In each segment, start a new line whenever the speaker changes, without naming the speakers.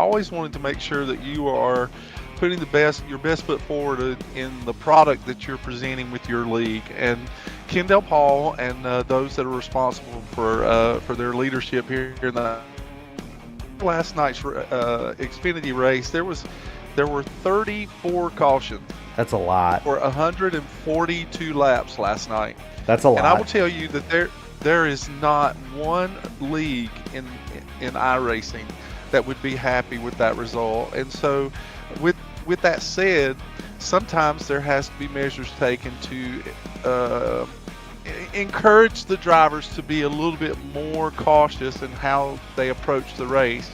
always wanting to make sure that you are putting your best foot forward in the product that you're presenting with your league. And Kendall Paul and those that are responsible for their leadership here in the last night's Xfinity race, there were 34 cautions.
That's a lot.
For 142 laps last night.
That's a lot.
And I will tell you that there is not one league in iRacing that would be happy with that result. And so with that said, sometimes there has to be measures taken to encourage the drivers to be a little bit more cautious in how they approach the race,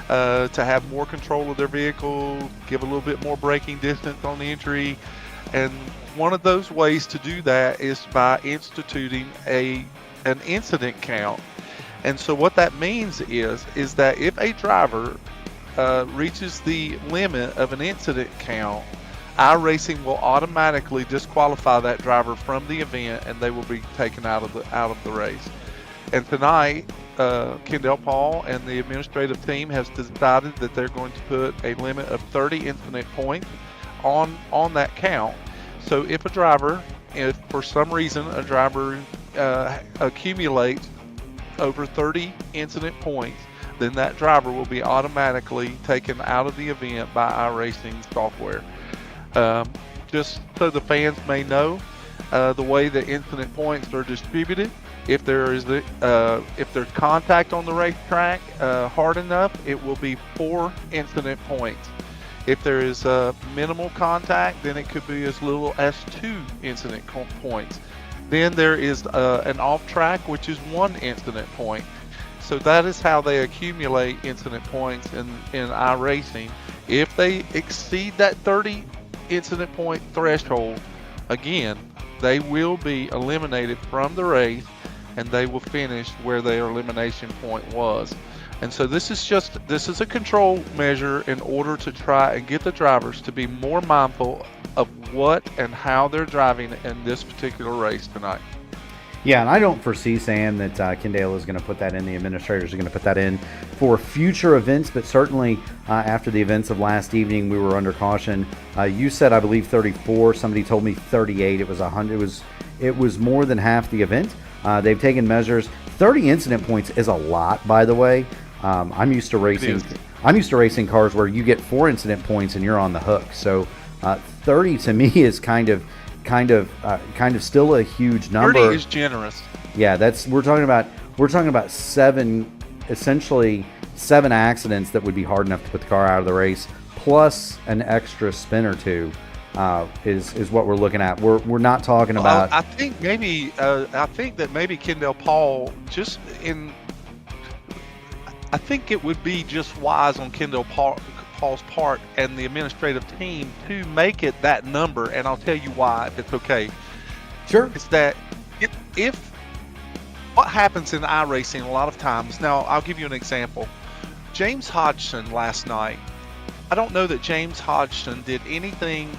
to have more control of their vehicle, give a little bit more braking distance on the entry. And one of those ways to do that is by instituting an incident count. And so what that means is that if a driver reaches the limit of an incident count, iRacing will automatically disqualify that driver from the event, and they will be taken out of the race. And tonight, Kendall Paul and the administrative team has decided that they're going to put a limit of 30 incident points on that count. So if for some reason a driver accumulates over 30 incident points, then that driver will be automatically taken out of the event by iRacing software. Just so the fans may know, the way the incident points are distributed, if there's contact on the racetrack hard enough, it will be 4 incident points. If there is minimal contact, then it could be as little as 2 incident points. Then there is an off track, which is 1 incident point. So that is how they accumulate incident points in iRacing. If they exceed that 30 incident point threshold, again, they will be eliminated from the race, and they will finish where their elimination point was. And so this is a control measure in order to try and get the drivers to be more mindful of what and how they're driving in this particular race tonight.
Yeah, and I don't foresee, Sam, that Kendall is going to put that in. The administrators are going to put that in for future events, but certainly after the events of last evening, we were under caution. You said, I believe, 34. Somebody told me 38. It was 100. It was more than half the event. They've taken measures. 30 incident points is a lot, by the way. I'm used to racing cars where you get 4 incident points and you're on the hook. So 30 to me is kind of still a huge number.
30 is generous.
Yeah, we're talking about 7 accidents that would be hard enough to put the car out of the race, plus an extra spin or two. Is what we're looking at. We're not talking about.
I think that maybe Kendall Paul I think it would be just wise on Kendall Paul's part and the administrative team to make it that number, and I'll tell you why, if it's okay.
Sure.
It's that if what happens in iRacing a lot of times. Now, I'll give you an example. James Hodgson last night. I don't know that James Hodgson did anything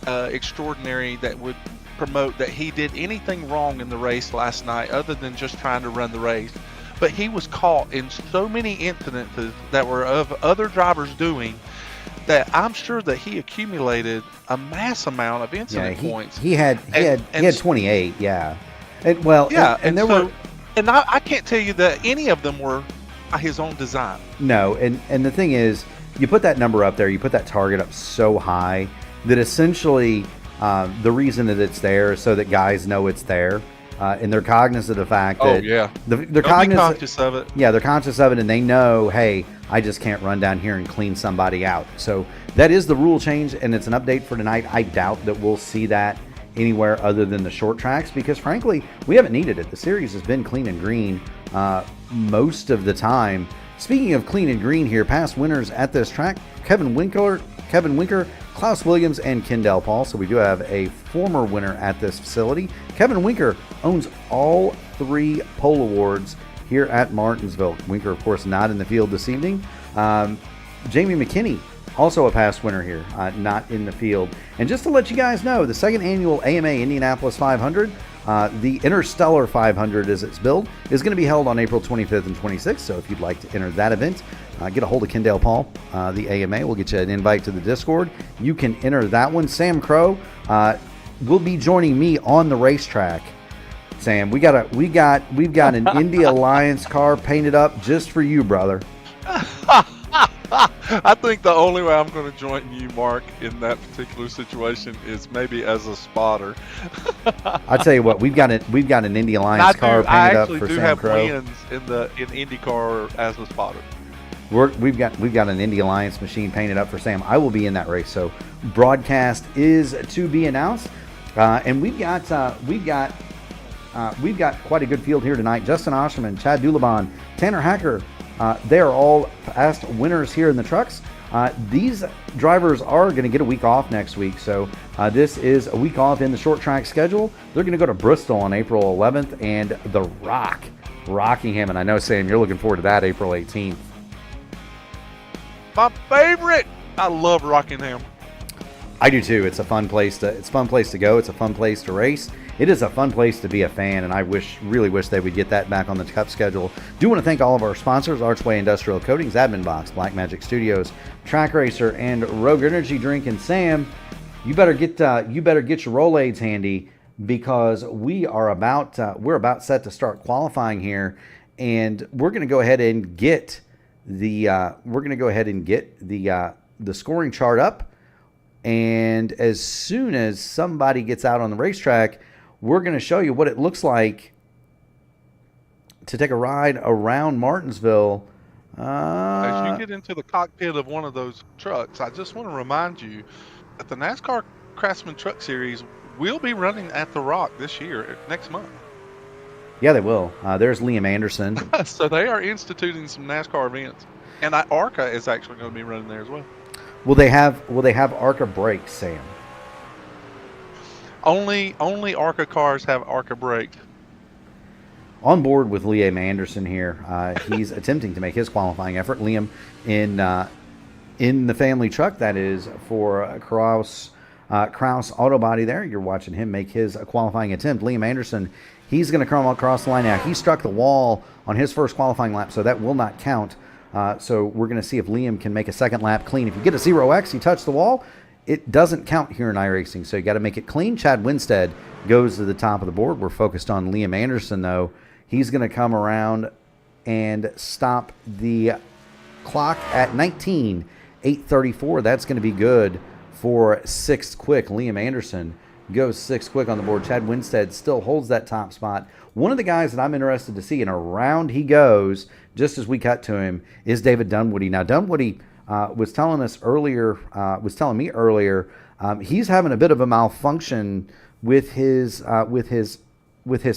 extraordinary that would promote that he did anything wrong in the race last night other than just trying to run the race. But he was caught in so many incidences that were of other drivers doing that I'm sure that he accumulated a mass amount of incident points.
He had 28, yeah. And
I can't tell you that any of them were his own design.
No, and the thing is, you put that number up there, you put that target up so high that essentially the reason that it's there is so that guys know it's there. And they're cognizant of the fact that they're
conscious of it.
Yeah, they're conscious of it, and they know, hey, I just can't run down here and clean somebody out. So that is the rule change, and it's an update for tonight. I doubt that we'll see that anywhere other than the short tracks because, frankly, we haven't needed it. The series has been clean and green most of the time. Speaking of clean and green here, past winners at this track, Kevin Winker, Klaus Williams, and Kendall Paul. So we do have a former winner at this facility. Kevin Winker owns all 3 pole awards here at Martinsville. Winker, of course, not in the field this evening. Jamie McKinney, also a past winner here, not in the field. And just to let you guys know, the second annual AMA Indianapolis 500 The Interstellar 500, as it's billed, is going to be held on April 25th and 26th. So if you'd like to enter that event, get a hold of Kendall Paul, the AMA. We'll get you an invite to the Discord. You can enter that one. Sam Crow will be joining me on the racetrack. Sam, we've got an Indy Alliance car painted up just for you, brother.
I think the only way I'm going to join you, Mark, in that particular situation is maybe as a spotter.
I tell you what, we've got an Indy Alliance car painted up for Sam Crow.
I actually do have wins in IndyCar as a spotter.
We've got an Indy Alliance machine painted up for Sam. I will be in that race, so broadcast is to be announced, and we've got quite a good field here tonight. Justin Osterman, Chad Dulabon, Tanner Hacker. They are all past winners here in the trucks. These drivers are going to get a week off next week, so this is a week off in the short track schedule. They're going to go to Bristol on April 11th and the Rockingham, and I know, Sam, you're looking forward to that April 18th.
My favorite. I love Rockingham.
I do too. It's a fun place to go. It's a fun place to race. It is a fun place to be a fan, and I really wish they would get that back on the Cup schedule. Do want to thank all of our sponsors: Archway Industrial Coatings, Admin Box, Black Magic Studios, Trak Racer, and Rogue Energy Drink. And Sam, you better get your Rolaids handy, because we're about set to start qualifying here, and we're going to go ahead and get the scoring chart up. And as soon as somebody gets out on the racetrack, we're going to show you what it looks like to take a ride around Martinsville.
As you get into the cockpit of one of those trucks, I just want to remind you that the NASCAR Craftsman Truck Series will be running at the Rock this year, next month.
Yeah, they will. There's Liam Anderson.
So they are instituting some NASCAR events. And ARCA is actually going to be running there as well.
Will they have ARCA brakes, Sam?
Only ARCA cars have ARCA brakes.
On board with Liam Anderson here. He's attempting to make his qualifying effort. Liam in the family truck that is for Kraus Auto Body there. You're watching him make his qualifying attempt. Liam Anderson, he's going to come across the line now. He struck the wall on his first qualifying lap, so that will not count. So we're going to see if Liam can make a second lap clean. If you get a 0X, you touch the wall, it doesn't count here in iRacing. So you got to make it clean. Chad Winstead goes to the top of the board. We're focused on Liam Anderson, though. He's going to come around and stop the clock at 19:834. That's going to be good for sixth quick. Liam Anderson goes sixth quick on the board. Chad Winstead still holds that top spot. One of the guys that I'm interested to see, and around he goes, just as we cut to him, is David Dunwoody. Now, Dunwoody was telling me earlier, he's having a bit of a malfunction with his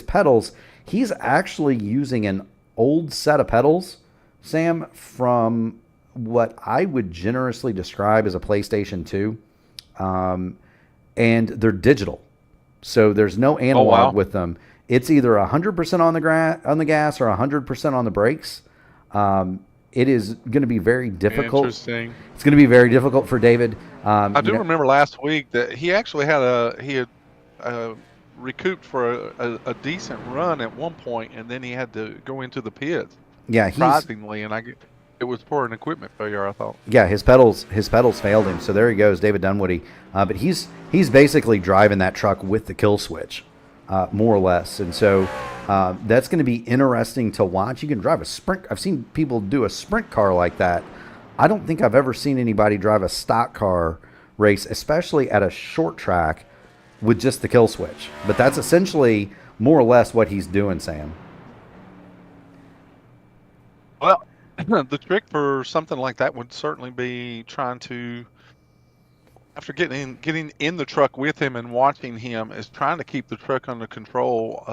pedals. He's actually using an old set of pedals, Sam, from what I would generously describe as a PlayStation 2. And they're digital, so there's no analog with them. It's either 100% on the gas or 100% on the brakes. It is going to be very difficult.
Interesting.
It's going to be very difficult for David.
I do remember last week that he actually had recouped for a decent run at one point, and then he had to go into the pits.
Yeah,
surprisingly, it was for an equipment failure, I thought.
Yeah, his pedals failed him. So there he goes, David Dunwoody. But he's basically driving that truck with the kill switch, more or less. And so that's going to be interesting to watch. You can drive a sprint. I've seen people do a sprint car like that. I don't think I've ever seen anybody drive a stock car race, especially at a short track, with just the kill switch. But that's essentially more or less what he's doing, Sam.
Well, the trick for something like that would certainly be trying to, after getting in the truck with him and watching him, is trying to keep the truck under control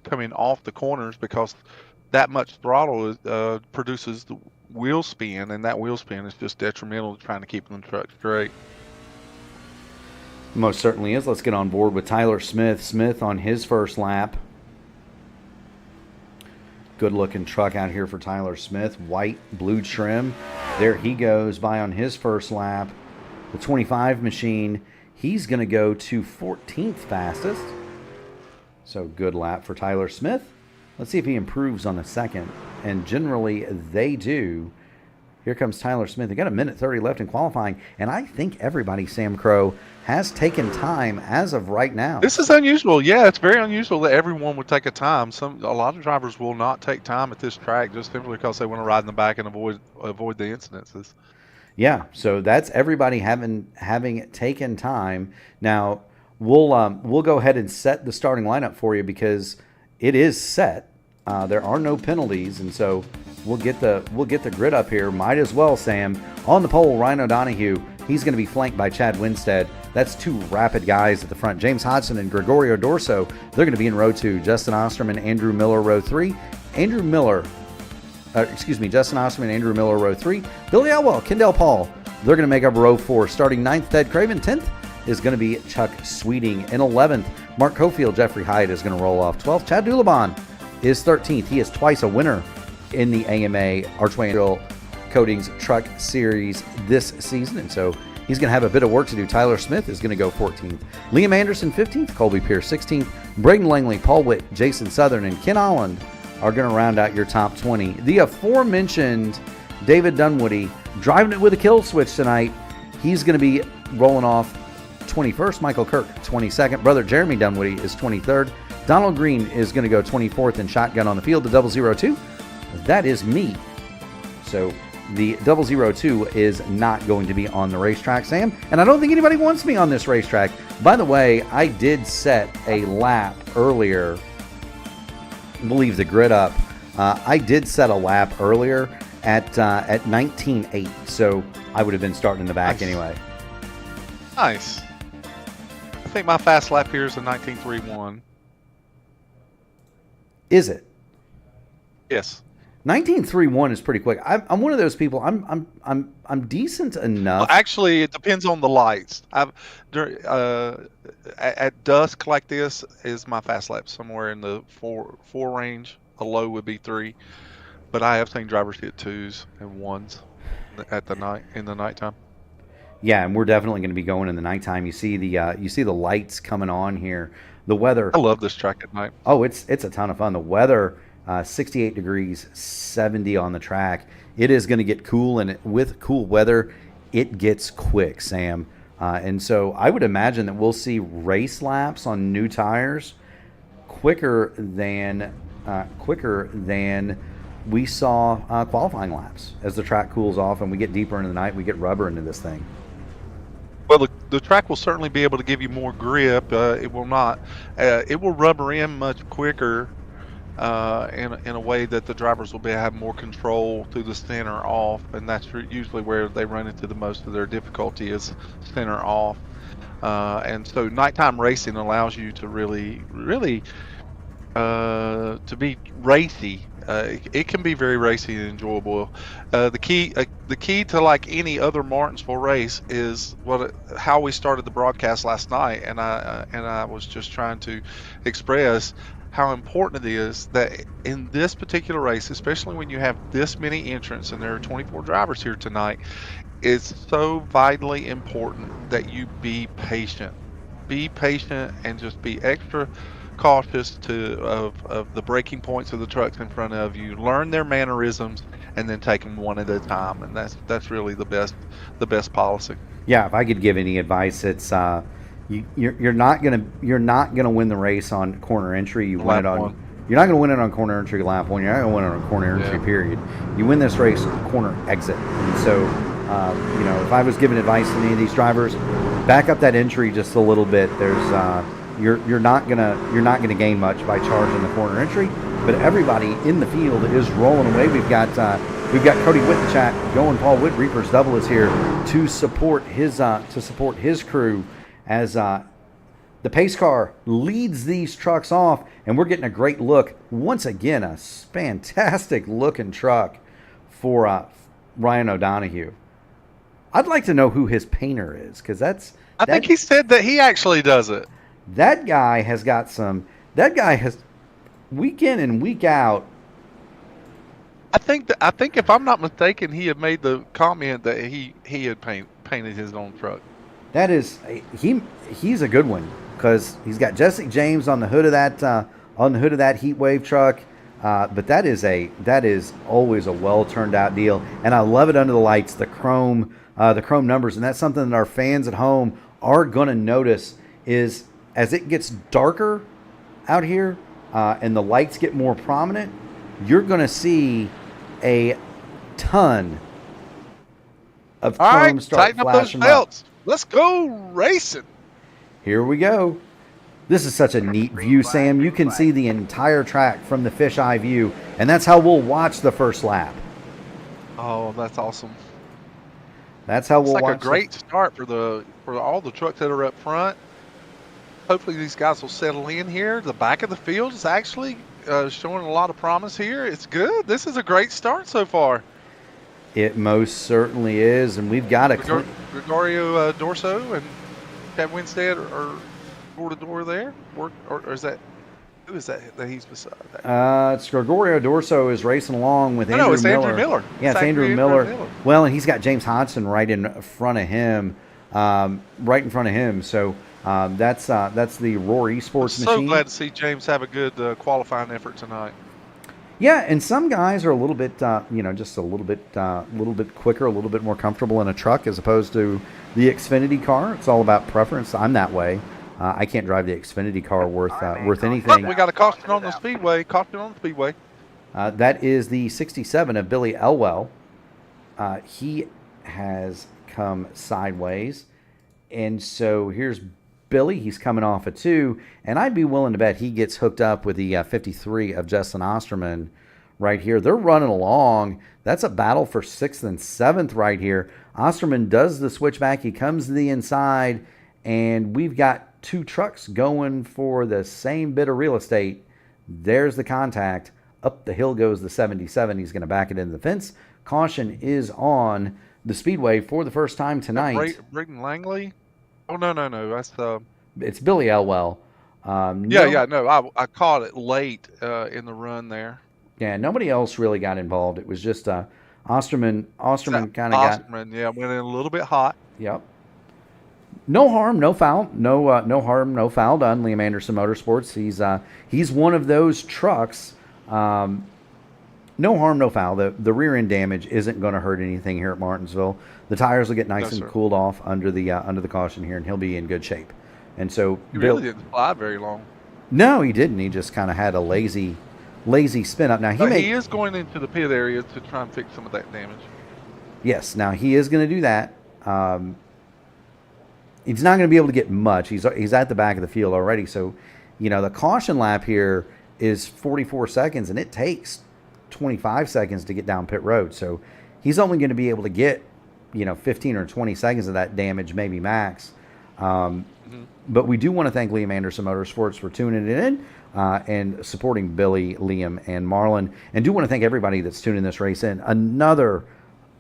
coming off the corners, because that much throttle produces the wheel spin, and that wheel spin is just detrimental to trying to keep the truck straight.
Most certainly is. Let's get on board with Tyler Smith. Smith on his first lap. Good looking truck out here for Tyler Smith. White, blue trim. There he goes by on his first lap. The 25 machine, he's going to go to 14th fastest. So good lap for Tyler Smith. Let's see if he improves on the second. And generally they do. Here comes Tyler Smith. They got 1:30 left in qualifying. And I think everybody, Sam Crow, has taken time as of right now.
This is unusual. Yeah, it's very unusual that everyone would take a time. A lot of drivers will not take time at this track just simply because they want to ride in the back and avoid the incidences.
Yeah, so that's everybody having taken time. Now we'll go ahead and set the starting lineup for you because it is set. There are no penalties, and so we'll get the grid up here. Might as well, Sam. On the pole, Ryan O'Donohue. He's going to be flanked by Chad Winstead. That's two rapid guys at the front. James Hodgson and Gregorio Dorso, they're going to be in row 2. Justin Osterman, Andrew Miller, row 3. Justin Osterman, Andrew Miller, row 3. Billy Elwell, Kendall Paul, they're going to make up row 4. Starting 9th, Ted Craven. 10th is going to be Chuck Sweeting. In 11th, Mark Cofield, Jeffrey Hyde is going to roll off. 12th, Chad Dulabon is 13th. He is twice a winner in the AMA Archway Coatings Truck Series this season, and so he's going to have a bit of work to do. Tyler Smith is going to go 14th. Liam Anderson, 15th. Colby Pierce, 16th. Braden Langley, Paul Witt, Jason Southern, and Ken Holland are going to round out your top 20. The aforementioned David Dunwoody driving it with a kill switch tonight. He's going to be rolling off 21st. Michael Kirk, 22nd. Brother Jeremy Dunwoody is 23rd. Donald Green is going to go 24th in shotgun on the field. The 002, that is me. So the 002 is not going to be on the racetrack, Sam. And I don't think anybody wants me on this racetrack. By the way, I did set a lap earlier. Leave the grid up. I did set a lap earlier at 19.8. So I would have been starting in the back anyway.
Nice. I think my fast lap here is a 19.31.
Is it?
Yes.
19.31 is pretty quick. I'm one of those people. I'm decent enough.
Well, actually, it depends on the lights. At dusk like this is my fast lap somewhere in the four range. A low would be 3, but I have seen drivers hit 2s and 1s in the nighttime.
Yeah, and we're definitely going to be going in the nighttime. You see the lights coming on here. The weather.
I love this track at night.
Oh, it's a ton of fun. The weather. 68 degrees, 70 on the track. It is going to get cool, and with cool weather, it gets quick, Sam. And so I would imagine that we'll see race laps on new tires quicker than we saw qualifying laps. As the track cools off and we get deeper into the night, we get rubber into this thing.
Well, the track will certainly be able to give you more grip. It will not. It will rubber in much quicker. In a way that the drivers will have more control through the center off, and that's usually where they run into the most of their difficulty is center off. And so nighttime racing allows you to really to be racy. It can be very racy and enjoyable. The key to like any other Martinsville race is how we started the broadcast last night, and I was just trying to express how important it is that in this particular race, especially when you have this many entrants and there are 24 drivers here tonight, it's so vitally important that you be patient. Be patient and just be extra cautious of the braking points of the trucks in front of you. Learn their mannerisms and then take them one at a time, and that's really the best policy.
Yeah, if I could give any advice, it's you're not gonna win the race on corner entry. You're not gonna win it on corner entry lap 1. You're not gonna win it on corner entry period. You win this race corner exit. And so, if I was giving advice to any of these drivers, back up that entry just a little bit. There's you're not gonna gain much by charging the corner entry. But everybody in the field is rolling away. We've got Cody Wittenchak going. Paul Witt, Reaper's Double, is here to support his crew. As the pace car leads these trucks off, and we're getting a great look. Once again, a fantastic looking truck for Ryan O'Donohue. I'd like to know who his painter is, because
I think he said that he actually does it.
That guy has week in and week out.
I think if I'm not mistaken, he had made the comment that he had painted his own truck.
That is he's a good one because he's got Jesse James on the hood of that Heat Wave truck. But that is always a well turned out deal, and I love it under the lights. The chrome numbers, and that's something that our fans at home are going to notice. Is as it gets darker out here and the lights get more prominent, you're going to see a ton of chrome start flashing up.
Let's go racing.
Here we go. This is such a neat view, Sam. You can see the entire track from the fisheye view, and that's how we'll watch the first lap.
Oh, that's awesome.
That's how we'll watch.
It's like a great start for all the trucks that are up front. Hopefully these guys will settle in here. The back of the field is actually showing a lot of promise here. It's good. This is a great start so far.
It most certainly is, and we've got a
Gregorio Dorso and Chad Winstead are door to door there, or is that who is that he's beside that?
It's Gregorio Dorso is racing along with Andrew Miller.
Andrew Miller.
Yeah, it's Andrew Miller. Well, and he's got James Hodgson right in front of him. So that's the Roar Esports machine.
So glad to see James have a good qualifying effort tonight.
Yeah, and some guys are a little bit, just a little bit quicker, a little bit more comfortable in a truck as opposed to the Xfinity car. It's all about preference. I'm that way. I can't drive the Xfinity car worth anything.
Look, we got a caution on the Speedway.
That is the 67 of Billy Elwell. He has come sideways, and so here's Billy. He's coming off a 2, and I'd be willing to bet he gets hooked up with the 53 of Justin Osterman right here. They're running along. That's a battle for 6th and 7th right here. Osterman does the switchback. He comes to the inside, and we've got 2 trucks going for the same bit of real estate. There's the contact. Up the hill goes the 77. He's going to back it into the fence. Caution is on the Speedway for the first time tonight.
Braden Langley? Oh, no. That's
It's Billy Elwell.
I caught it late in the run there.
Yeah, nobody else really got involved. It was just Osterman kind of got.
Went in a little bit hot.
Yep. No harm, no foul. No harm, no foul done. Liam Anderson Motorsports. He's one of those trucks. No harm, no foul. The rear end damage isn't going to hurt anything here at Martinsville. The tires will get nice and cooled off under the caution here, and he'll be in good shape. And so
he really didn't fly very long.
No, he didn't. He just kind of had a lazy spin up. Now he
is going into the pit area to try and fix some of that damage.
Yes, now he is going to do that. He's not going to be able to get much. He's at the back of the field already. So, the caution lap here is 44 seconds, and it takes 25 seconds to get down pit road. So he's only going to be able to get, 15 or 20 seconds of that damage, maybe max. But we do want to thank Liam Anderson Motorsports for tuning it in and supporting Billy, Liam, and Marlon. And do want to thank everybody that's tuning this race in. Another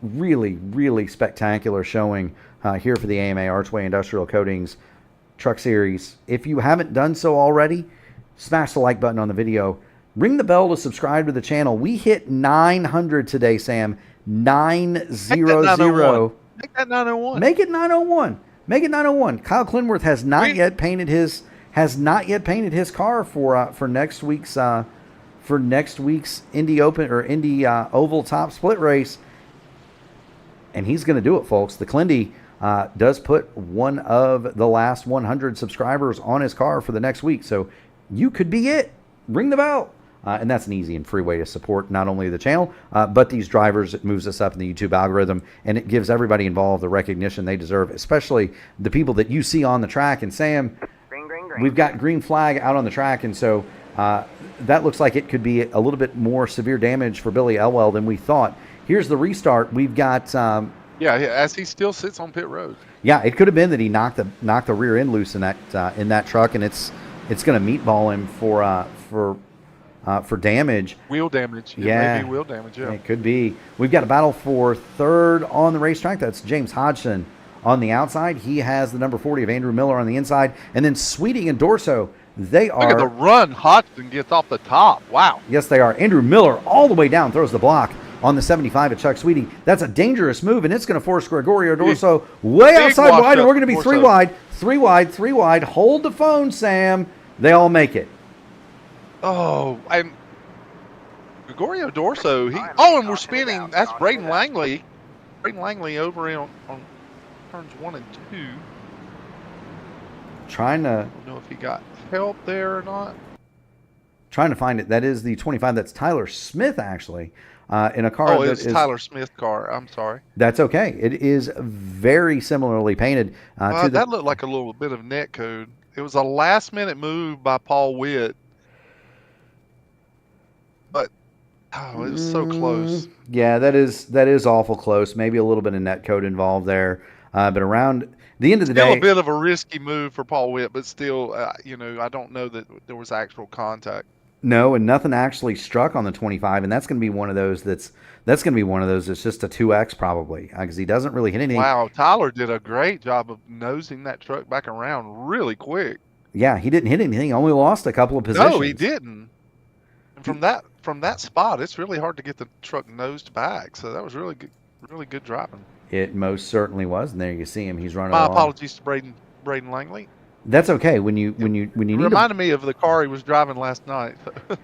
really, really spectacular showing here for the AMA Archway Industrial Coatings Truck Series. If you haven't done so already, smash the like button on the video. Ring the bell to subscribe to the channel. We hit 900 today, Sam. 900.
Make that 901.
Make it 901. Make it 901. Kyle Clinworth has not yet painted his car for next week's Indy Open or Indy Oval Top Split race, and he's going to do it, folks. The Clindy does put one of the last 100 subscribers on his car for the next week, so you could be it. Ring the bell. And that's an easy and free way to support not only the channel, but these drivers. It moves us up in the YouTube algorithm, and it gives everybody involved the recognition they deserve, especially the people that you see on the track. And Sam, we've got green flag out on the track, and so that looks like it could be a little bit more severe damage for Billy Elwell than we thought. Here's the restart. We've got...
as he still sits on pit road.
Yeah, it could have been that he knocked the rear end loose in that truck, and it's going to meatball him for damage.
Wheel damage.
Yeah.
Maybe wheel damage, yeah.
It could be. We've got a battle for third on the racetrack. That's James Hodgson on the outside. He has the number 40 of Andrew Miller on the inside. And then Sweeting and Dorso, they are...
Look at the run Hodgson gets off the top. Wow.
Yes, they are. Andrew Miller all the way down, throws the block on the 75 at Chuck Sweetie. That's a dangerous move, and it's going to force Gregorio Dorso way
Big
outside wide, and we're going to be
Dorso.
three wide. Hold the phone, Sam. They all make it.
Oh, and Gregorio Dorso. And we're spinning. That's Braden Langley. Braden Langley over on turns 1 and 2.
I
don't know if he got help there or not.
Trying to find it. That is the 25. That's Tyler Smith, actually, in a car.
Oh, it's Tyler Smith car. I'm sorry.
That's okay. It is very similarly painted.
That looked like a little bit of net code. It was a last-minute move by Paul Witt, but it was so close.
Yeah, that is awful close. Maybe a little bit of net code involved there, but around the end of the day,
still a bit of a risky move for Paul Witt, but still, I don't know that there was actual contact.
No, and nothing actually struck on the 25, and that's going to be one of those that's just a 2X probably, because he doesn't really hit anything.
Wow, Tyler did a great job of nosing that truck back around really quick.
Yeah, he didn't hit anything. Only lost a couple of positions.
No, he didn't. And from that spot, it's really hard to get the truck nosed back. So that was really good driving.
It most certainly was, and there you see him. He's running.
My
along.
Apologies to Braden Langley.
That's okay. When you need
reminded me of the car he was driving last night.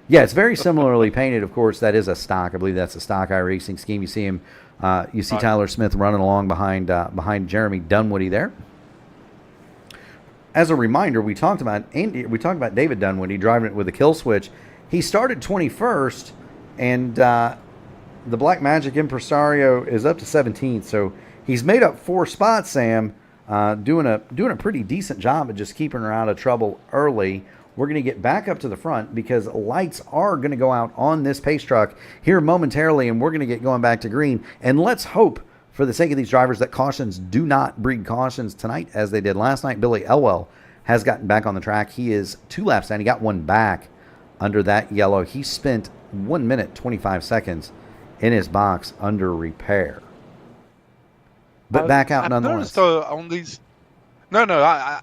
Yeah, it's very similarly painted. Of course, that is a stock. I believe that's a stock iRacing scheme. You see him. You see Tyler Smith running along behind Jeremy Dunwoody there. As a reminder, we talked about David Dunwoody driving it with a kill switch. He started 21st, and the Black Magic Impresario is up to 17th. So he's made up 4 spots, Sam. Doing a pretty decent job of just keeping her out of trouble early. We're going to get back up to the front because lights are going to go out on this pace truck here momentarily, and we're going to get going back to green. And let's hope, for the sake of these drivers, that cautions do not breed cautions tonight as they did last night. Billy Elwell has gotten back on the track. He is 2 laps down. He got one back under that yellow. He spent 1 minute, 25 seconds in his box under repair. But back out nonetheless.
On these, I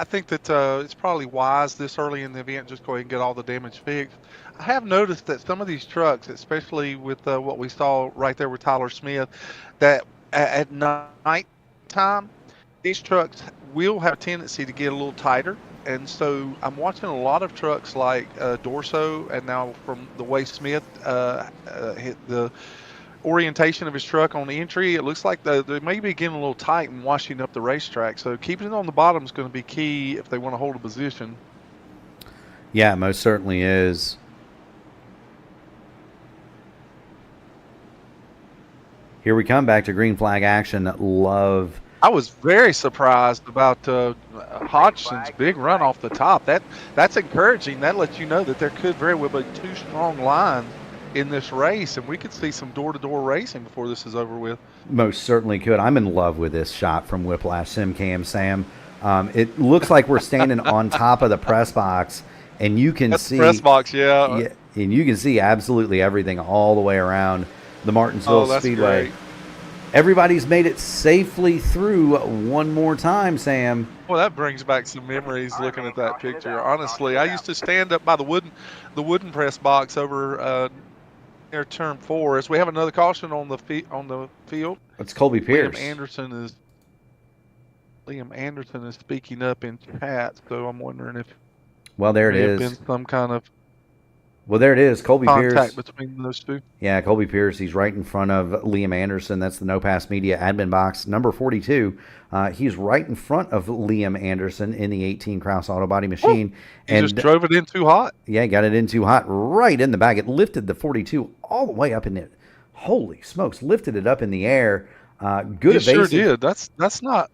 think that it's probably wise this early in the event just go ahead and get all the damage fixed. I have noticed that some of these trucks, especially with what we saw right there with Tyler Smith, that at night time, these trucks will have a tendency to get a little tighter. And so I'm watching a lot of trucks like Dorso, and now from the way Smith hit the orientation of his truck on the entry, it looks like they may be getting a little tight and washing up the racetrack. So keeping it on the bottom is going to be key if they want to hold a position.
Yeah, most certainly is. Here we come back to green flag action.
I was very surprised about Hodgson's big run off the top. That's encouraging. That lets you know that there could very well be 2 strong lines in this race, and we could see some door-to-door racing before this is over with.
Most certainly could. I'm in love with this shot from Whiplash SimCam, Sam. It looks like we're standing on top of the press box, and you can see
press box, yeah,
and you can see absolutely everything all the way around the Martinsville Speedway.
Great.
Everybody's made it safely through one more time, Sam.
Well, that brings back some memories looking at that picture. Honestly, I used to stand up by the wooden press box over near turn 4. As we have another caution on the field.
It's Colby Pierce.
Liam Anderson is speaking up in chat, so I'm wondering if
there it is.
Been some kind of
there it is. Colby Pierce.
Contact between those two.
Yeah, Colby Pierce. He's right in front of Liam Anderson. That's the No Pass Media admin box, number 42. He's right in front of Liam Anderson in the 18 Kraus Auto Body machine.
He just drove it in too hot.
Yeah, got it in too hot, right in the bag. It lifted the 42 all the way up in it. Holy smokes! Lifted it up in the air. Good evasive.
Sure did. That's not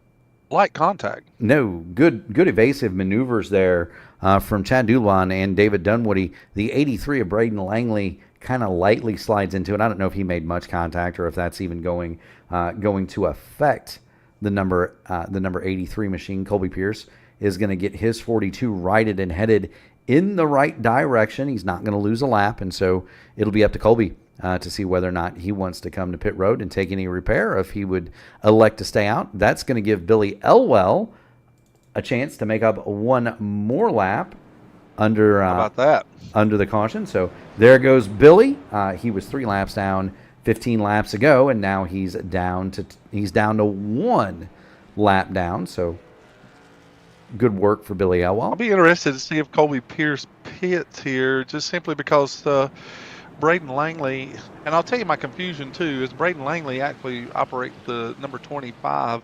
light contact.
No, good evasive maneuvers there from Chad Dulon and David Dunwoody. The 83 of Braden Langley kind of lightly slides into it. I don't know if he made much contact or if that's even going to affect the number 83 machine. Colby Pierce is going to get his 42 righted and headed in the right direction. He's not going to lose a lap, and so it'll be up to Colby to see whether or not he wants to come to pit road and take any repair, or if he would elect to stay out. That's going to give Billy Elwell a chance to make up one more lap under
How about that?
Under the caution. So there goes Billy. He was 3 laps down, 15 laps to go, and now he's down to 1 lap down. So good work for Billy Elwell.
I'll be interested to see if Colby Pierce pits here, just simply because Braden Langley, and I'll tell you my confusion too, is Braden Langley actually operates the number 25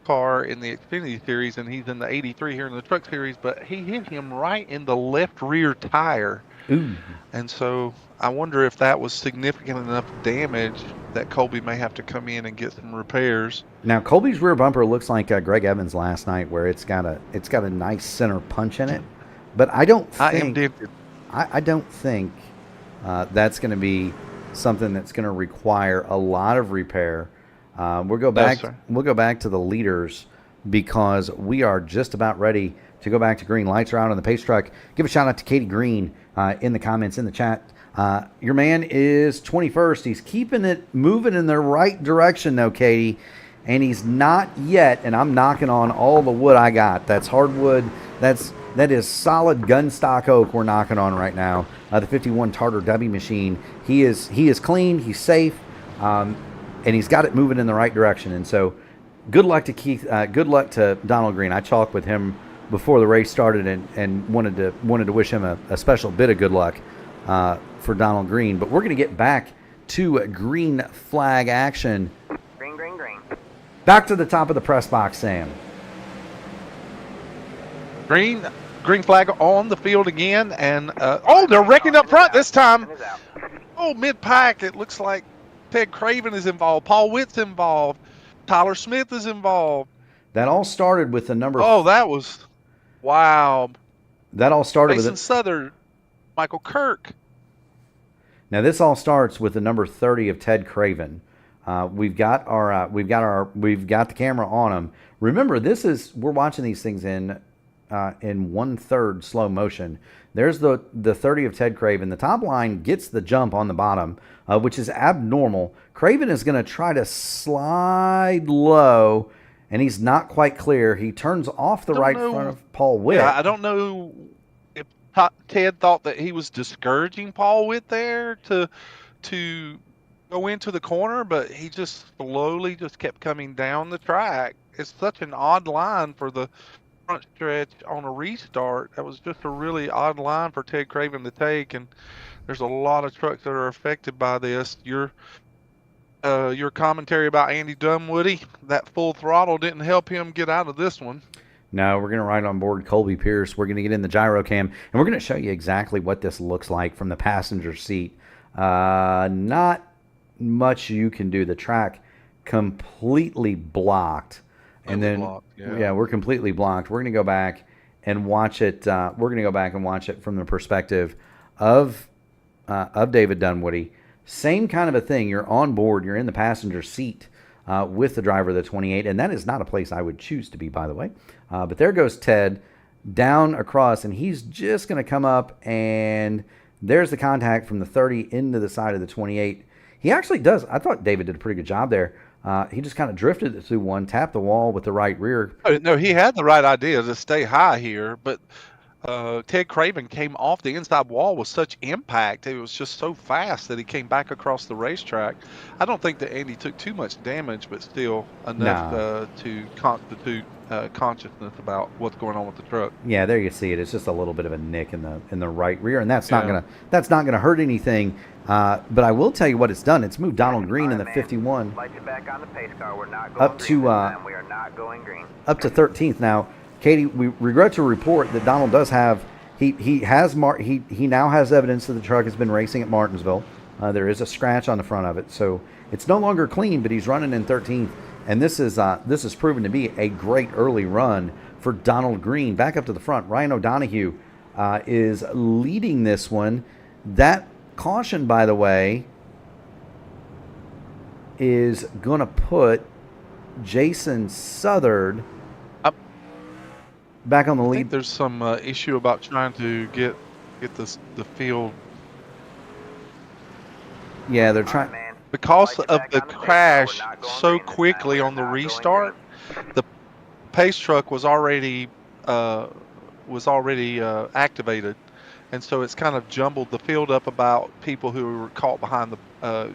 car in the Xfinity Series, and he's in the 83 here in the Truck Series, but he hit him right in the left rear tire.
Ooh.
And so I wonder if that was significant enough damage that Colby may have to come in and get some repairs.
Now Colby's rear bumper looks like Greg Evans last night, where it's got a nice center punch in it, but I don't think that's going to be something that's going to require a lot of repair. We'll go back to the leaders, because we are just about ready to go back to green. Lights are out on the pace truck. Give a shout out to Katie Green in the comments, in the chat. Your man is 21st. He's keeping it moving in the right direction, though, Katie. And he's not yet, and I'm knocking on all the wood I got. That's hardwood. That is solid gun stock oak we're knocking on right now. The 51 Tartar W machine. He is clean. He's safe. And he's got it moving in the right direction. And so good luck to Keith. Good luck to Donald Green. I talked with him before the race started and wanted to wish him a special bit of good luck for Donald Green. But we're going to get back to green flag action.
Green.
Back to the top of the press box, Sam.
Green flag on the field again, and they're wrecking up front this time. Oh, mid-pack, it looks like Ted Craven is involved. Paul Witt's involved. Tyler Smith is involved.
That all started with the number.
Oh, that was wow.
That all started
Mason
with
Southern, Michael Kirk.
Now this all starts with the number 30 of Ted Craven. We've got the camera on him. Remember, we're watching these things in 1/3 slow motion. There's the 30 of Ted Craven. The top line gets the jump on the bottom, which is abnormal. Craven is going to try to slide low, and he's not quite clear. He turns off the right front of Paul Witt.
Yeah, I don't know if Ted thought that he was discouraging Paul Witt there to go into the corner, but he just slowly just kept coming down the track. It's such an odd line for the front stretch on a restart. That was just a really odd line for Ted Craven to take, and there's a lot of trucks that are affected by this. Your commentary about Andy Dunwoody, that full throttle didn't help him get out of this one.
No, we're going to ride on board Colby Pierce. We're going to get in the gyro cam, and we're going to show you exactly what this looks like from the passenger seat. Not much you can do. The track completely blocked. And then, we're completely blocked. We're going to go back and watch it. From the perspective of David Dunwoody. Same kind of a thing. You're on board. You're in the passenger seat with the driver of the 28, and that is not a place I would choose to be, by the way. But there goes Ted down across, and he's just going to come up, and there's the contact from the 30 into the side of the 28. He actually does. I thought David did a pretty good job there. He just kind of drifted it through one, tapped the wall with the right rear.
No, he had the right idea to stay high here, but Ted Craven came off the inside wall with such impact. It was just so fast that he came back across the racetrack. I don't think that Andy took too much damage, but still enough to constitute consciousness about what's going on with the truck.
Yeah, there you see it. It's just a little bit of a nick in the right rear, and that's not gonna hurt anything. But I will tell you what it's done. It's moved Donald Green in the 51
Light you back on the pace car. We're not going
up to
we are not going green.
Up to 13th now. Katie, we regret to report that Donald does have he now has evidence that the truck has been racing at Martinsville. There is a scratch on the front of it, so it's no longer clean, but he's running in 13th, and this is proven to be a great early run for Donald Green. Back up to the front, Ryan O'Donohue is leading this one. That caution, by the way, is going to put Jason Southern back on the lead.
I think there's some issue about trying to get the field.
Yeah, they're trying.
Because of the crash so quickly on the restart, the pace truck was already activated, and so it's kind of jumbled the field up about people who were caught behind the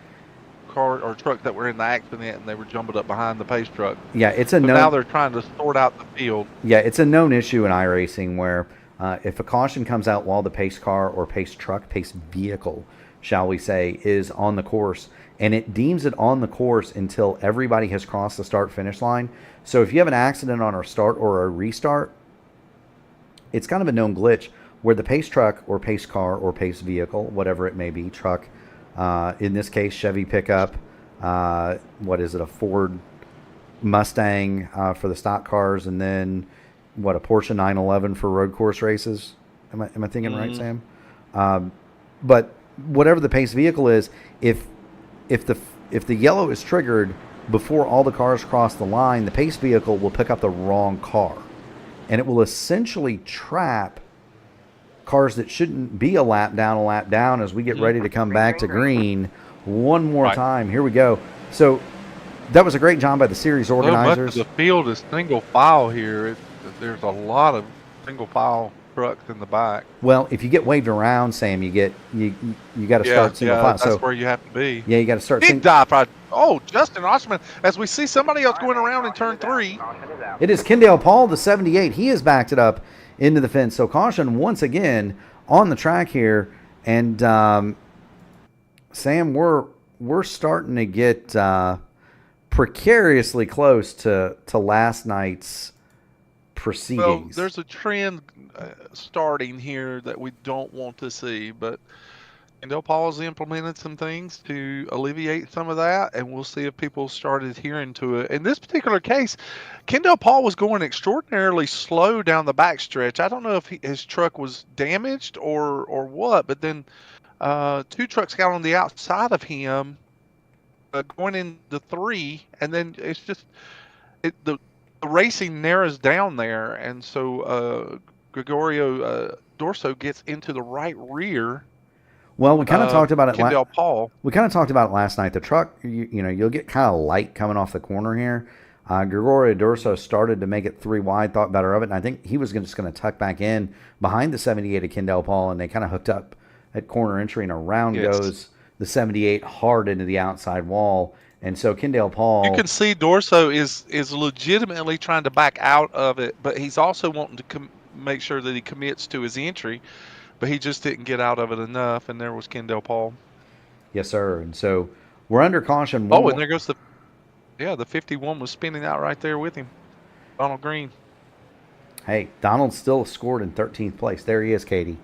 car or truck that were in the accident, and they were jumbled up behind the pace truck.
Yeah, it's a
So
known.
now they're trying to sort out the field.
Yeah, it's a known issue in iRacing where if a caution comes out while the pace car or pace truck, pace vehicle, shall we say, is on the course, and it deems it on the course until everybody has crossed the start-finish line. So if you have an accident on a start or a restart, it's kind of a known glitch where the pace truck or pace car or pace vehicle, whatever it may be, truck, in this case, Chevy pickup, what is it, a Ford Mustang for the stock cars, and then what, a Porsche 911 for road course races? Am I thinking right, Sam? But whatever the pace vehicle is, if the yellow is triggered before all the cars cross the line, the pace vehicle will pick up the wrong car, and it will essentially trap cars that shouldn't be a lap down as we get ready to come back to green one more time. Here we go. So that was a great job by the series organizers.
So much of the field is single file here. There's a lot of single file trucks in the back.
Well, if you get waved around, Sam, you got to start single file.
That's where you have to be.
Yeah, you got to start.
Big dive. Oh, Justin Oshman. As we see somebody else going around in turn 3.
It is Kendall Paul, the 78. He has backed it up into the fence. So caution once again on the track here. And Sam, we're starting to get precariously close to last night's proceedings.
Well, there's a trend starting here that we don't want to see, but Kendall Paul has implemented some things to alleviate some of that, and we'll see if people start adhering to it. In this particular case, Kendall Paul was going extraordinarily slow down the backstretch. I don't know if his truck was damaged or what, but then 2 trucks got on the outside of him going into 3, and then it's just the racing narrows down there, and so Gregorio Dorso gets into the right rear.
Well, we kind of talked about it.
Kendall Paul.
We kind of talked about it last night. The truck, you'll get kind of light coming off the corner here. Gregorio Dorso started to make it 3 wide, thought better of it, and I think he was just going to tuck back in behind the 78 of Kendall Paul, and they kind of hooked up at corner entry, and around goes the 78 hard into the outside wall. And so Kendall Paul,
you can see Dorso is legitimately trying to back out of it, but he's also wanting to make sure that he commits to his entry, but he just didn't get out of it enough, and there was Kendall Paul.
Yes, sir. And so we're under caution.
Oh, and there goes the 51 was spinning out right there with him, Donald Green.
Hey, Donald still scored in 13th place. There he is, Katie.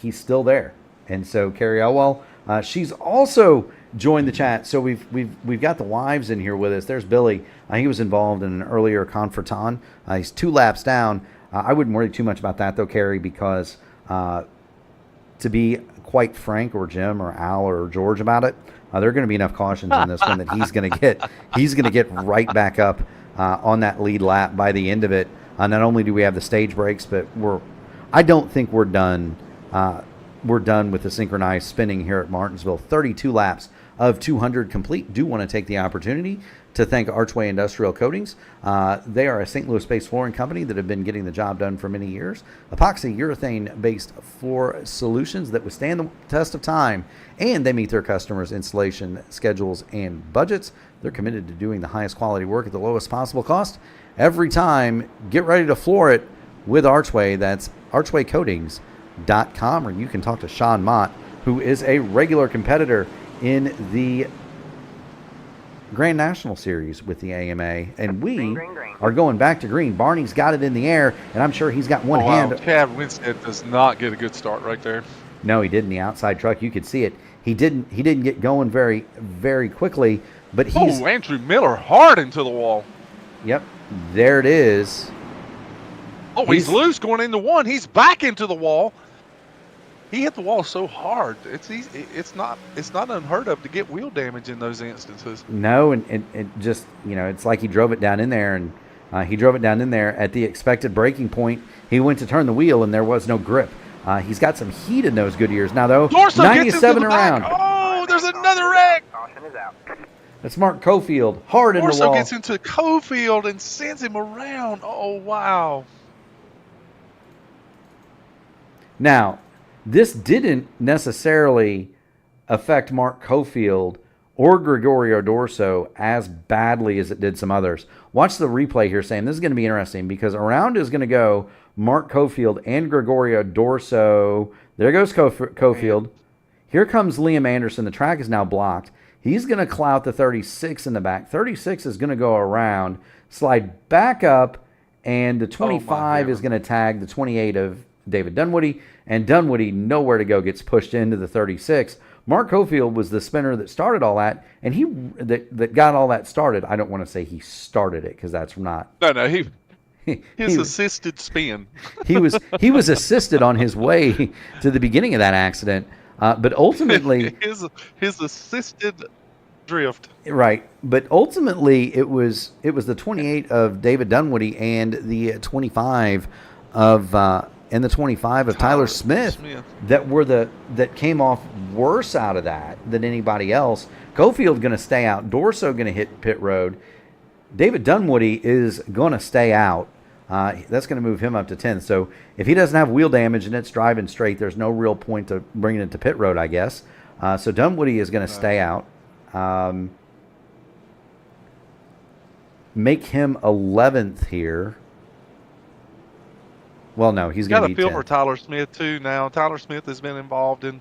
He's still there. And so Carrie Elwell, she's also joined the chat. So we've got the wives in here with us. There's Billy. He was involved in an earlier confrontation. He's 2 laps down. I wouldn't worry too much about that though, Carrie, because to be quite frank, or Jim or Al or George about it, there are going to be enough cautions in this one that he's going to get right back up on that lead lap by the end of it. Not only do we have the stage breaks, but I don't think we're done. We're done with the synchronized spinning here at Martinsville. 32 laps of 200 complete. Do want to take the opportunity to thank Archway Industrial Coatings. They are a St. Louis-based flooring company that have been getting the job done for many years. Epoxy urethane-based floor solutions that withstand the test of time, and they meet their customers' installation schedules and budgets. They're committed to doing the highest quality work at the lowest possible cost every time. Get ready to floor it with Archway. That's archwaycoatings.com, or you can talk to Sean Mott, who is a regular competitor in the Grand National Series with the AMA, and we are going back to green. Barney's got it in the air, and I'm sure he's got one hand.
Chad Winstead does not get a good start right there.
No, he didn't. The outside truck, you could see it. He didn't get going very, very quickly, but he's...
Oh, Andrew Miller hard into the wall.
Yep, there it is.
Oh, he's loose going into 1. He's back into the wall. He hit the wall so hard. It's easy. It's not unheard of to get wheel damage in those instances.
No, and just, it's like he drove it down in there, and he drove it down in there at the expected braking point. He went to turn the wheel, and there was no grip. He's got some heat in those Goodyears now, though.
Dorso
97 around.
Oh, there's another wreck.
That's Mark Cofield, hard in the wall.
Dorso gets into Cofield and sends him around. Oh, wow.
Now, this didn't necessarily affect Mark Cofield or Gregorio Dorso as badly as it did some others. Watch the replay here, Sam. This is going to be interesting because around is going to go Mark Cofield and Gregorio Dorso. There goes Cofield. Here comes Liam Anderson. The track is now blocked. He's going to clout the 36 in the back. 36 is going to go around, slide back up, and the 25 is going to tag the 28 of David Dunwoody. And Dunwoody, nowhere to go, gets pushed into the 36. Mark Cofield was the spinner that started all that, and that got all that started. I don't want to say he started it because that's not.
No, his assisted spin.
he was assisted on his way to the beginning of that accident, but ultimately
his assisted drift.
Right, but ultimately it was the 28 of David Dunwoody and the 25 of Tyler Smith that came off worse out of that than anybody else. Cofield going to stay out. Dorso going to hit pit road. David Dunwoody is going to stay out. That's going to move him up to 10th. So if he doesn't have wheel damage and it's driving straight, there's no real point to bringing it to pit road, I guess. So Dunwoody is going to stay out. Make him 11th here. Well, no, he's going to be 10th.
Got a feel for Tyler Smith, too, now. Tyler Smith has been involved in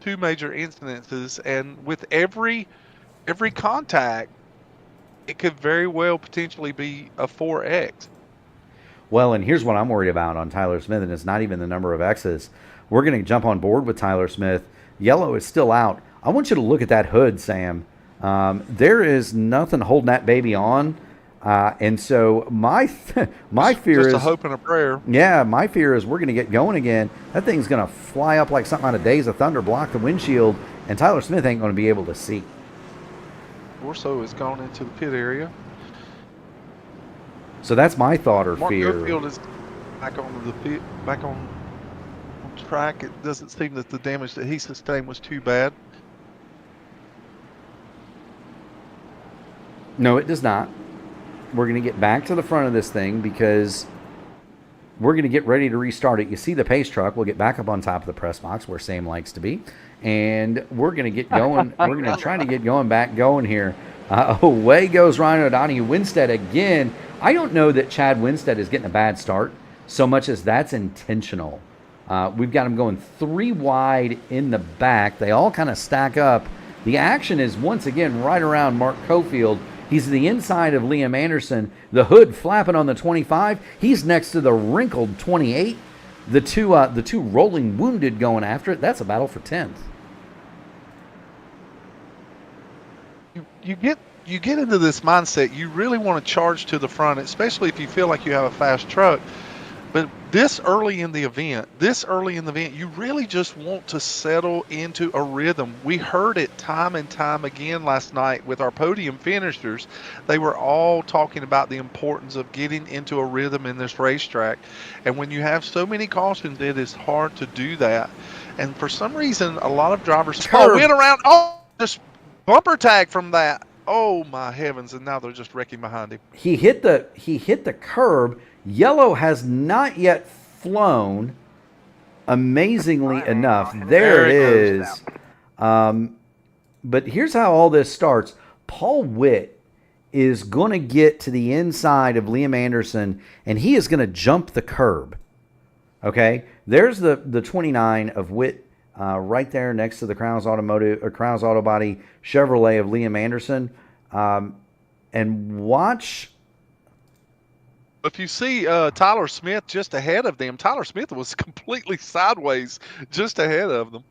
2 major incidences, and with every contact, it could very well potentially be a 4X.
Well, and here's what I'm worried about on Tyler Smith, and it's not even the number of X's. We're going to jump on board with Tyler Smith. Yellow is still out. I want you to look at that hood, Sam. There is nothing holding that baby on. And so my fear is
just a hope and a prayer.
Yeah, my fear is we're going to get going again. That thing's going to fly up like something out of Days of Thunder, block the windshield, and Tyler Smith ain't going to be able to see.
Orso has gone into the pit area.
So that's my thought or
Mark
fear.
Cofield is back on the pit, back on track. It doesn't seem that the damage that he sustained was too bad.
No, it does not. We're going to get back to the front of this thing because we're going to get ready to restart it. You see the pace truck. We'll get back up on top of the press box where Sam likes to be. And we're going to get going. We're going to try to get going here. Away goes Ryan O'Donohue. Winstead again. I don't know that Chad Winstead is getting a bad start so much as that's intentional. We've got him going 3 wide in the back. They all kind of stack up. The action is once again right around Mark Cofield. He's the inside of Liam Anderson. The hood flapping on the 25. He's next to the wrinkled 28. The two rolling wounded going after it. That's a battle for 10th.
You get into this mindset. You really want to charge to the front, especially if you feel like you have a fast truck. But this early in the event, you really just want to settle into a rhythm. We heard it time and time again last night with our podium finishers. They were all talking about the importance of getting into a rhythm in this racetrack. And when you have so many cautions, it is hard to do that. And for some reason, a lot of drivers went around. Oh, just bumper tag from that. Oh my heavens! And now they're just wrecking behind him.
He hit the curb. Yellow has not yet flown. Amazingly enough, there it is. But here's how all this starts. Paul Witt is going to get to the inside of Liam Anderson, and he is going to jump the curb. Okay, there's the 29 of Witt right there next to the Crowns Auto Body Chevrolet of Liam Anderson. And watch.
If you see Tyler Smith just ahead of them, Tyler Smith was completely sideways just ahead of them.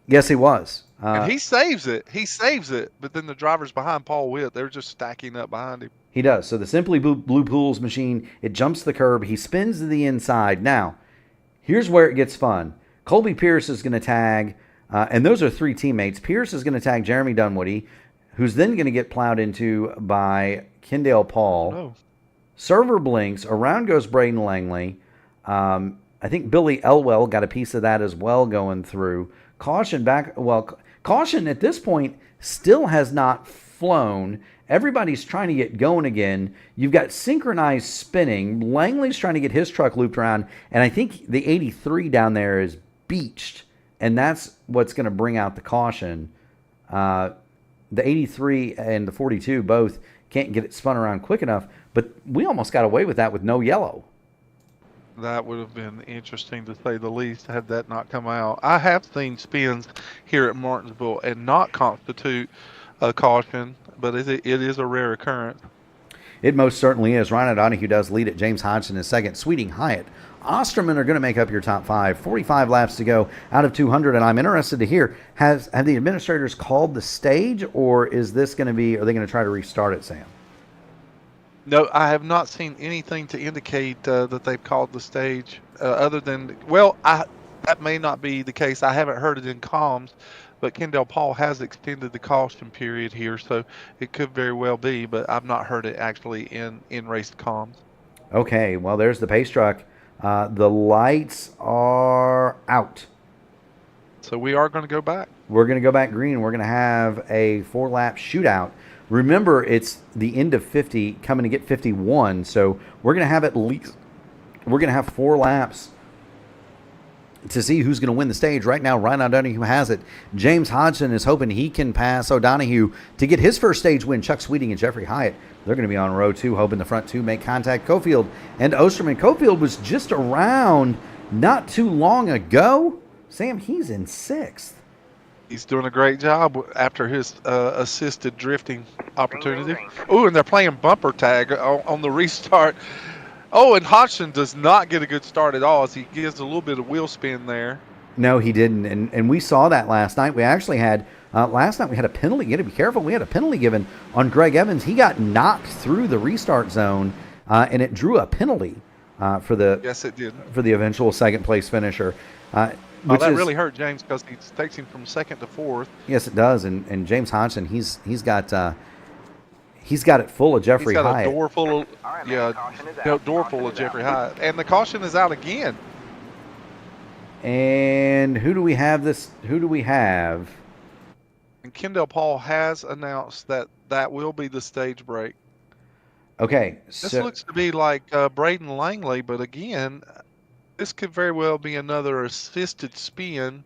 Yes, he was.
And he saves it. But then the drivers behind Paul Witt, they're just stacking up behind him.
He does. So the Simply Blue Pools machine, it jumps the curb. He spins to the inside. Now, here's where it gets fun. Colby Pierce is going to tag, and those are 3 teammates. Pierce is going to tag Jeremy Dunwoody, who's then going to get plowed into by Kendall Paul.
Oh.
Server blinks. Around goes Braden Langley. I think Billy Elwell got a piece of that as well going through. Caution back. Well, caution at this point still has not flown. Everybody's trying to get going again. You've got synchronized spinning. Langley's trying to get his truck looped around. And I think the 83 down there is beached. And that's what's going to bring out the caution. The 83 and the 42 both can't get it spun around quick enough, but we almost got away with that with no yellow.
That would have been interesting to say the least had that not come out. I have seen spins here at Martinsville and not constitute a caution, but it is a rare occurrence.
It most certainly is. Ryan O'Donohue does lead it. James Hodgson is second. Sweeting, Hyatt, Osterman are going to make up your top five. 45 laps to go out of 200, and I'm interested to hear, have the administrators called the stage, or is this going to be, are they going to try to restart it, Sam?
No, I have not seen anything to indicate that they've called the stage other than, well, that may not be the case. I haven't heard it in comms, but Kendall Paul has extended the caution period here, so it could very well be, but I've not heard it actually in race comms.
Okay, well, there's the pace truck. The lights are out.
So we are going to go back.
We're going to go back green. We're going to have a 4-lap shootout. Remember, it's the end of 50 coming to get 51, so we're going to have 4 laps to see who's going to win the stage. Right now, Ryan O'Donohue has it. James Hodgson is hoping he can pass O'Donohue to get his first stage win. Chuck Sweeting and Jeffrey Hyatt, they're going to be on row 2, hoping the front 2 make contact. Cofield and Osterman. Cofield was just around not too long ago. Sam, he's in 6th.
He's doing a great job after his assisted drifting opportunity. Oh, and they're playing bumper tag on the restart. Oh, and Hodgson does not get a good start at all as he gives a little bit of wheel spin there.
No, he didn't, and we saw that last night. We actually had, last night we had a penalty. You got to be careful. We had a penalty given on Greg Evans. He got knocked through the restart zone, and it drew a penalty for the
yes, it did
for the eventual second place finisher.
Well, that really hurt James because he takes him from 2nd to 4th.
Yes, it does, and James Hodgson, he's got it full of Jeffrey Hyatt.
He's got a door full of door full of Jeffrey Hyatt, and the caution is out again.
And who do we have this? Who do we have?
And Kendall Paul has announced that will be the stage break.
Okay,
this looks to be like Braden Langley, but again, this could very well be another assisted spin.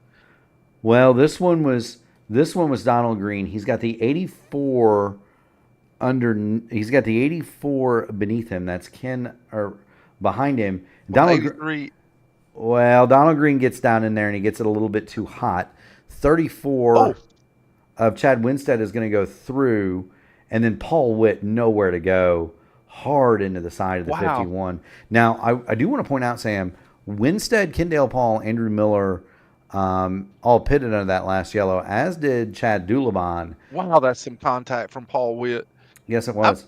Well, this one was Donald Green. He's got the 84 He's got the 84 beneath him. That's Ken or behind him. Donald Green gets down in there and he gets it a little bit too hot. 34 of Chad Winstead is going to go through, and then Paul Witt nowhere to go, hard into the side of the 51. Now, I do want to point out, Sam, Winstead, Kendall Paul, Andrew Miller, all pitted under that last yellow, as did Chad Dulabon.
Wow, that's some contact from Paul Witt.
Yes, it was.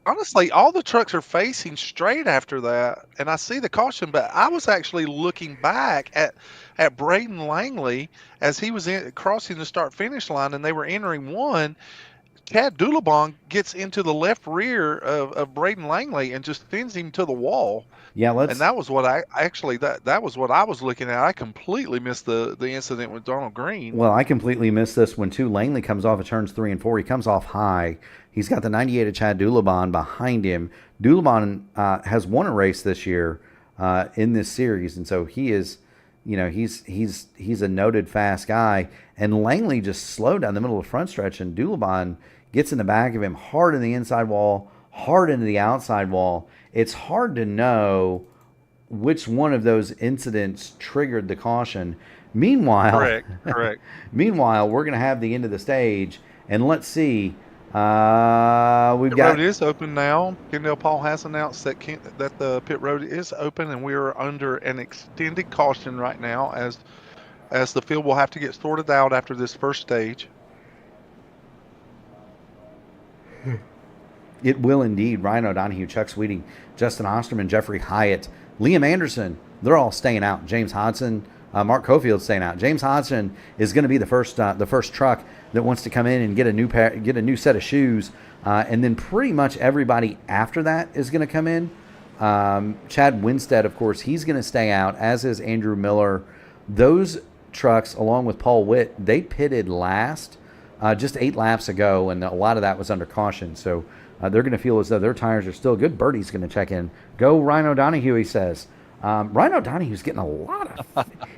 Honestly, all the trucks are facing straight after that, and I see the caution, but I was actually looking back at Braden Langley as he was crossing the start-finish line, and they were entering one. Chad Dulabon gets into the left rear of Braden Langley and just sends him to the wall.
Yeah,
and that was what that was what I was looking at. I completely missed the incident with Donald Green.
Well, I completely missed this one too. Langley comes off of turns 3 and 4. He comes off high. He's got the 98 of Chad Dulabon behind him. Dulabon has won a race this year in this series, and so he is, he's a noted fast guy. And Langley just slowed down the middle of the front stretch, and Dulabon gets in the back of him, hard in the inside wall, hard into the outside wall. It's hard to know which one of those incidents triggered the caution. Meanwhile,
correct.
Meanwhile, we're going to have the end of the stage, and let's see. The
road is open now. Kendall Paul has announced that the pit road is open, and we are under an extended caution right now as the field will have to get sorted out after this first stage.
It will indeed. Ryan O'Donohue, Chuck Sweeting, Justin Osterman, Jeffrey Hyatt, Liam Anderson, they're all staying out. James Hodgson, Mark Cofield staying out. James Hodgson is going to be the first truck that wants to come in and get a new set of shoes, and then pretty much everybody after that is going to come in. Chad Winstead, of course, he's going to stay out, as is Andrew Miller. Those trucks, along with Paul Witt, they pitted last just 8 laps ago, and a lot of that was under caution. So they're going to feel as though their tires are still good. Birdie's going to check in. Go Ryan O'Donohue, he says. Ryan O'Donoghue's getting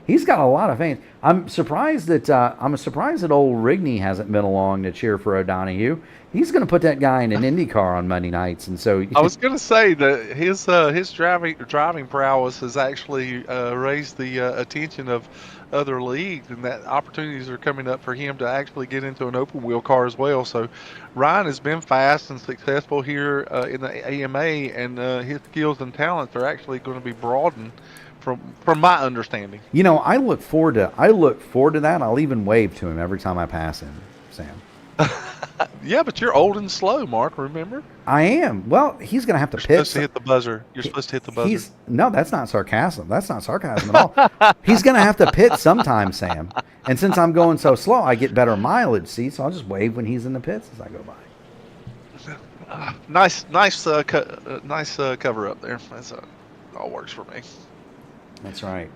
he's got a lot of fans. I'm surprised that old Rigney hasn't been along to cheer for O'Donoghue. He's going to put that guy in an IndyCar on Monday nights, and so
I was going to say that his driving prowess has actually raised the attention of other leagues, and that opportunities are coming up for him to actually get into an open wheel car as well. So Ryan has been fast and successful here in the AMA, and his skills and talents are actually going to be broadened from my understanding.
You know, I look forward to that. I'll even wave to him every time I pass him, Sam.
Yeah, but you're old and slow, Mark, remember?
I am. Well, he's going to have to
You're
pit.
supposed to hit the buzzer. You're supposed to hit the buzzer.
No, that's not sarcasm. That's not sarcasm at all. He's going to have to pit sometime, Sam. And since I'm going so slow, I get better mileage, see? So I'll just wave when he's in the pits as I go by.
Nice cover up there. That's all works for me.
That's right.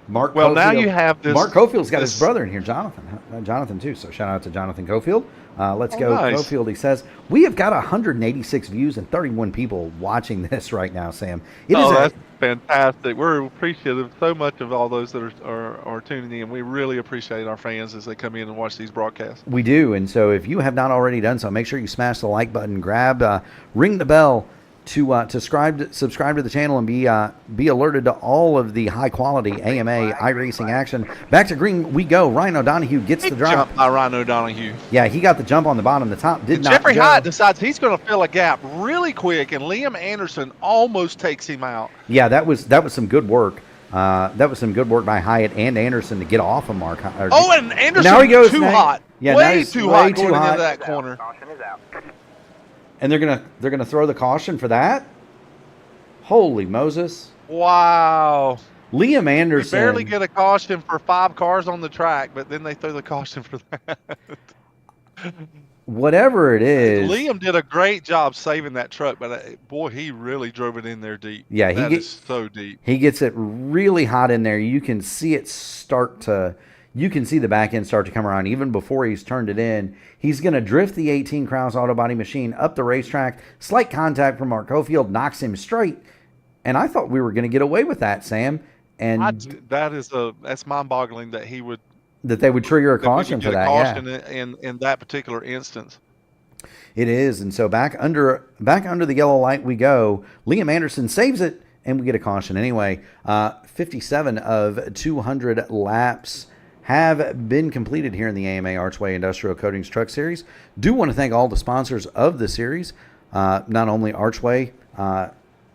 Mark
Well,
Cofield,
now you have this.
Mark Cofield's got his brother in here, Jonathan too. So shout out to Jonathan Cofield. Let's go,
nice.
Cofield. He says we have got 186 views and 31 people watching this right now, Sam.
That's fantastic. We're appreciative so much of all those that are tuning in. We really appreciate our fans as they come in and watch these broadcasts.
We do, and so if you have not already done so, make sure you smash the like button, ring the bell to subscribe to the channel and be alerted to all of the high quality AMA iRacing action. Back to green we go. Ryan O'Donoghue gets the drop.
Jump by Ryan O'Donoghue.
Yeah, he got the jump on the bottom. The top did not
Jeffrey
go.
Hyatt decides he's going to fill a gap really quick, and Liam Anderson almost takes him out.
Yeah, that was some good work. That was some good work by Hyatt and Anderson to get off of Mark.
And Anderson
now he goes
too hot.
Yeah,
way too hot going into that corner.
Caution is out.
And they're gonna throw the caution for that. Holy Moses!
Wow.
Liam Anderson.
We barely get a caution for 5 cars on the track, but then they throw the caution for that.
Whatever it is,
Liam did a great job saving that truck, but boy, he really drove it in there deep.
Yeah,
that is so deep.
He gets it really hot in there. You can see it you can see the back end start to come around even before he's turned it in. He's going to drift the 18 Krause auto body machine up the racetrack. Slight contact from Mark Cofield knocks him straight. And I thought we were going to get away with that, Sam. And
that's mind-boggling that
they would trigger a caution for that.
Caution in that particular instance.
It is, and so back under the yellow light we go. Liam Anderson saves it, and we get a caution anyway. 57 of 200 laps have been completed here in the AMA Archway Industrial Coatings Truck Series. Do want to thank all the sponsors of the series, not only Archway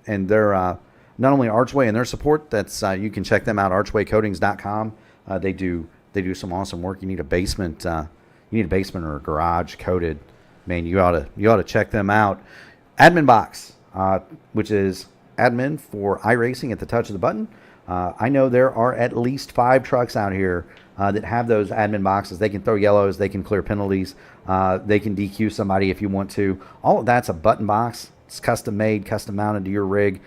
and their support. That's you can check them out, archwaycoatings.com. They do some awesome work. You need a basement or a garage coated, man, you ought to check them out. Admin Box, which is admin for iRacing at the touch of the button. I know there are at least 5 trucks out here that have those admin boxes. They can throw yellows, they can clear penalties, they can DQ somebody if you want to. All of that's a button box. It's custom made, custom mounted to your rig.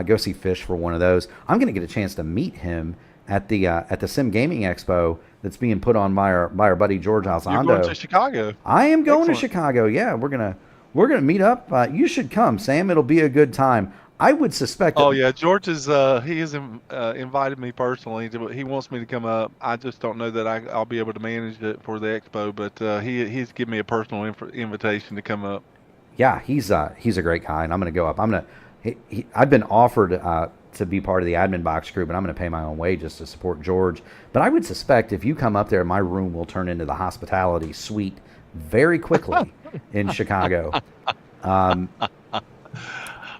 Go see Fish for one of those. I'm going to get a chance to meet him at the Sim Gaming Expo that's being put on by our buddy George Alzando.
You're going to Chicago.
I am going to Chicago. Yeah, we're gonna meet up. You should come, Sam. It'll be a good time. I would suspect.
Oh yeah, George is he has invited me personally. He wants me to come up. I just don't know that I'll be able to manage it for the expo, but he's given me a personal invitation to come up.
Yeah, he's a great guy, and I'm going to go up. I've been offered to be part of the admin box crew, but I'm going to pay my own wages to support George. But I would suspect if you come up there, my room will turn into the hospitality suite very quickly in Chicago.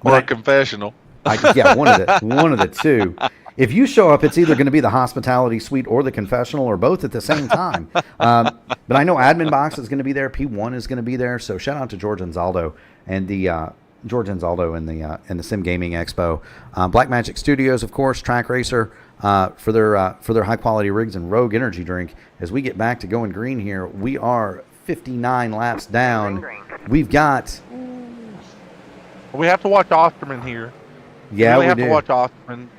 Or a confessional.
One of the two. If you show up, it's either going to be the hospitality suite or the confessional, or both at the same time. But I know Admin Box is going to be there. P1 is going to be there. So shout out to George Anzaldo and the in the Sim Gaming Expo. Black Magic Studios, of course, Trak Racer for their high quality rigs, and Rogue Energy Drink. As we get back to going green here, we are 59 laps down. We've got.
We have to watch Osterman here.
Yeah,
we have to watch Osterman.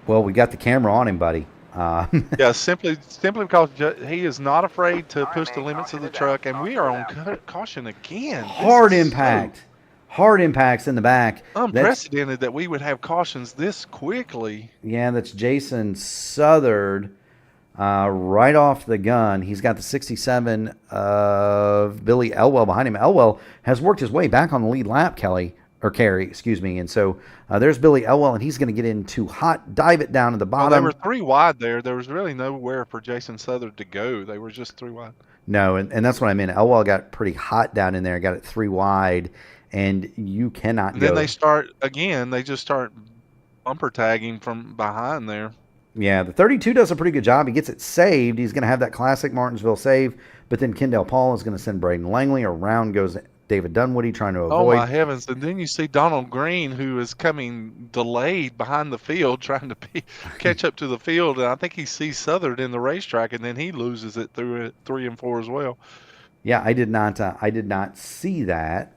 Well, we got the camera on him, buddy.
Yeah, simply because he is not afraid to push the limits of the truck, and we are on caution again.
Hard impact. hard impacts in the back.
Unprecedented that we would have cautions this quickly.
Yeah, that's Jason Southern right off the gun. He's got the 67 of Billy Elwell behind him. Elwell has worked his way back on the lead lap, Carey, excuse me. And so there's Billy Elwell, and he's going to get into hot, dive it down to the bottom.
Well, they were 3 wide there. There was really nowhere for Jason Southern to go. They were just 3 wide.
No, and that's what I meant. Elwell got pretty hot down in there, got it 3 wide, and you cannot go.
Then they just start bumper tagging from behind there.
Yeah, the 32 does a pretty good job. He gets it saved. He's going to have that classic Martinsville save, but then Kendall Paul is going to send Braden Langley. Around goes David Dunwoody trying to avoid.
Oh, my heavens. And then you see Donald Green, who is coming delayed behind the field, trying to catch up to the field. And I think he sees Southern in the racetrack, and then he loses it through 3 and 4 as well.
Yeah, I did not see that.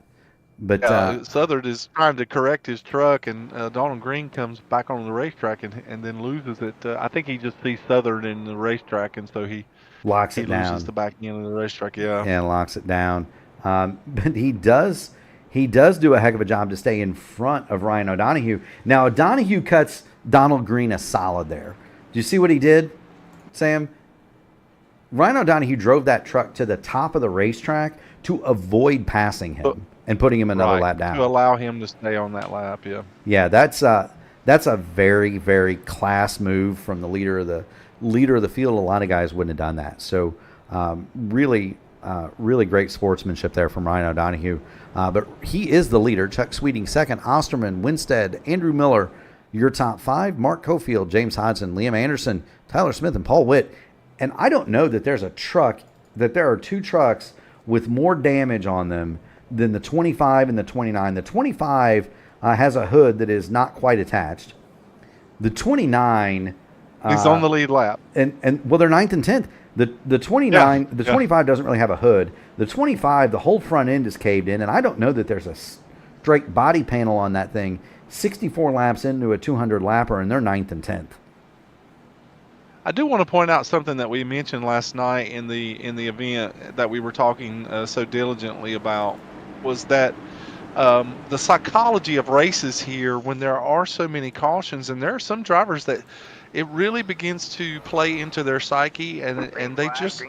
But
Southern is trying to correct his truck, and Donald Green comes back on the racetrack and then loses it. I think he just sees Southern in the racetrack, and so he
locks it down.
He loses the back end of the racetrack, yeah.
And locks it down. But he does do a heck of a job to stay in front of Ryan O'Donoghue. Now, O'Donoghue cuts Donald Green a solid there. Do you see what he did, Sam? Ryan O'Donoghue drove that truck to the top of the racetrack to avoid passing him and putting him another lap down.
To allow him to stay on that lap, yeah.
Yeah, that's a very, very class move from the leader of the field. A lot of guys wouldn't have done that. So really great sportsmanship there from Ryan O'Donoghue. But he is the leader. Chuck Sweeting second, Osterman, Winstead, Andrew Miller, your top 5, Mark Cofield, James Hodgson, Liam Anderson, Tyler Smith, and Paul Witt. And I don't know that there are 2 trucks with more damage on them than the 25 and the 29. The 25 has a hood that is not quite attached. The 29
he's on the lead lap.
And well, they're 9th and 10th. The 29, the 25 doesn't really have a hood. The 25, the whole front end is caved in, and I don't know that there's a straight body panel on that thing. 64 laps into a 200 lapper, and they're 9th and 10th.
I do want to point out something that we mentioned last night in the event that we were talking so diligently about, was that the psychology of races here, when there are so many cautions, and there are some drivers that it really begins to play into their psyche, and they just,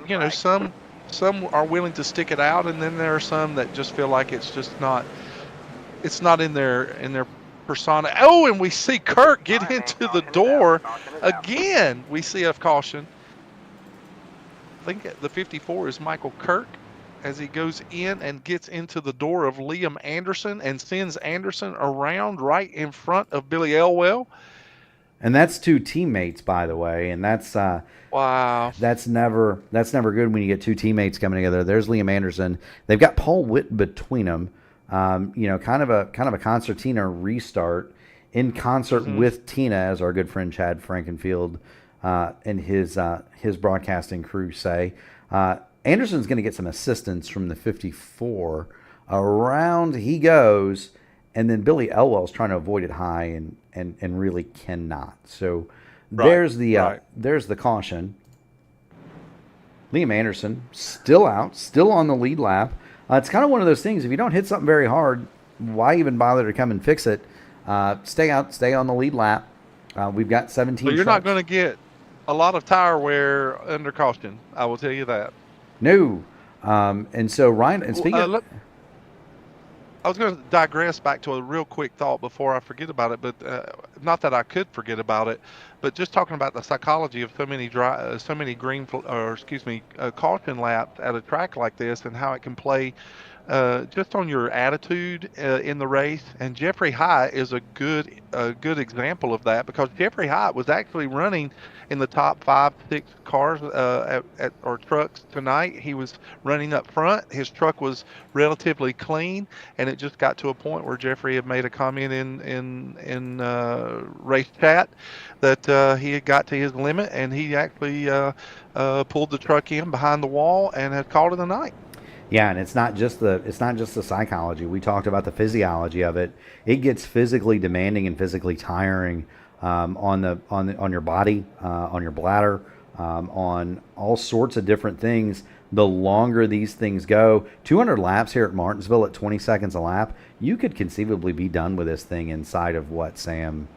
some are willing to stick it out, and then there are some that just feel like it's not in their persona. Oh, and we see Kirk get into the door again. We see a caution. I think the 54 is Michael Kirk, as he goes in and gets into the door of Liam Anderson and sends Anderson around right in front of Billy Elwell.
And that's 2 teammates, by the way, and that's
wow.
That's never good when you get 2 teammates coming together. There's Liam Anderson. They've got Paul Witt between them. Kind of a concertina restart in concert with Tina, as our good friend Chad Frankenfield and his broadcasting crew say. Anderson's going to get some assistance from the 54. Around he goes, and then Billy Elwell's trying to avoid it high and really cannot. So there's the caution. Liam Anderson still out, still on the lead lap. It's kind of one of those things. If you don't hit something very hard, why even bother to come and fix it? Stay on the lead lap. We've got 17.
So you're not going to get a lot of tire wear under caution. I will tell you that.
No. And so Ryan, and speaking of,
I was going to digress back to a real quick thought before I forget about it, but not that I could forget about it, but just talking about the psychology of so many caution laps at a track like this, and how it can play just on your attitude in the race. And Jeffrey Hyatt is a good example of that, because Jeffrey Hyatt was actually running in the top 5-6 cars or trucks tonight. He was running up front. His truck was relatively clean, and it just got to a point where Jeffrey had made a comment in race chat that he had got to his limit, and he actually pulled the truck in behind the wall and had called it a night.
Yeah, and it's not just the psychology. We talked about the physiology of it. It gets physically demanding and physically tiring on your body, on your bladder, on all sorts of different things. The longer these things go, 200 laps here at Martinsville at 20 seconds a lap, you could conceivably be done with this thing inside of what, Sam?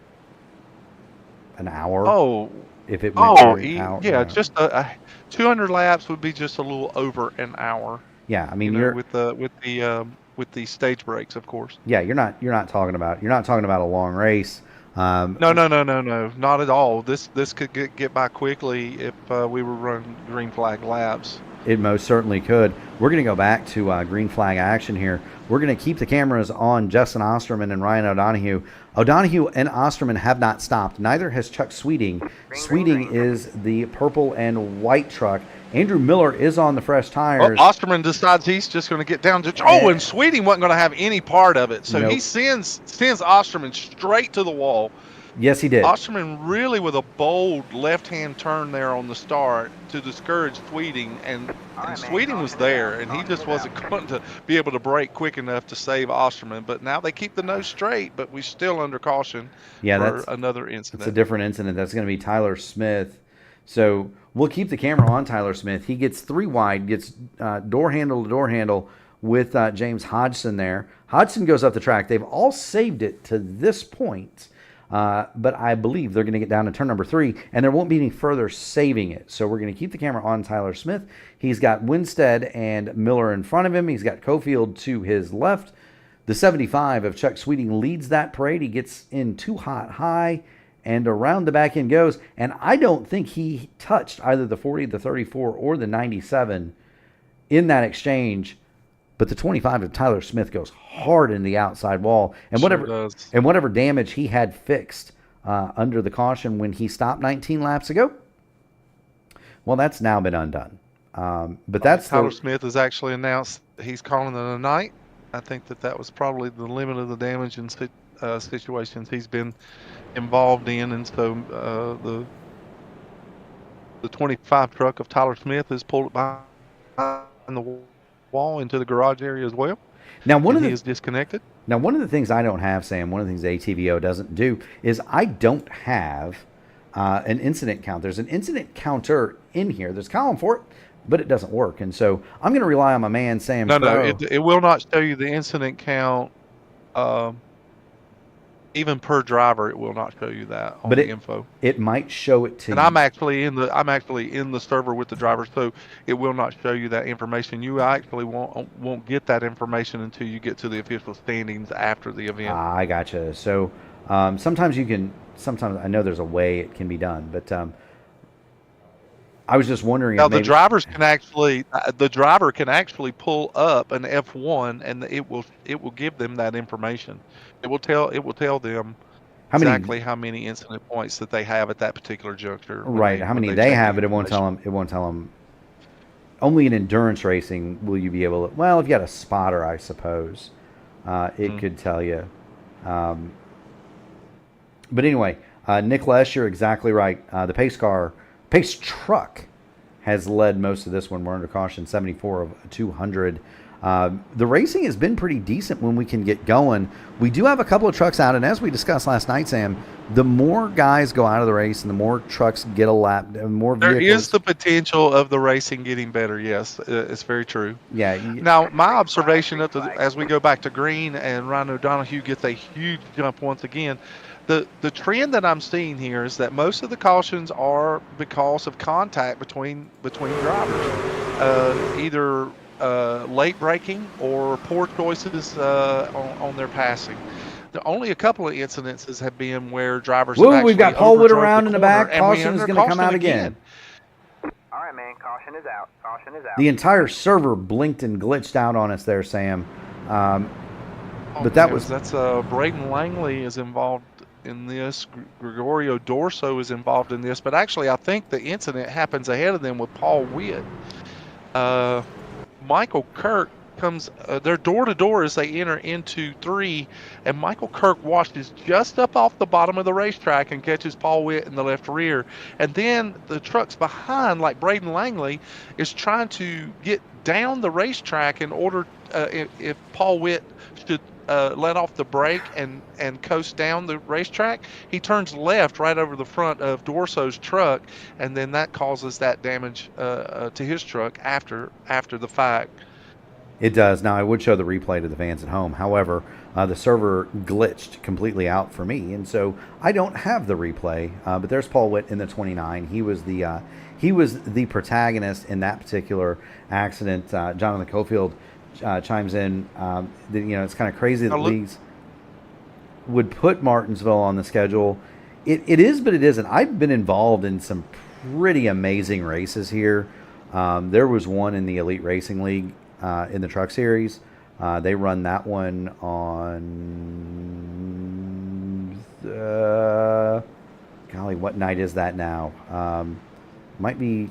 An hour?
Oh,
If it went out,
yeah, just 200 laps would be just a little over an hour.
Yeah, I mean,
You know,
you're
with the stage breaks, of course.
yeah, you're not talking about a long race.
No, not at all. This could get by quickly if we were running green flag laps.
It most certainly could. We're going to go back to green flag action here. We're going to keep the cameras on Justin Osterman and Ryan O'Donohue. O'Donohue and Osterman have not stopped. Neither has Chuck Sweeting. Sweeting is the purple and white truck. Andrew Miller is on the fresh tires.
Well, Osterman decides he's just going to get down to and Sweeting wasn't going to have any part of it, so
Nope.
he sends Osterman straight to the wall.
Yes, he did.
Osterman really with a bold left-hand turn there on the start to discourage Sweeting, and Sweeting was there, and he just wasn't going to be able to brake quick enough to save Osterman. But now they keep the nose straight, but we're still under caution for another incident.
It's a different incident. That's going to be Tyler Smith. So we'll keep the camera on Tyler Smith. He gets 3 wide, gets door handle to door handle with James Hodgson there. Hodgson goes up the track. They've all saved it to this point. But I believe they're going to get down to turn number 3, and there won't be any further saving it. So we're going to keep the camera on Tyler Smith. He's got Winstead and Miller in front of him. He's got Cofield to his left. The 75 of Chuck Sweeting leads that parade. He gets in too high, and around the back end goes. And I don't think he touched either the 40, the 34, or the 97 in that exchange. But the 25 of Tyler Smith goes hard in the outside wall, and whatever damage he had fixed under the caution when he stopped 19 laps ago, well, that's now been undone. But that's
Tyler Smith has actually announced he's calling it a night. I think that was probably the limit of the damage in situations he's been involved in, and so the 25 truck of Tyler Smith has pulled it behind the wall into the garage area as well.
Now,
he is disconnected.
Now, one of the things I don't have, Sam, one of the things ATVO doesn't do is I don't have an incident count. There's an incident counter in here. There's a column for it, but it doesn't work. And so I'm going to rely on my man, Sam.
No, it will not show you the incident count. Even per driver, it will not show you that on the info.
It might show it to you.
And I'm actually in the server with the driver, so it will not show you that information. You actually won't get that information until you get to the official standings after the event.
I gotcha. So sometimes I know there's a way it can be done, but I was just wondering.
Now the driver can actually pull up an F1, and it will give them that information. It will tell them exactly how many incident points that they have at that particular juncture.
Right, how many they have, but it won't tell them. It won't tell them. Only in endurance racing will you be able to. Well, if you got a spotter, I suppose it could tell you. But anyway, Nick Les, you're exactly right. The pace truck has led most of this one. We're under caution, 74 of 200. The racing has been pretty decent when we can get going. We do have a couple of trucks out, and as we discussed last night, Sam, the more guys go out of the race and the more trucks get a lap, and more vehicles.
There is the potential of the racing getting better, yes. It's very true.
Yeah.
Now, my observation as we go back to green and Ryan O'Donohue gets a huge jump once again, the trend that I'm seeing here is that most of the cautions are because of contact between drivers, either late braking or poor choices on their passing. Only a couple of incidences have been where drivers have actually
we've got Paul Wood around in the back.
Caution
is going to come out again.
All right, man. Caution is out. Caution is out.
The entire server blinked and glitched out on us there, Sam. But that's
Braden Langley is involved in this. Gregorio Dorso is involved in this, but actually I think the incident happens ahead of them with Paul Witt. Michael Kirk comes, they're door to door as they enter into 3, and Michael Kirk washes just up off the bottom of the racetrack and catches Paul Witt in the left rear. And then the trucks behind, like Braden Langley, is trying to get down the racetrack in order, if Paul Witt should let off the brake and coast down the racetrack, he turns left right over the front of Dorso's truck, and then that causes that damage to his truck after the fact.
It does. Now, I would show the replay to the fans at home. However, the server glitched completely out for me, and so I don't have the replay. But there's Paul Witt in the 29. He was the protagonist in that particular accident. Jonathan Cofield chimes in. It's kind of crazy that leagues would put Martinsville on the schedule. It is, but it isn't. I've been involved in some pretty amazing races here. There was one in the Elite Racing League in the Truck Series. They run that one on golly, what night is that now? Might be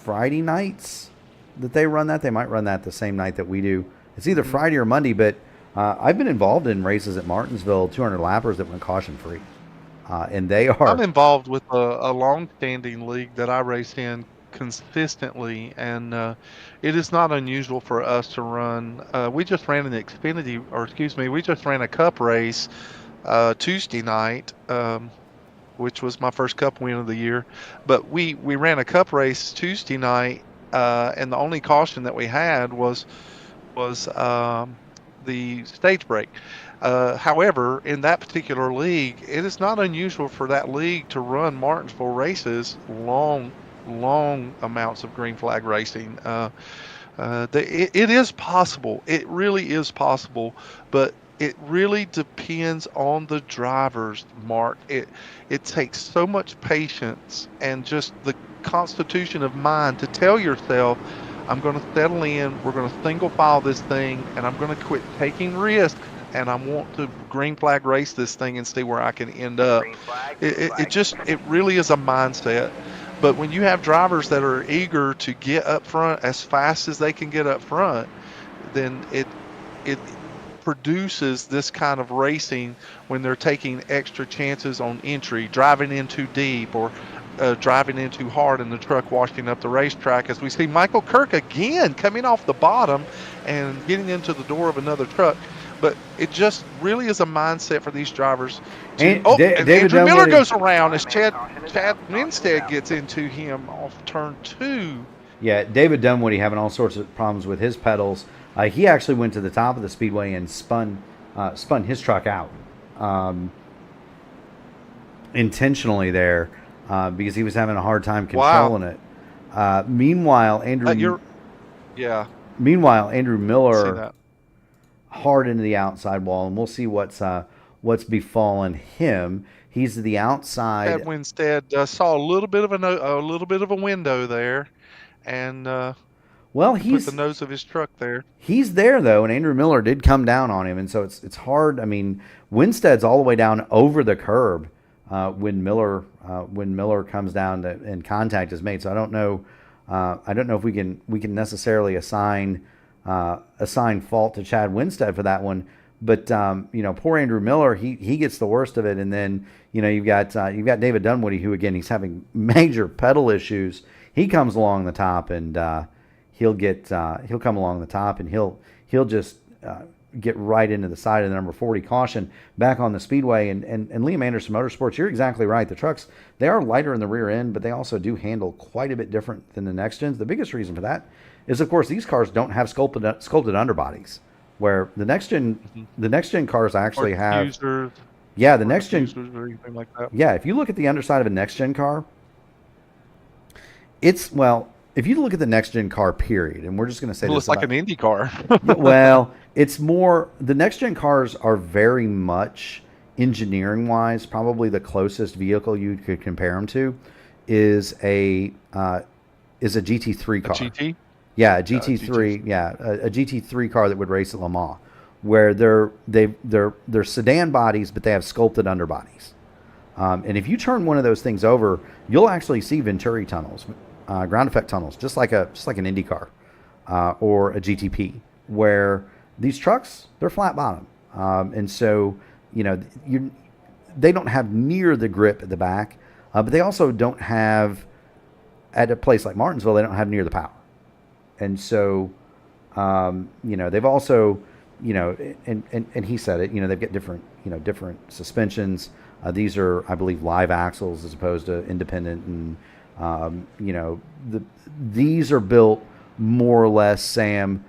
Friday nights that they run that. They might run that the same night that we do. It's either Friday or Monday, but I've been involved in races at Martinsville, 200 lappers that went caution free. And they are.
I'm involved with a long-standing league that I race in consistently, and it is not unusual for us to run. We just ran we just ran a cup race Tuesday night, which was my first cup win of the year. But we ran a cup race Tuesday night, and the only caution that we had was the stage brake. However, in that particular league, it is not unusual for that league to run Martinsville races long amounts of green flag racing. It is possible. It really is possible, but it really depends on the drivers, Mark. It takes so much patience and just the constitution of mind to tell yourself, I'm going to settle in, we're going to single file this thing, and I'm going to quit taking risks, and I want to green flag race this thing and see where I can end up. It really is a mindset. But when you have drivers that are eager to get up front as fast as they can get up front, then it produces this kind of racing when they're taking extra chances on entry, driving in too deep, or driving in too hard and the truck washing up the racetrack, as we see Michael Kirk again coming off the bottom and getting into the door of another truck. But it just really is a mindset for these drivers. Andrew Miller goes around as Chad Winstead gets into him off turn 2.
Yeah, David Dunwoody having all sorts of problems with his pedals. He actually went to the top of the speedway and spun his truck out intentionally there because he was having a hard time controlling it. Meanwhile, Andrew Miller hard into the outside wall, and we'll see what's befallen him. He's to the outside.
Chad Winstead saw a little bit of a window there, and he's put the nose of his truck there.
He's there though, and Andrew Miller did come down on him, and so it's hard. I mean, Winstead's all the way down over the curb when Miller comes down and contact is made. So I don't know if we can necessarily assign fault to Chad Winstead for that one. But poor Andrew Miller, he gets the worst of it, and then you've got David Dunwoody, who again, he's having major pedal issues. He comes along the top, and he'll come along the top, and he'll just get right into the side of the number 40 caution back on the speedway. And Liam Anderson Motorsports, you're exactly right. The trucks, they are lighter in the rear end, but they also do handle quite a bit different than the next gens. The biggest reason for that is, of course, these cars don't have sculpted underbodies, where the next gen cars actually have. Yeah, the next gen.
Like that.
Yeah, if you look at the underside of a next gen car, if you look at the next gen car, period, and we're just going to say
it looks like an Indy car.
Well, it's more, the next gen cars are very much engineering wise, probably the closest vehicle you could compare them to is a GT3 car.
A GT?
Yeah, a GT3. A GT3 car that would race at Le Mans, where they're sedan bodies, but they have sculpted underbodies. And if you turn one of those things over, you'll actually see Venturi tunnels, ground effect tunnels, just like an Indy car or a GTP, where these trucks, they're flat bottom, and so they don't have near the grip at the back, but they also don't have, at a place like Martinsville, they don't have near the power. And so, they've also, you know, and he said it. You know, they've got different suspensions. These are, I believe, live axles as opposed to independent, and you know, these are built more or less, Sam,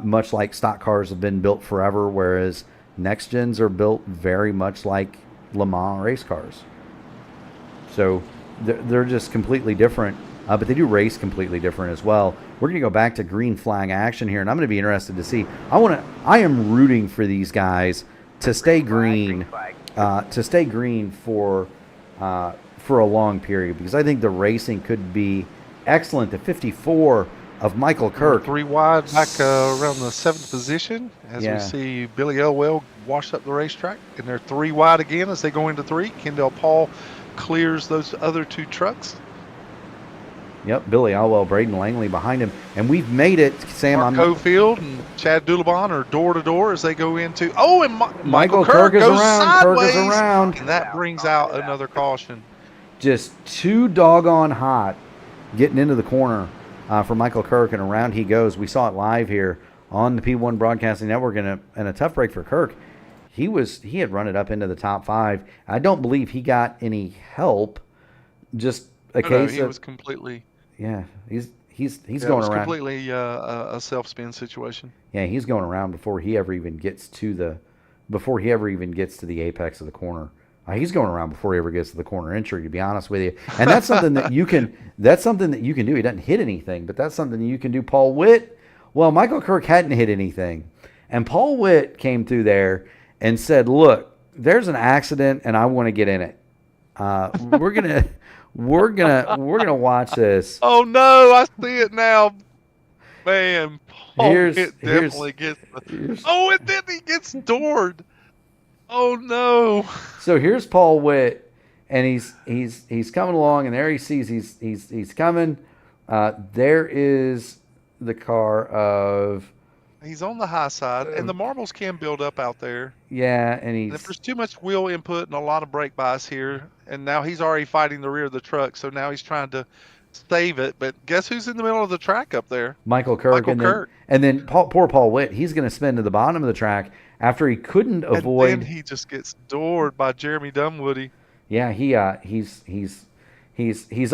much like stock cars have been built forever, whereas next gens are built very much like Le Mans race cars. So they're just completely different, but they do race completely different as well. We're going to go back to green flag action here, and I'm going to be interested to see. I am rooting for these guys to stay green, for a long period, because I think the racing could be excellent. The 54 of Michael Kirk.
3 wide back around the 7th position as
Yeah.
we see Billy Elwell wash up the racetrack, and they're 3 wide again as they go into 3. Kendall Paul clears those other 2 trucks.
Yep, Billy Elwell, Braden Langley behind him, and we've made it, Sam.
Mark Cofield and Chad Dulabon are door to door as they go into. Oh, and
Michael
Kirk
is
goes
around.
sideways,
Kirk is around.
and that brings out another caution.
Just too doggone hot getting into the corner for Michael Kirk, and around he goes. We saw it live here on the P1 Broadcasting Network, and a tough break for Kirk. He had run it up into the top 5. I don't believe he got any help. Just a case
he
of
was completely.
Yeah, he's
It
going
was
around.
completely a self-spin situation.
Yeah, he's going around before he ever even gets to the apex of the corner. He's going around before he ever gets to the corner entry, to be honest with you. And that's something that you can do. He doesn't hit anything, but that's something that you can do. Paul Witt, well, Michael Kirk hadn't hit anything, and Paul Witt came through there and said, "Look, there's an accident, and I want to get in it. We're gonna watch this."
Oh no, I see it now, man. Paul definitely gets. Oh, and then he gets doored. Oh no.
So here's Paul Witt, and he's coming along, and there he sees he's coming. There is the car of.
He's on the high side, and the marbles can build up out there.
Yeah, and
And if there's too much wheel input and a lot of brake bias here, and now he's already fighting the rear of the truck, so now he's trying to save it. But guess who's in the middle of the track up there?
Michael Kirk. And then poor Paul Witt, he's going to spin to the bottom of the track after he couldn't avoid.
And then he just gets doored by Jeremy Dunwoody.
Yeah, he's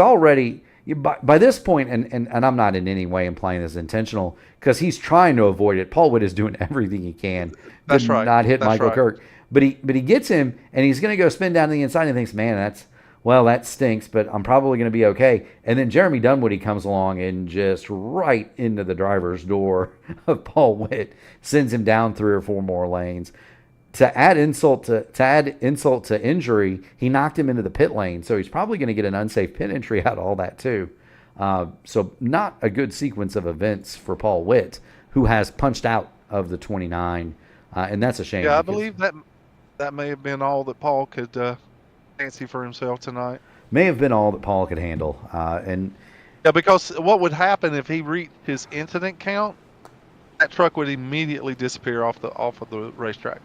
already by this point, and I'm not in any way implying this intentional, because he's trying to avoid it. Paul Witt is doing everything he can to not hit Michael Kirk, but he gets him, and he's going to go spin down to the inside, and thinks, man, that stinks, but I'm probably going to be okay. And then Jeremy Dunwoody comes along and just right into the driver's door of Paul Witt, sends him down 3 or 4 more lanes. To add insult to injury, he knocked him into the pit lane, so he's probably going to get an unsafe pit entry out of all that too. So not a good sequence of events for Paul Witt, who has punched out of the 29, and that's a shame.
Yeah, I believe that may have been all that Paul could fancy for himself tonight.
May have been all that Paul could handle, and
yeah, because what would happen if he reached his incident count? That truck would immediately disappear off of the racetrack.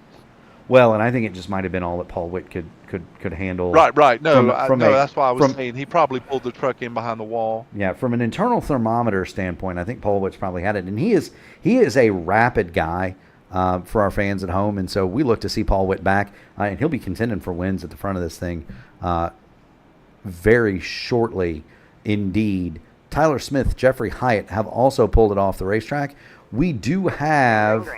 Well, and I think it just might have been all that Paul Witt could handle.
Right. No, that's why I was saying he probably pulled the truck in behind the wall.
Yeah, from an internal thermometer standpoint, I think Paul Witt's probably had it, and he is a rapid guy for our fans at home, and so we look to see Paul Witt back, and he'll be contending for wins at the front of this thing very shortly indeed. Tyler Smith, Jeffrey Hyatt have also pulled it off the racetrack. We do have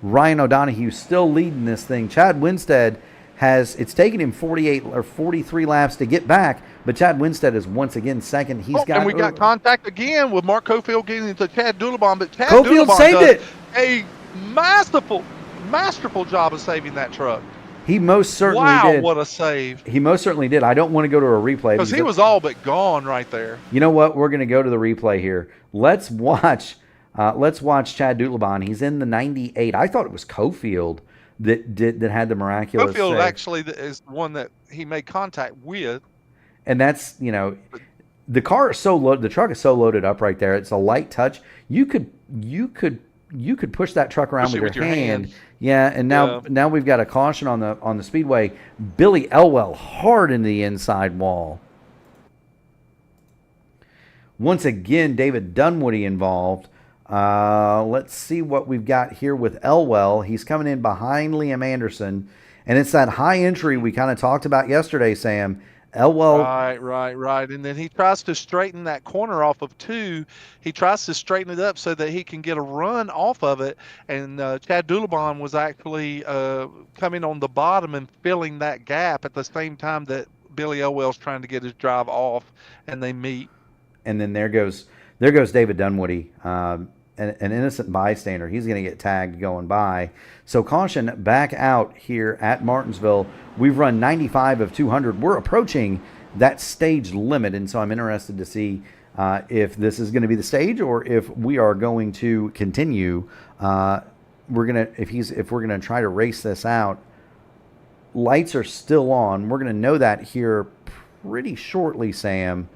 Ryan O'Donohue still leading this thing. Chad Winstead it's taken him 48 or 43 laps to get back, but Chad Winstead is once again second.
And we got contact again with Mark Cofield getting into Chad Dulabon, but Chad
Cofield
Dulabon
saved it.
A masterful job of saving that truck.
He most certainly did.
Wow, what a save.
He most certainly did. I don't want to go to a replay.
Because he was all but gone right there.
You know what? We're going to go to the replay here. Let's watch Chad Dulabon. He's in the 98. I thought it was Cofield that had the miraculous
Cofield
save.
actually is the one that he made contact with.
And that's, the car is so loaded, the truck is so loaded up right there. It's a light touch. You could push that truck around with your hand. Yeah, and now we've got a caution on the speedway. Billy Elwell hard into the inside wall. Once again, David Dunwoody involved. Let's see what we've got here with Elwell. He's coming in behind Liam Anderson, and it's that high entry we kind of talked about yesterday, Sam. Elwell.
Right. And then he tries to straighten that corner off of 2. He tries to straighten it up so that he can get a run off of it. And Chad Dulabon was actually coming on the bottom and filling that gap at the same time that Billy Elwell's trying to get his drive off, and they meet.
And then there goes David Dunwoody, an innocent bystander. He's going to get tagged going by. So caution back out here at Martinsville. We've run 95 of 200. We're approaching that stage limit, and so I'm interested to see if this is going to be the stage or if we are going to continue. If we're going to try to race this out. Lights are still on. We're going to know that here pretty shortly, Sam.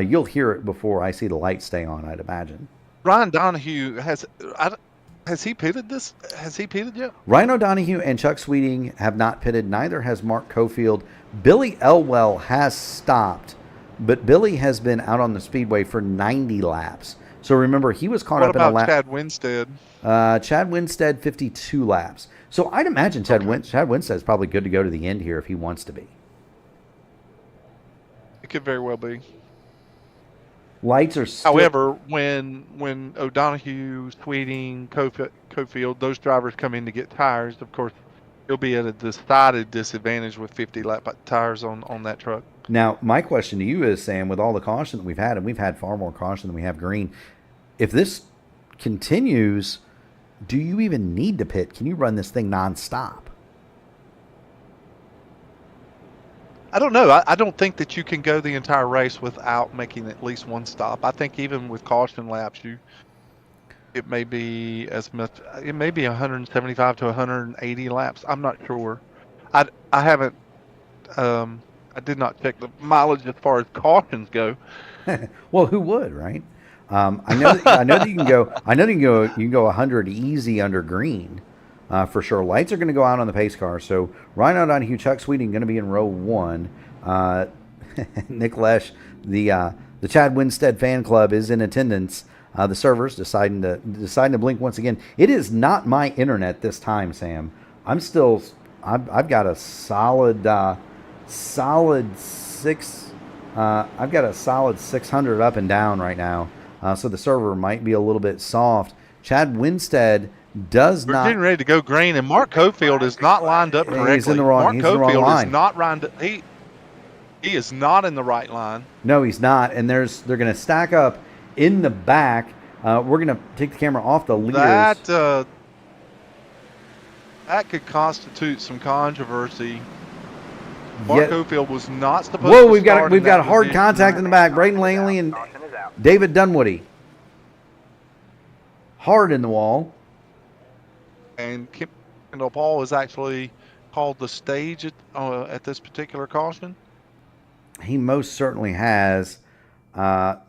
You'll hear it before I see the lights stay on, I'd imagine.
Ryan Donahue has he pitted this? Has he pitted yet?
Ryan O'Donohue and Chuck Sweeting have not pitted. Neither has Mark Cofield. Billy Elwell has stopped, but Billy has been out on the speedway for 90 laps. So remember, he was caught up in a lap.
What about Chad Winstead?
Chad Winstead, 52 laps. So I'd imagine Chad Winstead is probably good to go to the end here if he wants to be.
It could very well be.
Lights are still...
However, when O'Donohue, Sweeting, Cofield, those drivers come in to get tires, of course, he'll be at a decided disadvantage with 50-lap tires on that truck.
Now, my question to you is, Sam, with all the caution that we've had, and we've had far more caution than we have green, if this continues, do you even need to pit? Can you run this thing nonstop?
I don't know. I don't think that you can go the entire race without making at least one stop. I think even with caution laps, it may be as much. It may be 175 to 180 laps. I'm not sure. I haven't. I did not check the mileage as far as cautions go.
Well, who would, right? I know that you can go. I know that you can go 100 easy under green. For sure. Lights are going to go out on the pace car. So Ryan O'Donohue, Chuck Sweeting going to be in row 1. Nick Lesh, the Chad Winstead fan club is in attendance. The servers deciding to blink once again. It is not my internet this time, Sam. I've got a solid 6. I've got a solid 600 up and down right now. So the server might be a little bit soft. Chad Winstead does not.
We're getting ready to go green, and Mark Cofield is not lined up correctly.
He's in the wrong.
Mark
he's in the wrong line.
is not lined up. He is not in the right line.
No, he's not. And they're going to stack up in the back. We're going to take the camera off the leaders.
That could constitute some controversy. Mark Cofield was not supposed to.
Whoa,
we've
got hard contact in the back. Braden Langley and David Dunwoody. Hard in the wall.
And Kendall Paul is actually called the stage at this particular caution.
He most certainly has.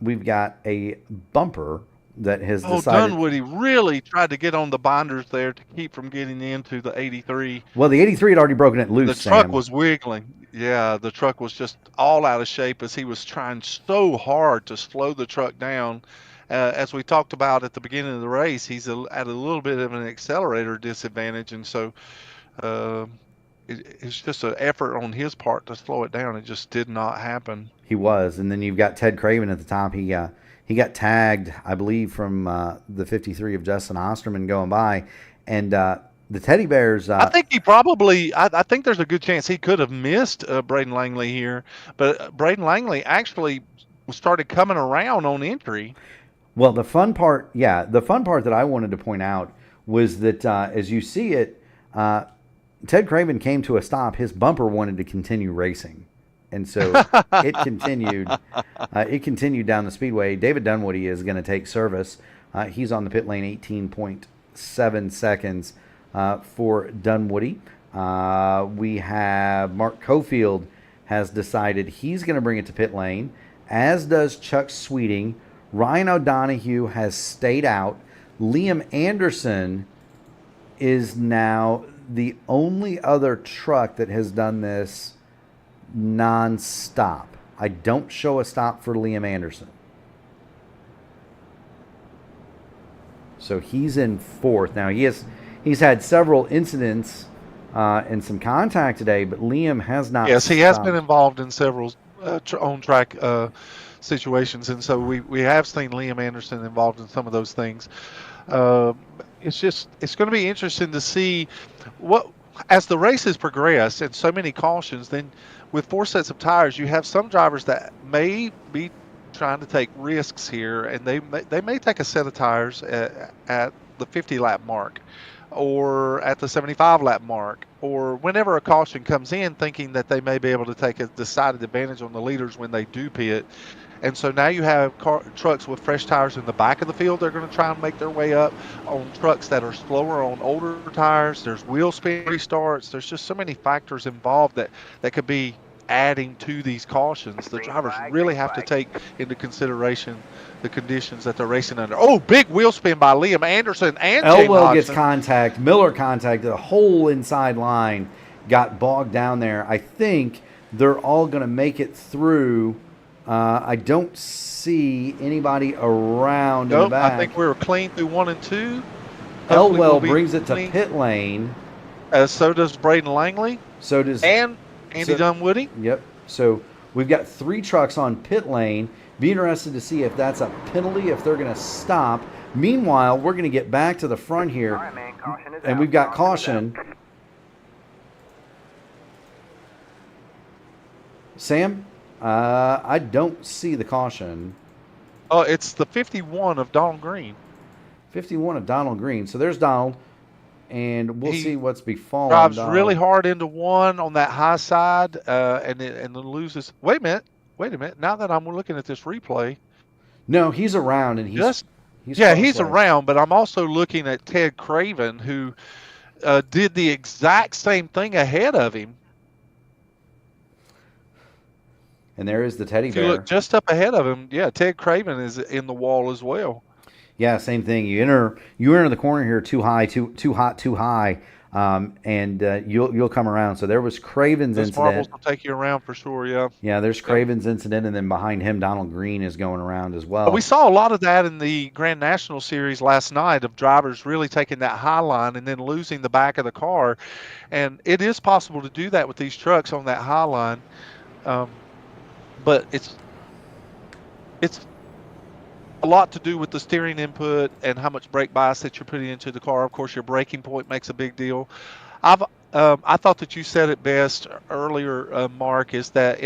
We've got a bumper that has decided.
Dunwoody really tried to get on the binders there to keep from getting into the 83.
Well, the 83 had already broken it loose.
The truck was wiggling. Yeah, the truck was just all out of shape as he was trying so hard to slow the truck down. As we talked about at the beginning of the race, he's at a little bit of an accelerator disadvantage, and so it's just an effort on his part to slow it down. It just did not happen.
He was, and then you've got Ted Craven at the top. He got tagged, I believe, from the 53 of Justin Osterman going by, and the Teddy Bears.
I think he probably. I think there's a good chance he could have missed Braden Langley here, but Braden Langley actually started coming around on entry.
Well, the fun part that I wanted to point out was that as you see it, Ted Craven came to a stop. His bumper wanted to continue racing, and so it continued. It continued down the speedway. David Dunwoody is going to take service. He's on the pit lane, 18.7 seconds for Dunwoody. We have Mark Cofield has decided he's going to bring it to pit lane, as does Chuck Sweeting. Ryan O'Donohue has stayed out. Liam Anderson is now the only other truck that has done this non-stop. I don't show a stop for Liam Anderson. So he's in fourth. Now he's had several incidents and some contact today, but Liam has not.
Yes, he has
stopped.
been involved in several on-track situations, and so we have seen Liam Anderson involved in some of those things. Uh, it's going to be interesting to see what as the races progress and so many cautions. Then with 4 sets of tires, you have some drivers that may be trying to take risks here, and they may take a set of tires at the 50 lap mark, or at the 75 lap mark, or whenever a caution comes in, thinking that they may be able to take a decided advantage on the leaders when they do pit. And so now you have trucks with fresh tires in the back of the field. They're going to try and make their way up on trucks that are slower on older tires. There's wheel spin restarts. There's just so many factors involved that could be adding to these cautions. The drivers really have to take into consideration the conditions that they're racing under. Oh, big wheel spin by Liam Anderson and
Elwell gets contact. Miller contact. The whole inside line got bogged down there. I think they're all going to make it through. I don't see anybody around in the back.
I think we were clean through 1 and 2.
Elwell brings it to pit lane.
So does Braden Langley.
So does
and Andy Dunwoody.
Yep. So we've got 3 trucks on pit lane. Be interested to see if that's a penalty, if they're going to stop. Meanwhile, we're going to get back to the front here.
All right, man. Caution is
and
out.
we've got caution. Sam, I don't see the caution.
Oh, it's the 51 of Donald Green.
51 of Donald Green. So there's Donald, and we'll see what's befallen.
Drives
Donald.
really hard into 1 on that high side, and then loses. Wait a minute. Now that I'm looking at this replay,
no, he's around, and he's
around. But I'm also looking at Ted Craven, who did the exact same thing ahead of him.
And there is the teddy bear.
If you look just up ahead of him, Ted Craven is in the wall as well.
Yeah, same thing. You enter the corner here too high, too hot, too high, and you'll come around. So there was Craven's
Those
incident.
marbles will take you around for sure. Yeah.
Yeah, there's Craven's incident, and then behind him, Donald Green is going around as well.
We saw a lot of that in the Grand National Series last night, of drivers really taking that high line and then losing the back of the car, and it is possible to do that with these trucks on that high line. But it's a lot to do with the steering input and how much brake bias that you're putting into the car. Of course, your braking point makes a big deal. I thought that you said it best earlier, Mark, is that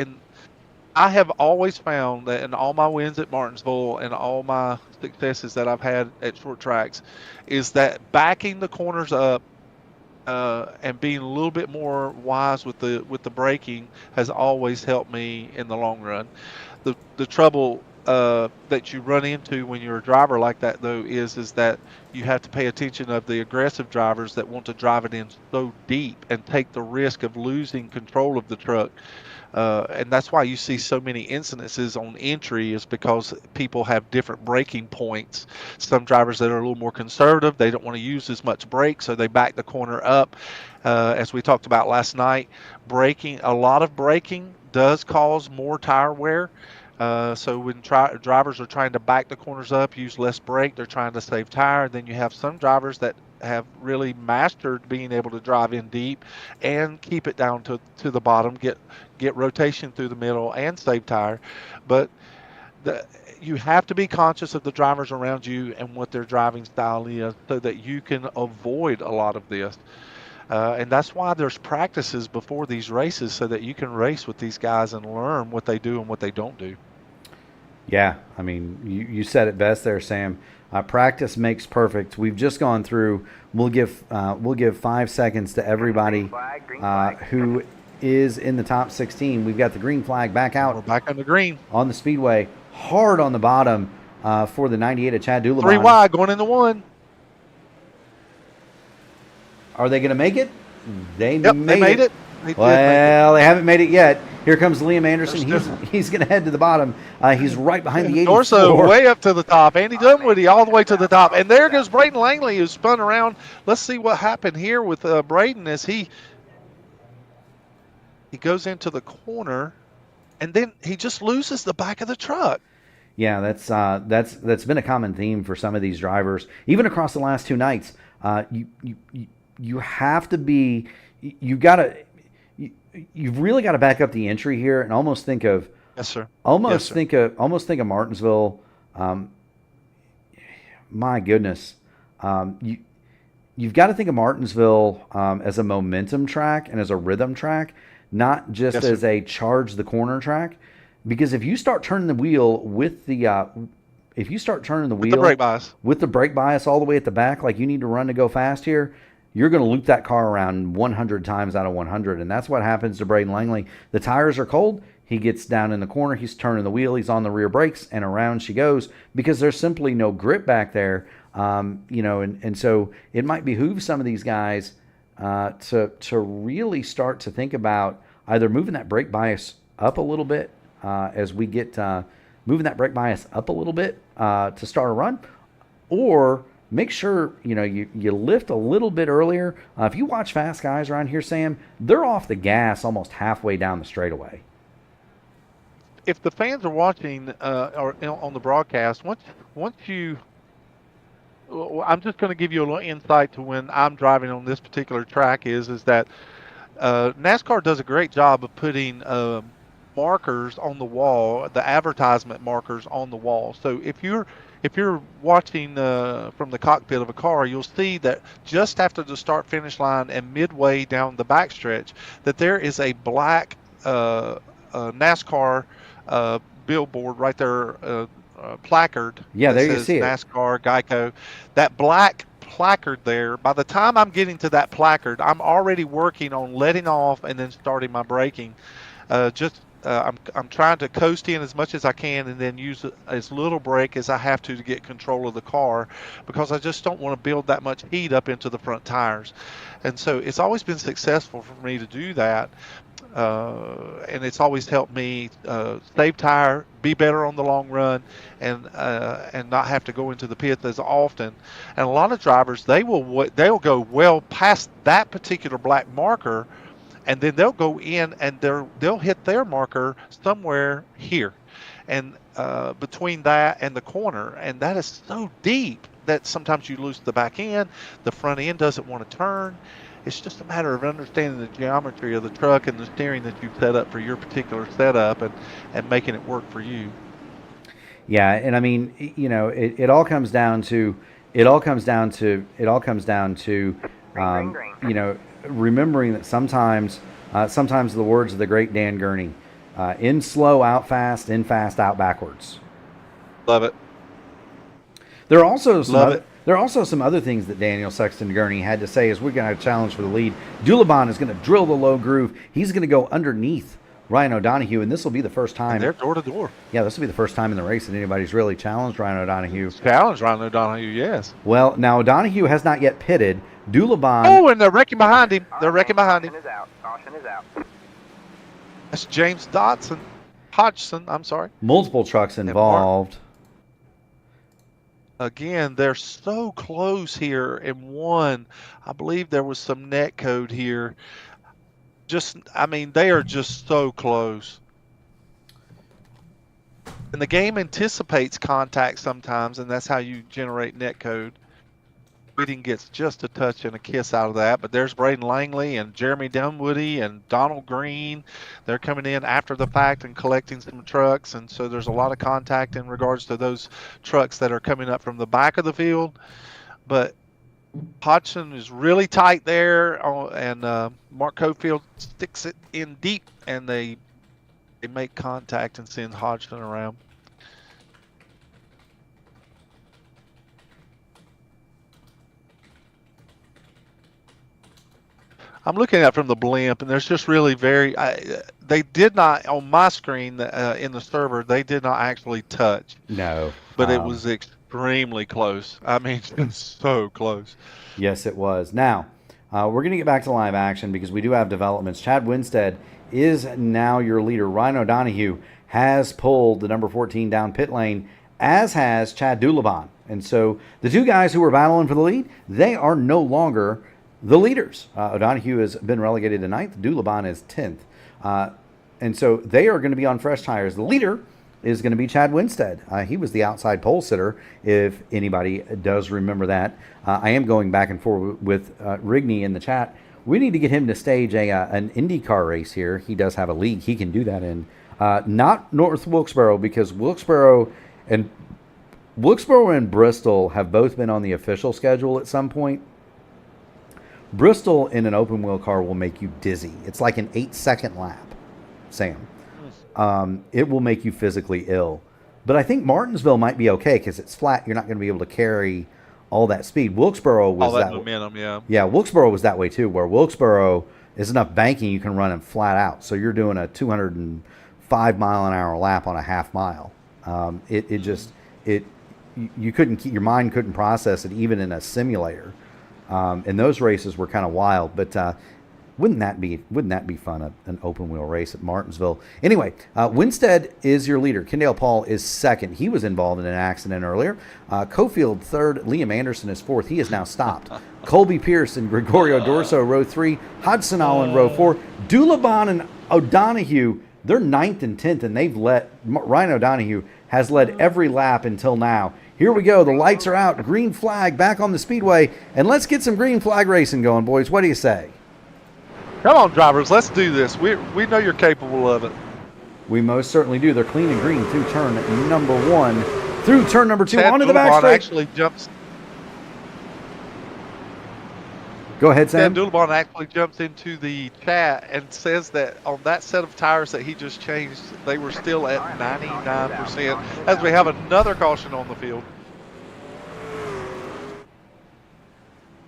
I have always found that in all my wins at Martinsville and all my successes that I've had at short tracks, is that backing the corners up and being a little bit more wise with the braking has always helped me in the long run. The trouble that you run into when you're a driver like that, though, is that you have to pay attention of the aggressive drivers that want to drive it in so deep and take the risk of losing control of the truck. And that's why you see so many incidences on entry, is because people have different braking points. Some drivers that are a little more conservative, they don't want to use as much brake, so they back the corner up. As we talked about last night, a lot of braking does cause more tire wear. So when drivers are trying to back the corners up, use less brake, they're trying to save tire. Then you have some drivers that have really mastered being able to drive in deep and keep it down to the bottom, get rotation through the middle and save tire. But you have to be conscious of the drivers around you and what their driving style is, so that you can avoid a lot of this. And that's why there's practices before these races, so that you can race with these guys and learn what they do and what they don't do.
Yeah, I mean, you said it best there, Sam. Practice makes perfect. We've just gone through. We'll give 5 seconds to everybody who is in the top 16. We've got the green flag back out.
We're back on the green
on the Speedway. Hard on the bottom for the 98 of Chad Doulabon.
3 wide going into 1.
Are they going to make it? They
made it.
They haven't made it yet. Here comes Liam Anderson. He's going to head to the bottom. He's right behind the 84.
Dorso way up to the top. Andy Dunwoody all the way to the top. And there goes Braden Langley, who spun around. Let's see what happened here with Braden as he goes into the corner, and then he just loses the back of the truck.
Yeah, that's been a common theme for some of these drivers, even across the last two nights. You have to be, you gotta, you've really got to back up the entry here and almost think of,
Yes, sir.
almost
Yes, sir.
almost think of Martinsville. My goodness, you've got to think of Martinsville as a momentum track and as a rhythm track, not just
Yes,
as
sir.
a charge the corner track. Because if you start turning the wheel with the if you start turning the
With the
wheel
brake bias.
with the brake bias all the way at the back, like you need to run to go fast here, you're going to loop that car around 100 times out of 100, and that's what happens to Braden Langley. The tires are cold. He gets down in the corner. He's turning the wheel. He's on the rear brakes, and around she goes because there's simply no grip back there. And so it might behoove some of these guys to really start to think about either moving that brake bias up a little bit as we get moving that brake bias up a little bit to start a run, or make sure you lift a little bit earlier. If you watch fast guys around here, Sam, they're off the gas almost halfway down the straightaway.
If the fans are watching or on the broadcast, once you, well, I'm just going to give you a little insight to when I'm driving on this particular track is that NASCAR does a great job of putting markers on the wall, the advertisement markers on the wall. So if you're watching from the cockpit of a car, you'll see that just after the start finish line and midway down the backstretch, that there is a black NASCAR billboard right there, placard.
Yeah,
that
there you
says
see it.
NASCAR, Geico. That black placard there, by the time I'm getting to that placard, I'm already working on letting off and then starting my braking. I'm trying to coast in as much as I can and then use as little brake as I have to get control of the car, because I just don't want to build that much heat up into the front tires. And so it's always been successful for me to do that. And it's always helped me save tire, be better on the long run, and not have to go into the pit as often. And a lot of drivers, they'll go well past that particular black marker, and then they'll go in and they'll hit their marker somewhere here, and between that and the corner, and that is so deep that sometimes you lose the back end, the front end doesn't want to turn. It's just a matter of understanding the geometry of the truck and the steering that you've set up for your particular setup and making it work for you.
Yeah, and I mean, it all comes down to remembering that sometimes the words of the great Dan Gurney, in slow, out fast, in fast, out backwards.
Love it.
There are also some other things that Daniel Sexton Gurney had to say as we're going to have a challenge for the lead. Dulabon is going to drill the low groove. He's going to go underneath Ryan O'Donohue, and this will be the first time.
And they're door to door.
Yeah, this will be the first time in the race that anybody's really challenged Ryan O'Donohue.
Challenge Ryan O'Donohue, yes.
Well, now O'Donohue has not yet pitted. Dulabon.
Oh, and they're wrecking behind him. They're wrecking behind him.
Caution is out. Caution is out.
That's James Hodgson, I'm sorry.
Multiple trucks involved.
Again, they're so close here in one. I believe there was some net code here. They are just so close. And the game anticipates contact sometimes, and that's how you generate net code. Whiting gets just a touch and a kiss out of that, but there's Braden Langley and Jeremy Dunwoody and Donald Green. They're coming in after the fact and collecting some trucks, and so there's a lot of contact in regards to those trucks that are coming up from the back of the field. But Hodgson is really tight there, and Mark Cofield sticks it in deep, and they make contact and send Hodgson around. I'm looking at it from the blimp, and there's just really they did not, on my screen in the server, they did not actually touch.
No.
But it was extremely close. I mean, it's so close.
Yes, it was. Now, we're going to get back to live action because we do have developments. Chad Winstead is now your leader. Ryan O'Donohue has pulled the number 14 down pit lane, as has Chad Dulabon. And so the two guys who were battling for the lead, they are no longer the leaders. O'Donohue has been relegated to 9th. Dulabon is 10th. And so they are going to be on fresh tires. The leader is going to be Chad Winstead. He was the outside pole sitter, if anybody does remember that. I am going back and forth with Rigney in the chat. We need to get him to stage an IndyCar race here. He does have a league he can do that in. Not North Wilkesboro, because Wilkesboro and Bristol have both been on the official schedule at some point. Bristol in an open wheel car will make you dizzy. It's like an 8-second lap, Sam. It will make you physically ill. But I think Martinsville might be okay because it's flat. You're not going to be able to carry all that speed. Wilkesboro was
all that momentum, yeah.
Yeah, Wilkesboro was that way too, where Wilkesboro is enough banking you can run them flat out. So you're doing a 205-mile-an-hour lap on a half mile. You couldn't keep, your mind couldn't process it even in a simulator. And those races were kind of wild, but wouldn't that be fun, an open wheel race at Martinsville? Anyway, Winstead is your leader. Kendall Paul is second. He was involved in an accident earlier. Cofield third. Liam Anderson is fourth. He is now stopped. Colby Pierce and Gregorio Dorso row 3. Hudson Allen row 4. Dulabon and O'Donohue, they're 9th and 10th, and they've Ryan O'Donohue has led every lap until now. Here we go. The lights are out. Green flag back on the speedway, and let's get some green flag racing going, boys. What do you say?
Come on, drivers. Let's do this. We know you're capable of it.
We most certainly do. They're clean and green through turn number 1, through turn number 2,
Chad
onto the back straight.
Actually jumps.
Go ahead, Sam.
Dan Dulabon actually jumps into the chat and says that on that set of tires that he just changed, they were still at 99%, as we have another caution on the field.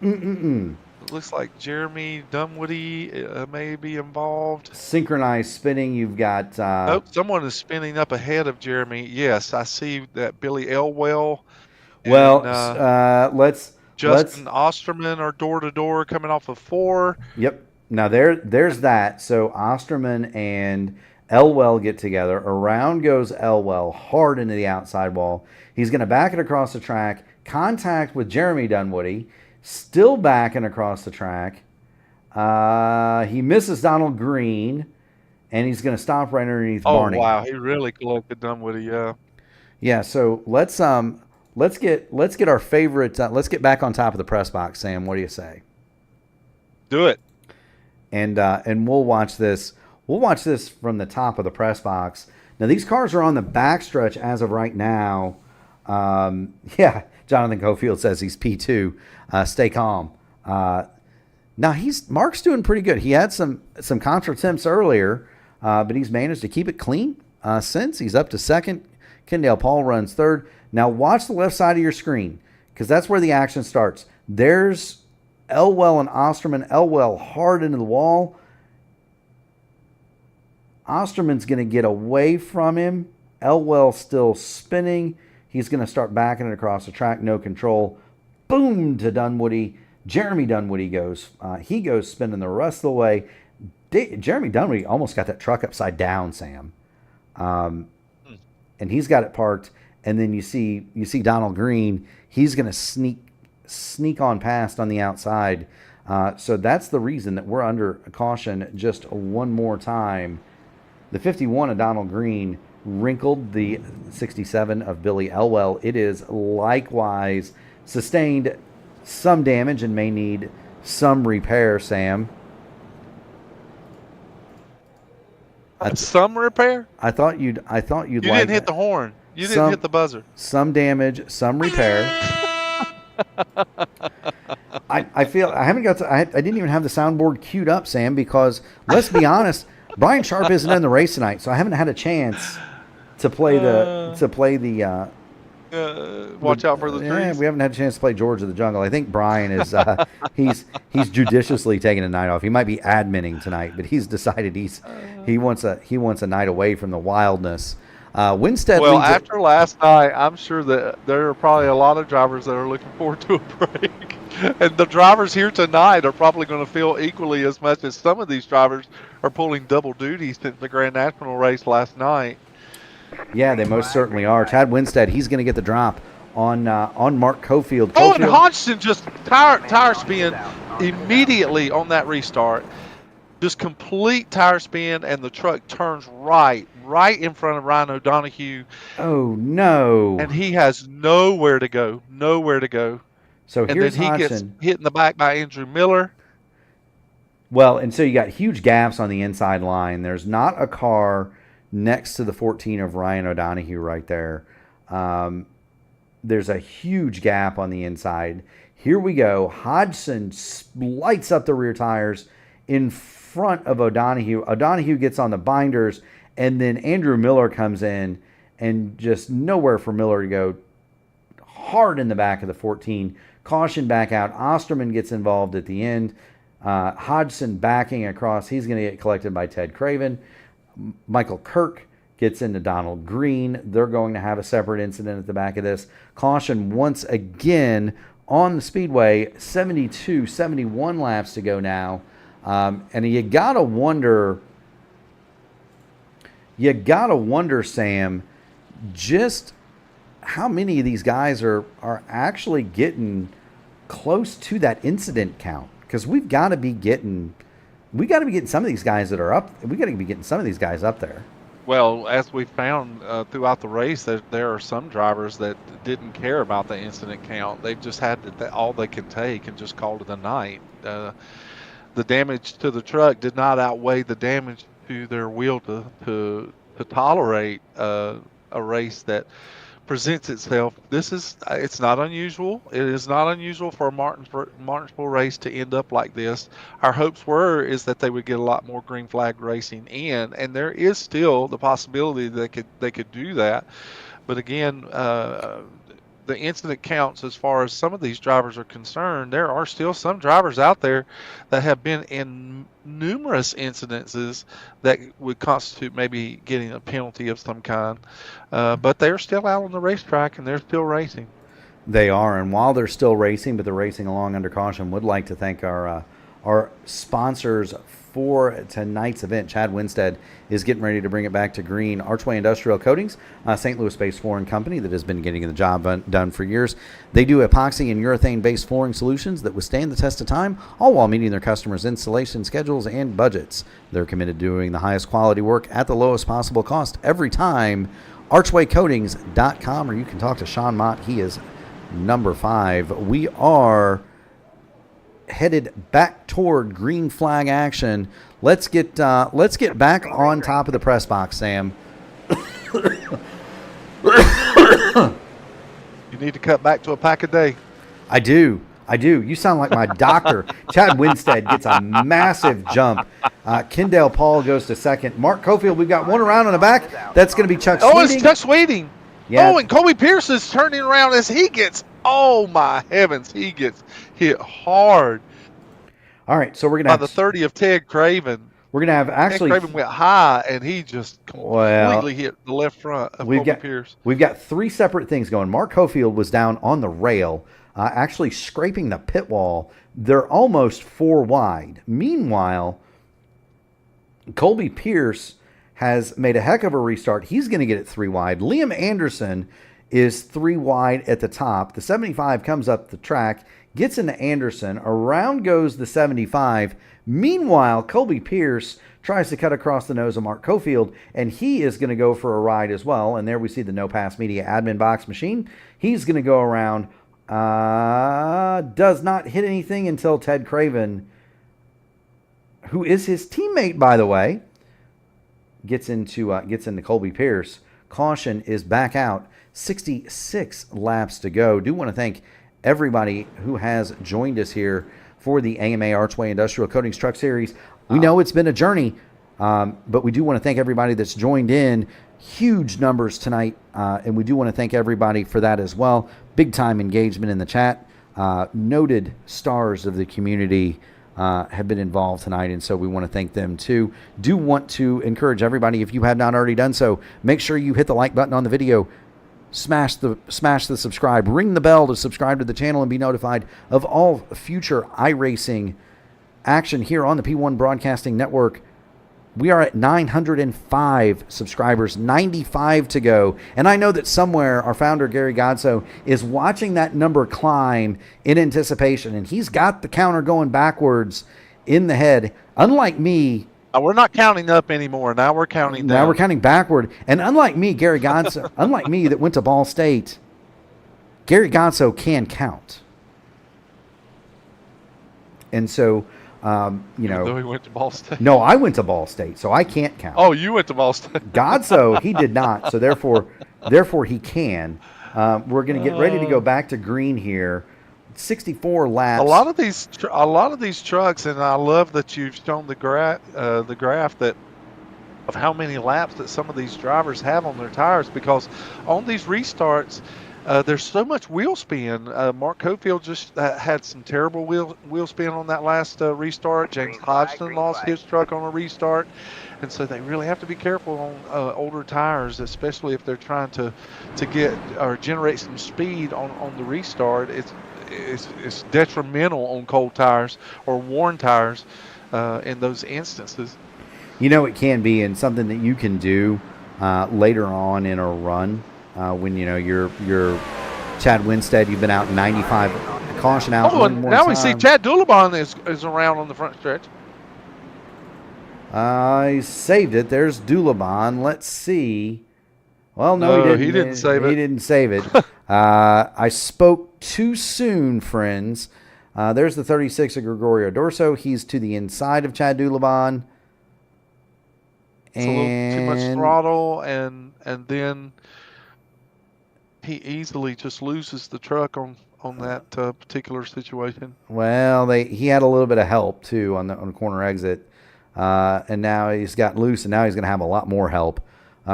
It looks like Jeremy Dunwoody may be involved.
Synchronized spinning. You've got...
Nope, someone is spinning up ahead of Jeremy. Yes, I see that Billy Elwell. Justin Osterman are door-to-door coming off of 4.
Yep. Now, there's that. So Osterman and Elwell get together. Around goes Elwell, hard into the outside wall. He's going to back it across the track. Contact with Jeremy Dunwoody. Still backing across the track. He misses Donald Green, and he's going to stop right underneath Barney.
Oh, wow. He really collected Dunwoody, yeah.
Yeah, so let's get our favorite. Let's get back on top of the press box, Sam. What do you say?
Do it.
And we'll watch this. We'll watch this from the top of the press box. Now these cars are on the backstretch as of right now. Yeah, Jonathan Cofield says he's P2. Stay calm. Now Mark's doing pretty good. He had some contra temps earlier, but he's managed to keep it clean since. He's up to second. Kendall Paul runs third. Now watch the left side of your screen because that's where the action starts. There's Elwell and Osterman. Elwell hard into the wall. Osterman's going to get away from him. Elwell still spinning. He's going to start backing it across the track. No control. Boom to Dunwoody. Jeremy Dunwoody goes. He goes spinning the rest of the way. Jeremy Dunwoody almost got that truck upside down, Sam. And he's got it parked. And then you see Donald Green. He's going to sneak on past on the outside. So that's the reason that we're under caution just one more time. The 51 of Donald Green wrinkled the 67 of Billy Elwell. It is likewise sustained some damage and may need some repair, Sam.
Some repair?
I thought you'd
You didn't hit the horn. You didn't hit the buzzer.
Some damage, some repair. I feel I haven't got to. I didn't even have the soundboard queued up, Sam, because let's be honest, Brian Sharp isn't in the race tonight, so I haven't had a chance to play
watch out for the trees.
Yeah, we haven't had a chance to play George of the Jungle. I think Brian is he's judiciously taking a night off. He might be adminning tonight, but he's decided he wants a night away from the wildness. Winstead.
Well, after last night, I'm sure that there are probably a lot of drivers that are looking forward to a break. And the drivers here tonight are probably going to feel equally as much as some of these drivers are pulling double duty since the Grand National race last night.
Yeah, they most certainly are. Chad Winstead, he's going to get the drop on Mark Cofield.
Oh, and Hodgson just tire spin immediately on that restart. Just complete tire spin, and the truck turns right right in front of Ryan O'Donoghue,
Oh no!
and he has nowhere to go, nowhere to go.
So
And then
here's
he gets
Hodgson.
hit in the back by Andrew Miller.
Well, and so you got huge gaps on the inside line. There's not a car next to the 14 of Ryan O'Donoghue right there. There's a huge gap on the inside. Here we go. Hodgson lights up the rear tires in front of O'Donoghue. O'Donoghue gets on the binders, and then Andrew Miller comes in, and just nowhere for Miller to go. Hard in the back of the 14. Caution back out. Osterman gets involved at the end. Hodgson backing across. He's going to get collected by Ted Craven. Michael Kirk gets into Donald Green. They're going to have a separate incident at the back of this. Caution once again on the Speedway. 72, 71 laps to go now. And you got to wonder, Sam, just how many of these guys are actually getting close to that incident count. Because we've got to be getting some of these guys that are up. We got to be getting some of these guys up there.
Well, as we found throughout the race, there are some drivers that didn't care about the incident count. They've just had all they can take and just called it a night. The damage to the truck did not outweigh the damage to their will to tolerate a race that presents itself. It's not unusual. It is not unusual for a Martinsville race to end up like this. Our hopes is that they would get a lot more green flag racing in, and there is still the possibility that they could do that. But again, the incident counts as far as some of these drivers are concerned. There are still some drivers out there that have been in numerous incidences that would constitute maybe getting a penalty of some kind. But they're still out on the racetrack and they're still racing.
They are, and while they're still racing, but they're racing along under caution, would like to thank our sponsors for tonight's event. Chad Winstead is getting ready to bring it back to green. Archway Industrial Coatings, St. Louis-based flooring company that has been getting the job done for years. They do epoxy and urethane-based flooring solutions that withstand the test of time, all while meeting their customers' installation schedules and budgets. They're committed to doing the highest quality work at the lowest possible cost every time. ArchwayCoatings.com, or you can talk to Sean Mott. He is number 5. We are headed back toward green flag action. Let's get back on top of the press box, Sam.
You need to cut back to a pack a day.
I do. You sound like my doctor. Chad Winstead gets a massive jump. Kendall Paul goes to second. Mark Cofield, we've got one around on the back. That's going to be Chuck Sweeting.
Oh, it's Chuck Sweeting.
Yeah.
Oh, and Colby Pierce is turning around as he gets, oh my heavens, he gets hit hard.
All right, so we're going to have
the 30 of Ted Craven.
We're going to have actually.
Ted Craven went high and he just completely hit the left front of Colby Pierce.
We've got 3 separate things going. Mark Cofield was down on the rail, actually scraping the pit wall. They're almost 4 wide. Meanwhile, Colby Pierce has made a heck of a restart. He's going to get it 3 wide. Liam Anderson is 3 wide at the top. The 75 comes up the track, gets into Anderson. Around goes the 75. Meanwhile, Colby Pierce tries to cut across the nose of Mark Cofield, and he is going to go for a ride as well. And there we see the No Pass Media admin box machine. He's going to go around. Does not hit anything until Ted Craven, who is his teammate, by the way, gets into Colby Pierce. Caution is back out. 66 laps to go. Do want to thank everybody who has joined us here for the AMA Archway Industrial Coatings Truck Series. We know it's been a journey, but we do want to thank everybody that's joined in. Huge numbers tonight, and we do want to thank everybody for that as well. Big time engagement in the chat. Noted stars of the community have been involved tonight, and so we want to thank them too. Do want to encourage everybody, if you have not already done so, make sure you hit the like button on the video, smash the subscribe, ring the bell to subscribe to the channel and be notified of all future iRacing action here on the P1 Broadcasting Network. We are at 905 subscribers, 95 to go. And I know that somewhere our founder, Gary Godso, is watching that number climb in anticipation. And he's got the counter going backwards in the head. Unlike me,
We're not counting up anymore. Now we're counting down.
Now we're counting backward. And unlike me, Gary Gonzo, unlike me that went to Ball State, Gary Gonzo can count. And so,
Though he went to Ball State.
No, I went to Ball State, so I can't count.
Oh, you went to Ball State.
Gonzo, he did not. So therefore he can. We're going to get ready to go back to green here. 64 laps.
A lot of these trucks, and I love that you've shown the graph that of how many laps that some of these drivers have on their tires, because on these restarts, there's so much wheel spin. Mark Cofield just had some terrible wheel spin on that last restart. James Hodgson lost his truck on a restart. And so they really have to be careful on older tires, especially if they're trying to get or generate some speed on the restart. It's detrimental on cold tires or worn tires in those instances.
It can be, and something that you can do later on in a run when you're Chad Winstead. You've been out 95, caution out.
And now we see Chad Dulabon is around on the front stretch.
I saved it. There's Dulabon. Let's see. Well, no,
he didn't save it.
He didn't save it. I spoke too soon, friends. There's the 36 of Gregorio Dorso. He's to the inside of Chad Dulabon.
It's a little too much throttle, and then he easily just loses the truck on that particular situation.
Well, he had a little bit of help too on the corner exit, and now he's got loose, and now he's going to have a lot more help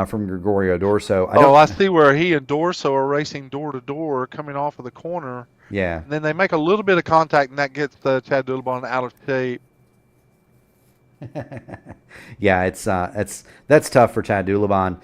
from Gregorio Dorso.
I see where he and Dorso are racing door to door, coming off of the corner.
Yeah.
And then they make a little bit of contact, and that gets Chad Dulabon out of shape.
Yeah, that's tough for Chad Dulabon.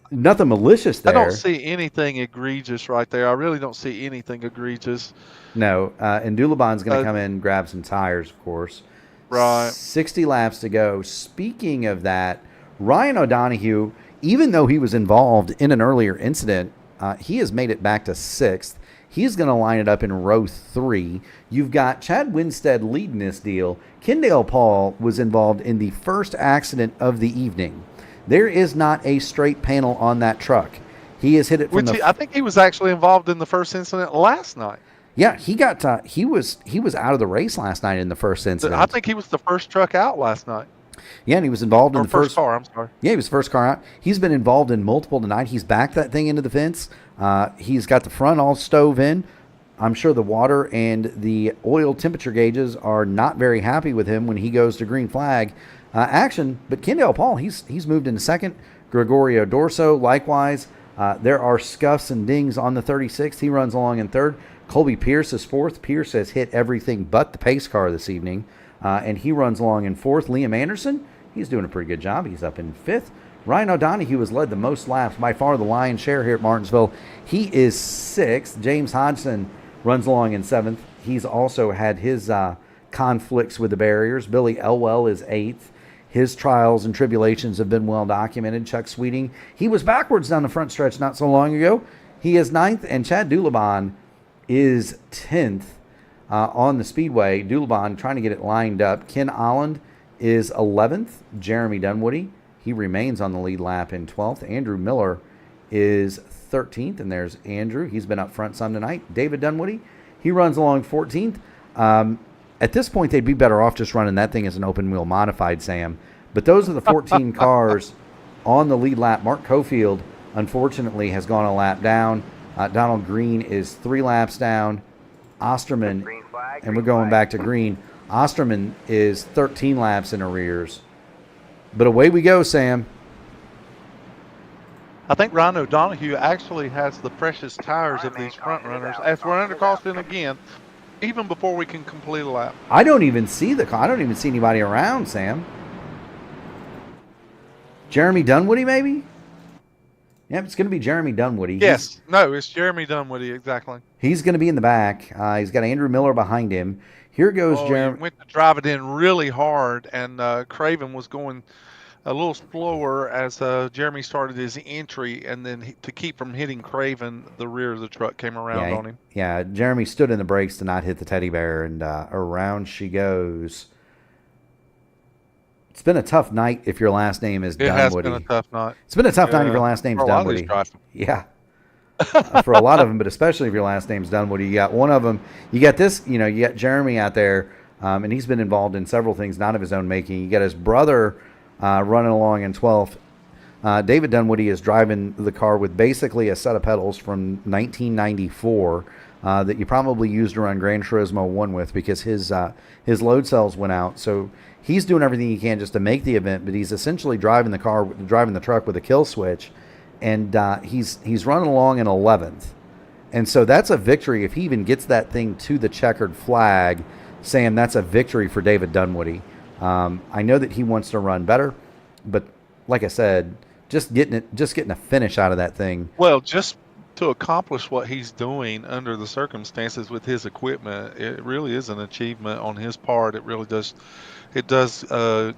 Nothing malicious there.
I don't see anything egregious right there. I really don't see anything egregious.
No, and Dulabon's going to come in and grab some tires, of course.
Right.
60 laps to go. Speaking of that, Ryan O'Donohue, even though he was involved in an earlier incident, he has made it back to 6th. He's going to line it up in row 3. You've got Chad Winstead leading this deal. Kendale Paul was involved in the first accident of the evening. There is not a straight panel on that truck. He has hit it from
I think he was actually involved in the first incident last night.
Yeah, he was out of the race last night in the first incident.
I think he was the first truck out last night.
Yeah, and he was involved in the first
car. I'm sorry.
Yeah, he was the first car out. He's been involved in multiple tonight. He's backed that thing into the fence. He's got the front all stove in. I'm sure the water and the oil temperature gauges are not very happy with him when he goes to green flag action. But Kendale Paul, he's moved into second. Gregorio Dorso, likewise. There are scuffs and dings on the 36th. He runs along in third. Colby Pierce is fourth. Pierce has hit everything but the pace car this evening. And he runs along in fourth. Liam Anderson, he's doing a pretty good job. He's up in fifth. Ryan O'Donohue has led the most laps, by far the lion's share here at Martinsville. He is sixth. James Hodgson runs along in seventh. He's also had his conflicts with the barriers. Billy Elwell is eighth. His trials and tribulations have been well documented. Chuck Sweeting, he was backwards down the front stretch not so long ago. He is ninth, and Chad Dulabon is 10th on the Speedway. Dulabon trying to get it lined up. Ken Olland is 11th. Jeremy Dunwoody, he remains on the lead lap in 12th. Andrew Miller is 13th, and there's Andrew. He's been up front some tonight. David Dunwoody, he runs along 14th. At this point, they'd be better off just running that thing as an open wheel modified, Sam. But those are the 14 cars on the lead lap. Mark Cofield, unfortunately, has gone a lap down. Donald Green is 3 laps down. Osterman, and we're going back to green. Osterman is 13 laps in arrears. But away we go, Sam.
I think Ryan O'Donohue actually has the freshest tires of these front runners. As we're under caution again, even before we can complete a lap.
I don't even see anybody around, Sam. Jeremy Dunwoody, maybe? Yep, it's going to be Jeremy Dunwoody.
Yes. No, it's Jeremy Dunwoody, exactly.
He's going to be in the back. He's got Andrew Miller behind him. Here goes Jeremy.
He went to drive it in really hard, and Craven was going a little slower as Jeremy started his entry, and then to keep from hitting Craven, the rear of the truck came around on him. Yeah,
Jeremy stood in the brakes to not hit the teddy bear, and around she goes. It's been a tough night if your last name is
It has
Dunwoody.
been a tough night.
It's been a tough night if your last name's
For a lot of these
Dunwoody.
drivers.
Yeah. For a lot of them, but especially if your last name's Dunwoody. You got one of them. You got this, you got Jeremy out there, and he's been involved in several things not of his own making. You got his brother running along in 12th. David Dunwoody is driving the car with basically a set of pedals from 1994 that you probably used to run Gran Turismo 1 with, because his load cells went out. So he's doing everything he can just to make the event, but he's essentially driving the truck with a kill switch. And he's running along in 11th. And so that's a victory. If he even gets that thing to the checkered flag, Sam, that's a victory for David Dunwoody. I know that he wants to run better, but like I said, just getting a finish out of that thing.
Well, just to accomplish what he's doing under the circumstances with his equipment, it really is an achievement on his part. It really does. It does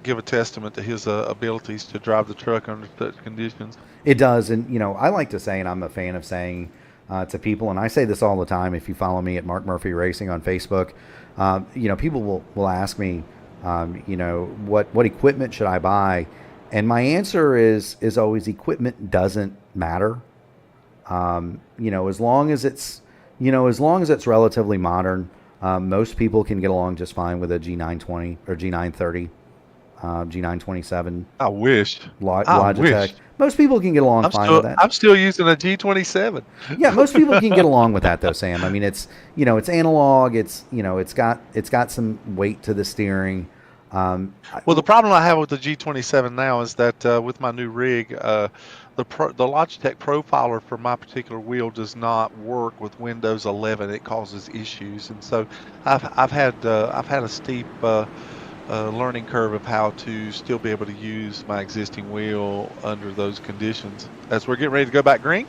give a testament to his abilities to drive the truck under such conditions.
It does, and I like to say, and I'm a fan of saying to people, and I say this all the time. If you follow me at Mark Murphy Racing on Facebook, people will ask me, what equipment should I buy, and my answer is always equipment doesn't matter. As long as it's relatively modern, most people can get along just fine with a G920 or G930, G927.
I wish.
Logitech. Most people can get along fine with that.
I'm still using a G27.
Yeah, most people can get along with that though, Sam. I mean, it's it's analog. It's it's got some weight to the steering.
Well, the problem I have with the G27 now is that with my new rig, the Logitech profiler for my particular wheel does not work with Windows 11. It causes issues, and so I've had a steep learning curve of how to still be able to use my existing wheel under those conditions. As we're getting ready to go back green,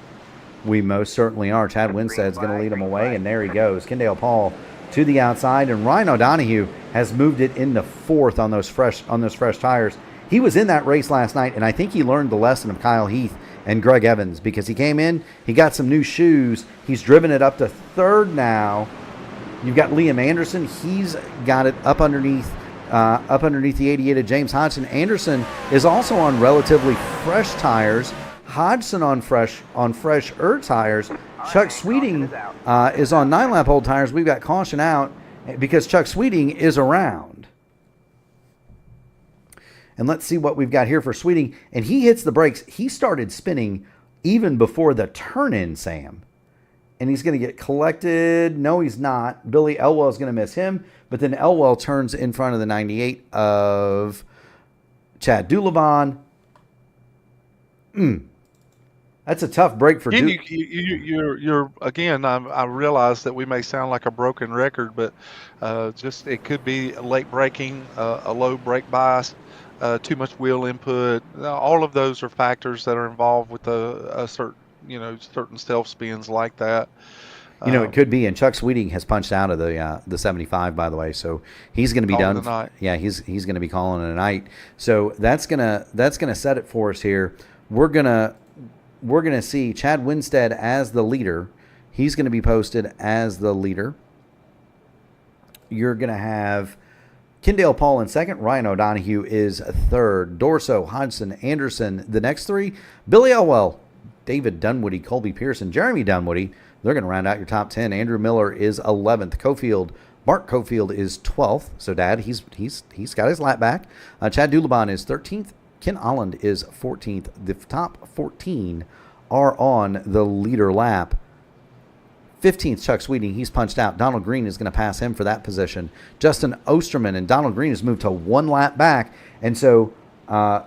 we most certainly are. Chad Winstead's going to lead him away, and there he goes. Kendall Paul to the outside, and Ryan O'Donohue has moved it into fourth on those fresh tires. He was in that race last night, and I think he learned the lesson of Kyle Heath and Greg Evans, because he came in, he got some new shoes. He's driven it up to third now. You've got Liam Anderson. He's got it up underneath the 88 of James Hodgson. Anderson is also on relatively fresh tires. Hodgson on fresher tires. Chuck Sweeting is on 9-lap-old tires. We've got caution out because Chuck Sweeting is around. And let's see what we've got here for Sweeting. And he hits the brakes. He started spinning even before the turn-in, Sam. And he's going to get collected. No, he's not. Billy Elwell is going to miss him. But then Elwell turns in front of the 98 of Chad Dulabon. That's a tough break for Duke.
You're again. I realize that we may sound like a broken record, but just it could be late braking, a low brake bias, too much wheel input. All of those are factors that are involved with a certain self spins like that.
It could be. And Chuck Sweeting has punched out of the 75, by the way, so he's going to be done. Yeah, he's going to be calling it a night. So that's gonna set it for us here. We're gonna see Chad Winstead as the leader. He's going to be posted as the leader. You're going to have Kendall Paul in second. Ryan O'Donohue is third. Dorso, Hodgson, Anderson. The next three: Billy Elwell, David Dunwoody, Colby Pearson, Jeremy Dunwoody. They're going to round out your top 10. Andrew Miller is 11th. Mark Cofield is 12th. So, Dad, he's got his lap back. Chad Dulabon is 13th. Ken Holland is 14th. The top 14 are on the leader lap. 15th, Chuck Sweeting. He's punched out. Donald Green is going to pass him for that position. Justin Osterman and Donald Green has moved to one lap back. And so, thank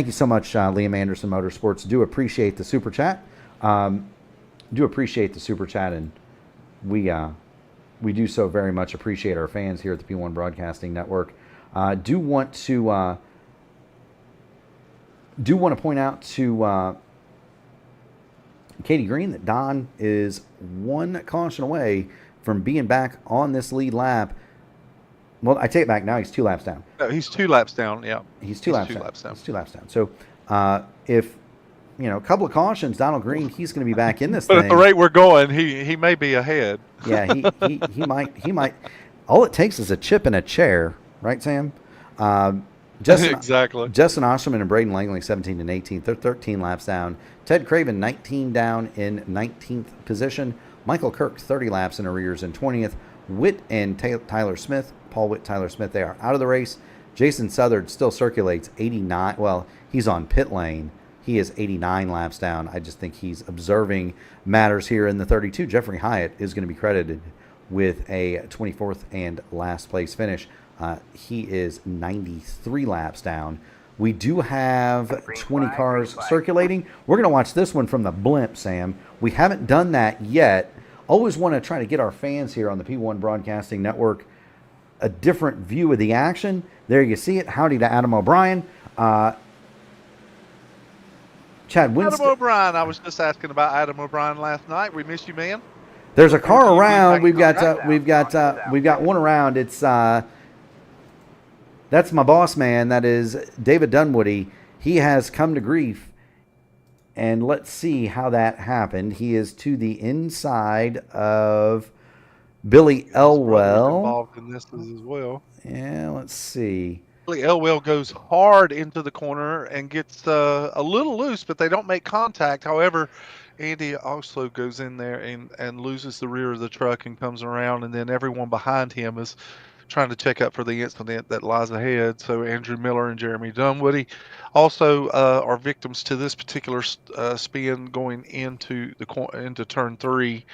you so much, Liam Anderson Motorsports. Do appreciate the super chat. And we do so very much appreciate our fans here at the P1 Broadcasting Network. Do want to point out to Katie Green that Don is one caution away from being back on this lead lap. Well, I take it back now. He's 2 laps down.
No, he's 2 laps down. Yeah,
he's two laps down. He's 2 laps down. So if a couple of cautions, Donald Green, he's going to be back in this
but
thing.
At the rate we're going, he may be ahead.
Yeah, he might. All it takes is a chip and a chair, right, Sam? Justin,
Exactly.
Justin Osterman and Braden Langley, 17 and 18th. They're 13 laps down. Ted Craven, 19 down in 19th position. Michael Kirk, 30 laps in arrears in 20th. Witt and Tyler Smith, Paul Witt, Tyler Smith, they are out of the race. Jason Southard still circulates 89. Well, he's on pit lane. He is 89 laps down. I just think he's observing matters here in the 32. Jeffrey Hyatt is going to be credited with a 24th and last place finish. He is 93 laps down. We do have 20 cars circulating. We're going to watch this one from the blimp, Sam. We haven't done that yet. Always want to try to get our fans here on the P1 Broadcasting Network a different view of the action. There you see it. Howdy to Adam O'Brien. Chad Winstead.
Adam O'Brien. I was just asking about Adam O'Brien last night. We miss you, man.
There's a car around. We've got one around. It's that's my boss man. That is David Dunwoody. He has come to grief. And let's see how that happened. He is to the inside of Billy Elwell.
Involved in this as well.
Yeah, let's see.
Billy Elwell goes hard into the corner and gets a little loose, but they don't make contact. However, Andy also goes in there and loses the rear of the truck and comes around, and then everyone behind him is trying to check up for the incident that lies ahead. So Andrew Miller and Jeremy Dunwoody also are victims to this particular spin going into turn 3.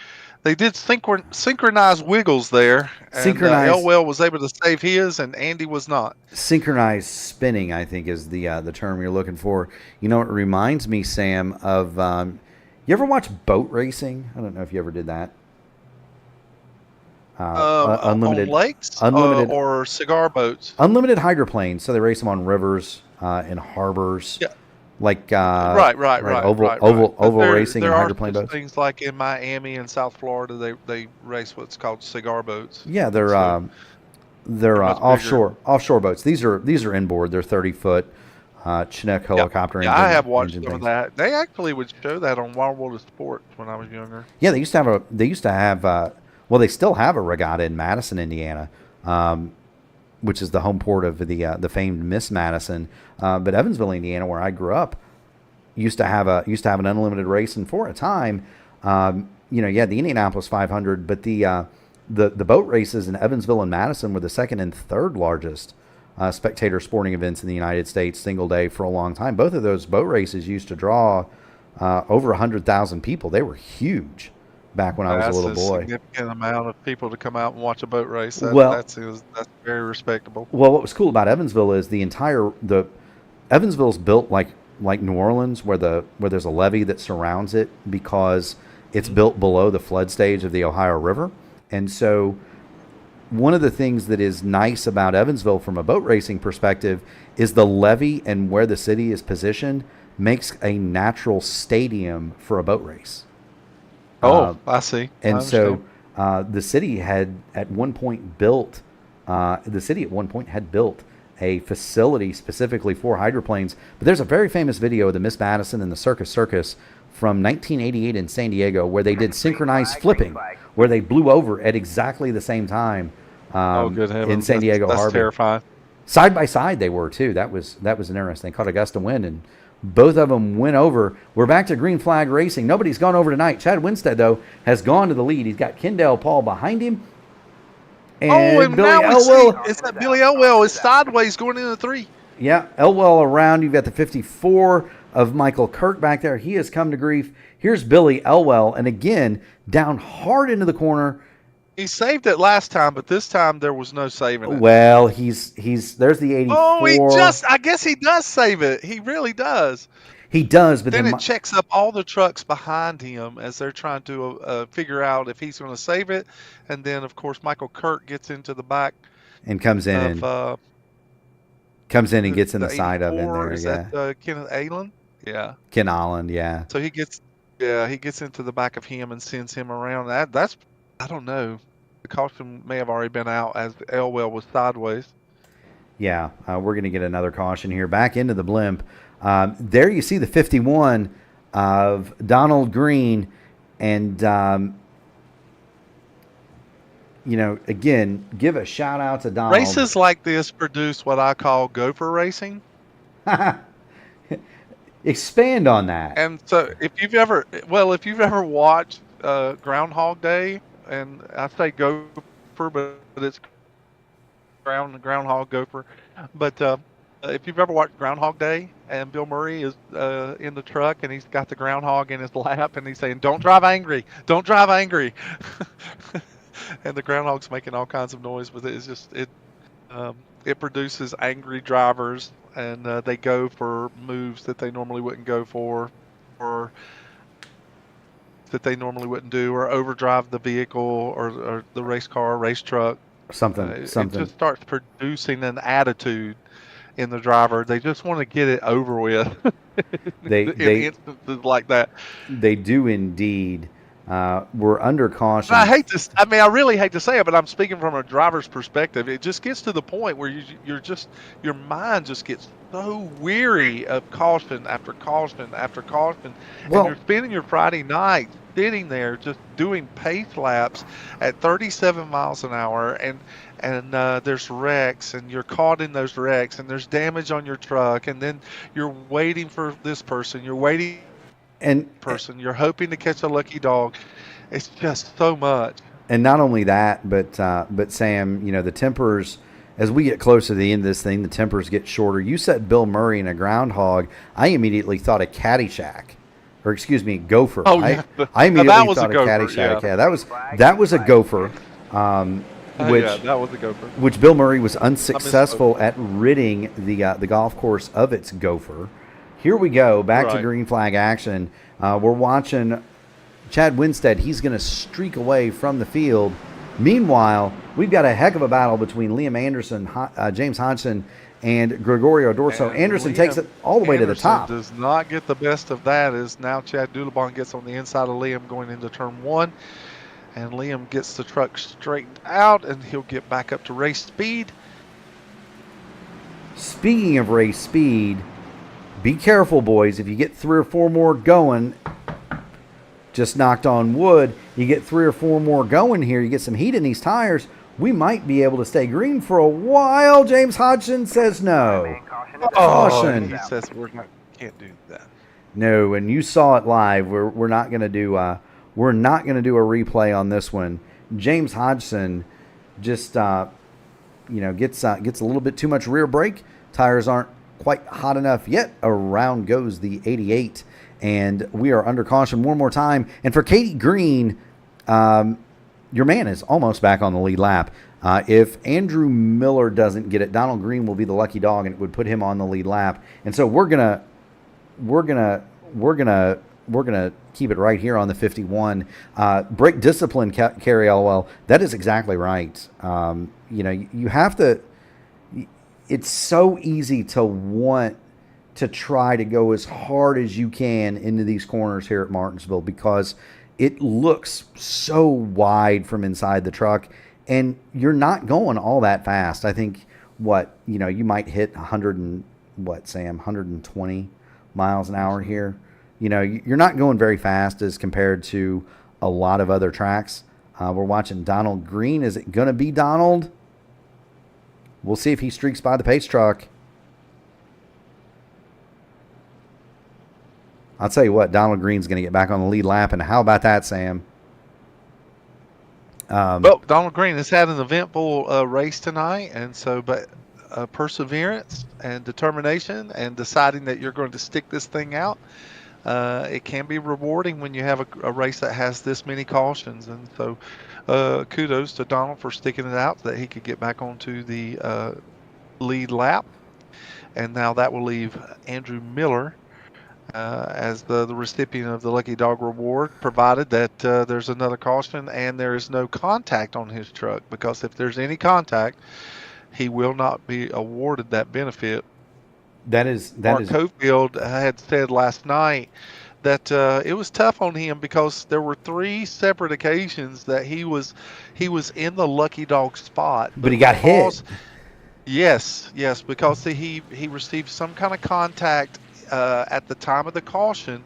They did synchronize wiggles there. And Elwell was able to save his, and Andy was not.
Synchronized spinning, I think, is the term you're looking for. You know, it reminds me, Sam, of you ever watch boat racing? I don't know if you ever did that. Unlimited
on lakes, or cigar boats.
Unlimited hydroplanes. So they race them on rivers and harbors.
Yeah.
Like
right.
Oval racing and hydroplane boats.
Things like in Miami and South Florida, they race what's called cigar boats.
Yeah, they're offshore boats. These are inboard. They're 30-foot Chinook helicopter.
Yeah, I have watched some of that. They actually would show that on Wild World of Sports when I was younger.
Yeah, they used to have. Well, they still have a regatta in Madison, Indiana, which is the home port of the famed Miss Madison. But Evansville, Indiana, where I grew up, used to have an unlimited race, and for a time, the Indianapolis 500, but the boat races in Evansville and Madison were the second and third largest spectator sporting events in the United States single day for a long time. Both of those boat races used to draw over 100,000 people. They were huge back when I was a little boy.
That's a significant amount of people to come out and watch a boat race. That's very respectable.
Well, what was cool about Evansville is Evansville's built like New Orleans, where there's a levee that surrounds it because it's built below the flood stage of the Ohio River. And so one of the things that is nice about Evansville from a boat racing perspective is the levee and where the city is positioned makes a natural stadium for a boat race.
I see.
And so the city had at one point built a facility specifically for hydroplanes. But there's a very famous video of the Miss Madison and the Circus from 1988 in San Diego where they did synchronized flipping, where they blew over at exactly the same time
good heavens.
in San Diego
That's
Harbor.
Terrifying.
Side by side they were too. That was interesting. They caught a gust of wind and both of them went over. We're back to green flag racing. Nobody's gone over tonight. Chad Winstead, though, has gone to the lead. He's got Kendall Paul behind him.
And Billy Elwell. It's that Billy Elwell is sideways going into 3.
Yeah, Elwell around. You've got the 54 of Michael Kirk back there. He has come to grief. Here's Billy Elwell, and again, down hard into the corner.
He saved it last time, but this time there was no saving it.
Well, he's there's the 84.
I guess he does save it. He really does.
He does, but
then it checks up all the trucks behind him as they're trying to figure out if he's going to save it. And then, of course, Michael Kirk gets into the back
and comes in and gets in the side of in there.
Is that Kenneth Allen? Yeah.
Ken Allen, yeah.
So he gets into the back of him and sends him around. That's I don't know. The caution may have already been out as Elwell was sideways.
Yeah, we're going to get another caution here. Back into the blimp. There you see the 51 of Donald Green. And again, give a shout out to Donald.
Races like this produce what I call gopher racing.
Expand on that.
And so if you've ever watched Groundhog Day, and I say gopher, but it's groundhog gopher. But if you've ever watched Groundhog Day, and Bill Murray is in the truck and he's got the groundhog in his lap and he's saying, "Don't drive angry, don't drive angry," and the groundhog's making all kinds of noise with it. It's just it produces angry drivers, and they go for moves that they normally wouldn't go for, or that they normally wouldn't do, or overdrive the vehicle or the race car, or race truck.
Something.
It just starts producing an attitude in the driver. They just want to get it over with.
They
instances like that.
They do indeed. We're under caution.
I really hate to say it, but I'm speaking from a driver's perspective. It just gets to the point where your mind just gets so weary of caution after caution after caution, and you're spending your Friday night sitting there just doing pace laps at 37 miles an hour, and there's wrecks, and you're caught in those wrecks, and there's damage on your truck, and then you're waiting for this person, you're hoping to catch a lucky dog. It's just so much.
And not only that, but Sam, the tempers, as we get closer to the end of this thing, the tempers get shorter. You said Bill Murray and a groundhog. I immediately thought of Caddyshack. Or excuse me, gopher.
Oh, yeah.
I immediately thought
of
Caddyshack.
Yeah,
that was a gopher.
That was a gopher.
Which Bill Murray was unsuccessful at ridding the golf course of its gopher. Here we go, back to green flag action. We're watching Chad Winstead. He's going to streak away from the field. Meanwhile, we've got a heck of a battle between Liam Anderson, James Hodgson, and Gregorio Dorso. Anderson takes it all the way to the top.
Does not get the best of that, as now Chad Dulabon gets on the inside of Liam going into turn one. And Liam gets the truck straightened out, and he'll get back up to race speed.
Speaking of race speed, be careful, boys. If you get 3 or 4 more going, just knocked on wood, you get 3 or 4 more going here, you get some heat in these tires, we might be able to stay green for a while. James Hodgson says no. Caution.
He says can't do that.
No, and you saw it live. We're not going to do a replay on this one. James Hodgson just gets a little bit too much rear brake. Tires aren't quite hot enough yet. Around goes the 88, and we are under caution one more time. And for Katie Green, your man is almost back on the lead lap. If Andrew Miller doesn't get it, Donald Green will be the lucky dog, and it would put him on the lead lap. And so we're gonna keep it right here on the 51. Brake discipline, Carrie Elwell. That is exactly right. You have to. It's so easy to want to try to go as hard as you can into these corners here at Martinsville, because it looks so wide from inside the truck, and you're not going all that fast. I think you might hit 120 miles an hour here. You're not going very fast as compared to a lot of other tracks. We're watching Donald Green. Is it going to be Donald? We'll see if he streaks by the pace truck. I'll tell you what, Donald Green's going to get back on the lead lap, and how about that, Sam?
Well, Donald Green has had an eventful race tonight, and so, but perseverance and determination and deciding that you're going to stick this thing out, it can be rewarding when you have a race that has this many cautions. And so kudos to Donald for sticking it out so that he could get back onto the lead lap. And now that will leave Andrew Miller as the recipient of the Lucky Dog Reward, provided that there's another caution and there is no contact on his truck, because if there's any contact, he will not be awarded that benefit. Mark Cofield had said last night that it was tough on him because there were 3 separate occasions that he was in the Lucky Dog spot,
but he got hit.
Yes, because he received some kind of contact at the time of the caution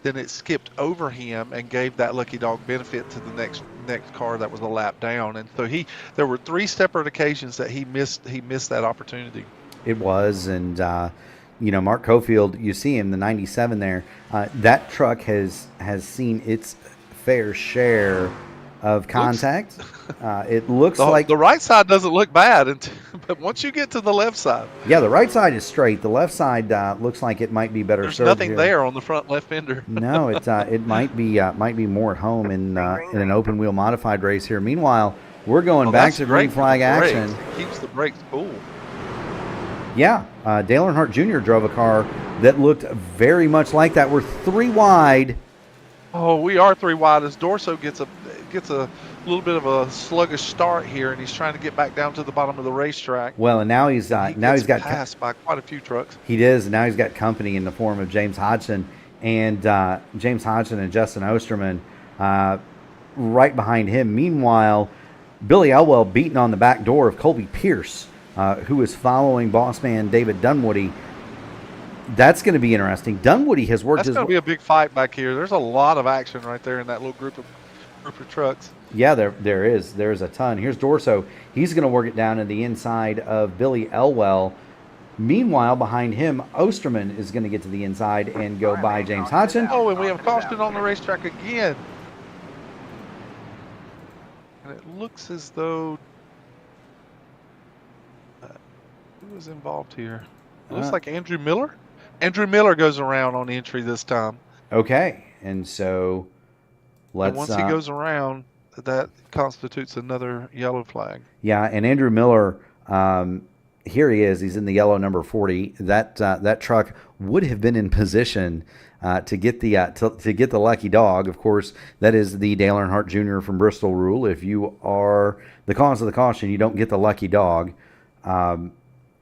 then it skipped over him and gave that lucky dog benefit to the next car that was a lap down. And so there were 3 separate occasions that he missed that opportunity.
It was, and Mark Cofield, you see him, the 97 there. That truck has seen its fair share of contact. It looks like
the right side doesn't look bad, but once you get to the left side,
yeah, the right side is straight. The left side looks like it might be better.
There's
served
nothing
here.
there on the front left fender.
No, it might be more at home in an open wheel modified race here. Meanwhile, we're going back to green flag action.
It keeps the brakes cool.
Yeah, Dale Earnhardt Jr. drove a car that looked very much like that. We're 3 wide.
Oh, we are 3 wide as Dorso gets a little bit of a sluggish start here, and he's trying to get back down to the bottom of the racetrack.
Well, and now he's got
passed by quite a few trucks.
He does. Now he's got company in the form of James Hodgson and Justin Osterman right behind him. Meanwhile, Billy Elwell beating on the back door of Colby Pierce, who is following boss man David Dunwoody. That's going to be interesting. Dunwoody has worked.
That's going to be a big fight back here. There's a lot of action right there in that little group of trucks.
Yeah, there is. There's a ton. Here's Dorso. He's going to work it down in the inside of Billy Elwell. Meanwhile, behind him, Osterman is going to get to the inside and go by James Hodgson.
Oh, and we have caution on the racetrack again. And it looks as though who was involved here? It looks like Andrew Miller. Andrew Miller goes around on entry this time.
Okay, and so
and once he goes around, that constitutes another yellow flag.
Yeah, and Andrew Miller, here he is. He's in the yellow number 40. That truck would have been in position to get the lucky dog. Of course, that is the Dale Earnhardt Jr. from Bristol rule. If you are the cause of the caution, you don't get the lucky dog.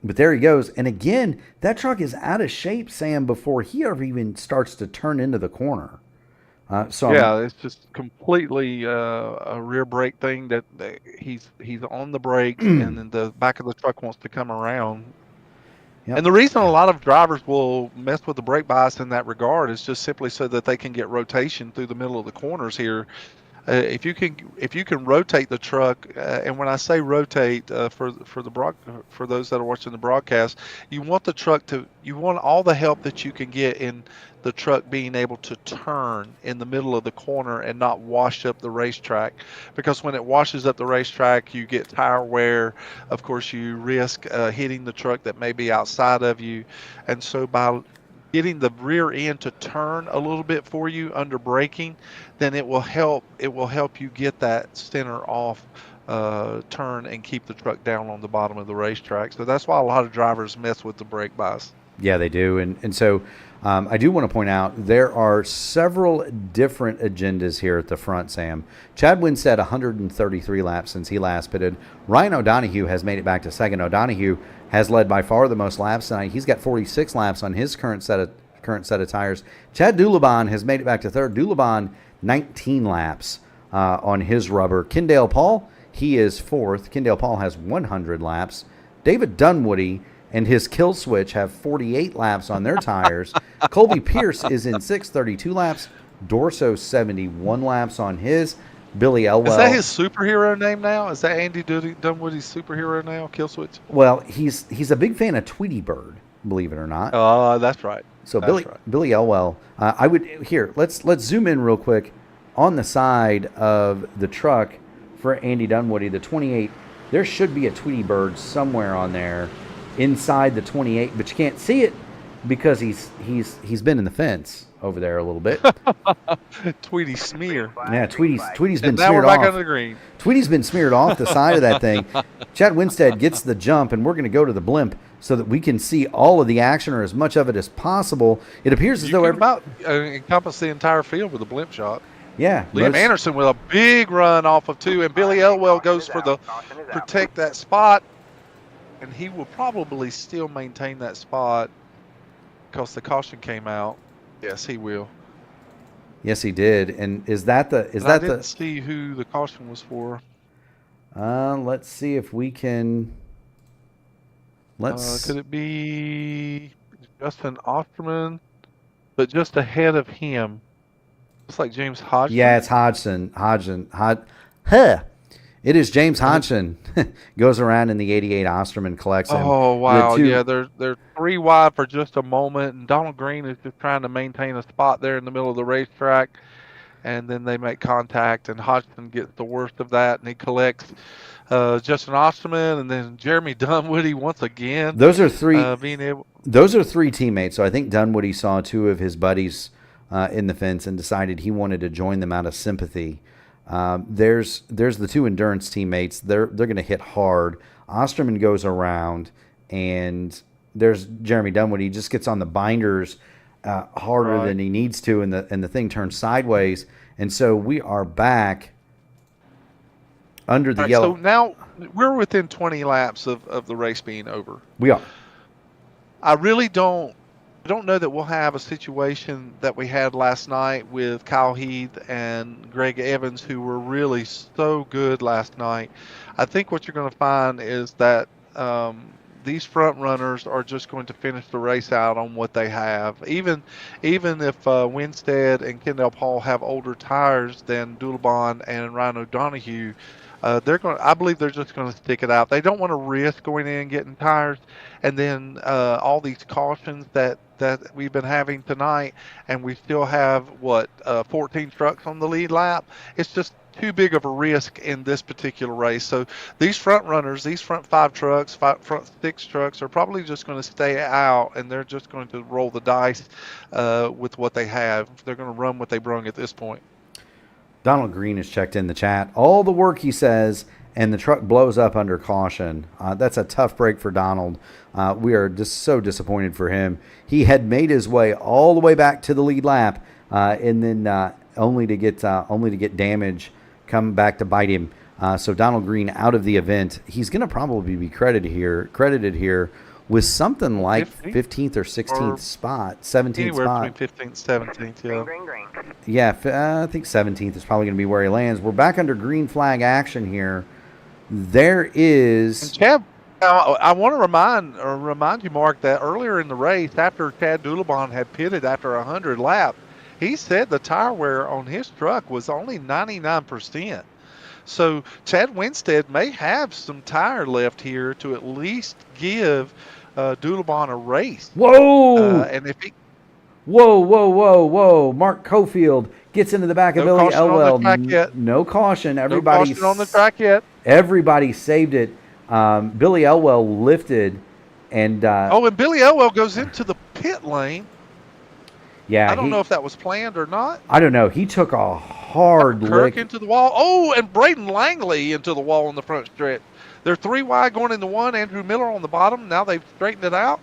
But there he goes. And again, that truck is out of shape, Sam, before he ever even starts to turn into the corner.
It's just completely a rear brake thing that he's on the brake and then the back of the truck wants to come around. Yep. And the reason a lot of drivers will mess with the brake bias in that regard is just simply so that they can get rotation through the middle of the corners here. If you can rotate the truck, and when I say rotate for those that are watching the broadcast, you want all the help that you can get in the truck being able to turn in the middle of the corner and not wash up the racetrack, because when it washes up the racetrack, you get tire wear. Of course, you risk hitting the truck that may be outside of you, and so by getting the rear end to turn a little bit for you under braking, then it will help you get that center off turn and keep the truck down on the bottom of the racetrack. So that's why a lot of drivers mess with the brake bias.
Yeah, they do. And so I do want to point out there are several different agendas here at the front, Sam. Chad Winstead, 133 laps since he last pitted. Ryan O'Donohue has made it back to second. O'Donohue has led by far the most laps tonight. He's got 46 laps on his current set of tires. Chad Dulaban has made it back to third. Dulaban, 19 laps on his rubber. Kendale Paul, he is fourth. Kendale Paul has 100 laps. David Dunwoody and his kill switch have 48 laps on their tires. Colby Pierce is in sixth, 32 laps. Dorso, 71 laps on his. Billy Elwell.
Is that his superhero name now? Is that Andy Dunwoody's superhero now, kill switch?
Well, he's a big fan of Tweety Bird, believe it or not.
Oh, that's right.
So Billy Elwell, let's zoom in real quick on the side of the truck for Andy Dunwoody, the 28. There should be a Tweety Bird somewhere on there inside the 28, but you can't see it because he's been in the fence over there a little bit.
Tweety smear.
Yeah, Tweety's been
now
smeared
we're back
off.
on the green.
Tweety's been smeared off the side of that thing. Chad Winstead gets the jump, and we're going to go to the blimp so that we can see all of the action or as much of it as possible. It appears as though
about encompass the entire field with a blimp shot.
Yeah.
Liam Anderson with a big run off of two, and Billy Elwell goes for the protect that spot, and he will probably still maintain that spot because the caution came out. Yes, he will.
Yes, he did. And I didn't
see who the caution was for.
Let's see if we can.
Could it be Justin Osterman, but just ahead of him? Looks like James Hodgson.
Yeah, it's Hodgson. It is James Hodgson. Goes around in the 88 Osterman, collects him.
Oh, wow.
The two,
Yeah, they're 3 wide for just a moment, and Donald Green is just trying to maintain a spot there in the middle of the racetrack. And then they make contact, and Hodgson gets the worst of that, and he collects Justin Osterman, and then Jeremy Dunwoody once again.
Those are three.
Being able.
Those are 3 teammates. So I think Dunwoody saw 2 of his buddies in the fence and decided he wanted to join them out of sympathy. There's the 2 endurance teammates. They're going to hit hard. Osterman goes around, and there's Jeremy Dunwoody. He just gets on the binders harder than he needs to, and the thing turns sideways. And so we are back under the yellow.
So now we're within 20 laps of the race being over.
We are.
I really don't know that we'll have a situation that we had last night with Kyle Heath and Greg Evans, who were really so good last night. I think what you're going to find is that these front runners are just going to finish the race out on what they have. Even if Winstead and Kendall Paul have older tires than Dulabon and Ryan O'Donoghue, I believe they're just going to stick it out. They don't want to risk going in and getting tires, and then all these cautions that we've been having tonight, and we still have 14 trucks on the lead lap. It's just too big of a risk in this particular race. So these front runners, these front 5 trucks, front 6 trucks, are probably just going to stay out, and they're just going to roll the dice with what they have. They're going to run what they brung at this point.
Donald Green has checked in the chat. All the work, he says, and the truck blows up under caution. That's a tough break for Donald. We are just so disappointed for him. He had made his way all the way back to the lead lap, and then only to get damage come back to bite him. So Donald Green out of the event. He's going to probably be credited here with something like 15th or 16th spot, 17th
anywhere
spot.
Between 15th and 17th, yeah.
Green.
Yeah, I think 17th is probably going to be where he lands. We're back under green flag action here. There is...
And Chad, I want to remind you, Mark, that earlier in the race, after Chad Dulabon had pitted after 100 laps, he said the tire wear on his truck was only 99%. So Chad Winstead may have some tire left here to at least give Dulabon a race.
Whoa!
And if he...
Whoa. Mark Cofield gets into the back of Billy Elwell. No caution. Everybody,
no caution on the track yet.
Everybody saved it. Billy Elwell lifted. And
and Billy Elwell goes into the pit lane.
Yeah,
I don't know if that was planned or not.
I don't know. He took a hard
Kirk
lick.
into the wall. Oh, and Braden Langley into the wall on the front stretch. They're 3 wide going into 1. Andrew Miller on the bottom. Now they've straightened it out.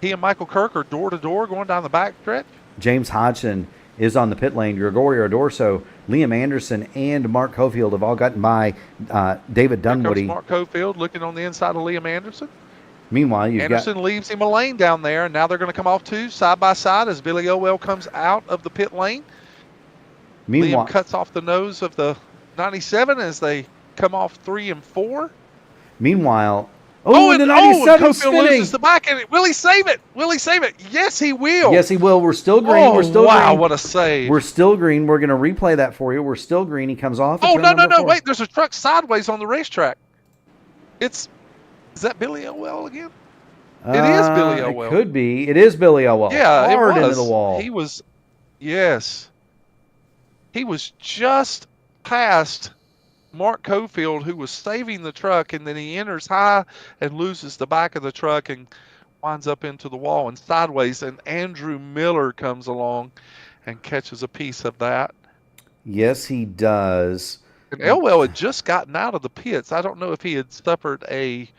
He and Michael Kirk are door to door going down the back stretch.
James Hodgson is on the pit lane. Gregorio Dorso, Liam Anderson, and Mark Cofield have all gotten by David Dunwoody.
Mark Cofield looking on the inside of Liam Anderson.
Meanwhile,
Anderson leaves him a lane down there, and now they're going to come off 2 side by side as Billy Elwell comes out of the pit lane. Liam cuts off the nose of the 97 as they come off 3 and 4.
Meanwhile, the 97
spinning. Loses the back, and will he save it? Yes, he will.
Yes, he will. We're still green.
Wow,
green.
What a save.
We're still green. We're going to replay that for you. We're still green. He comes off.
No. Wait, there's a truck sideways on the racetrack. Is that Billy Elwell again? It is Billy Elwell.
It could be. It is Billy Elwell.
Yeah,
hard
it was.
Into the wall.
He was just past Mark Cofield, who was saving the truck, and then he enters high and loses the back of the truck and winds up into the wall and sideways, and Andrew Miller comes along and catches a piece of that.
Yes, he does.
And Elwell had just gotten out of the pits. I don't know if he had suffered a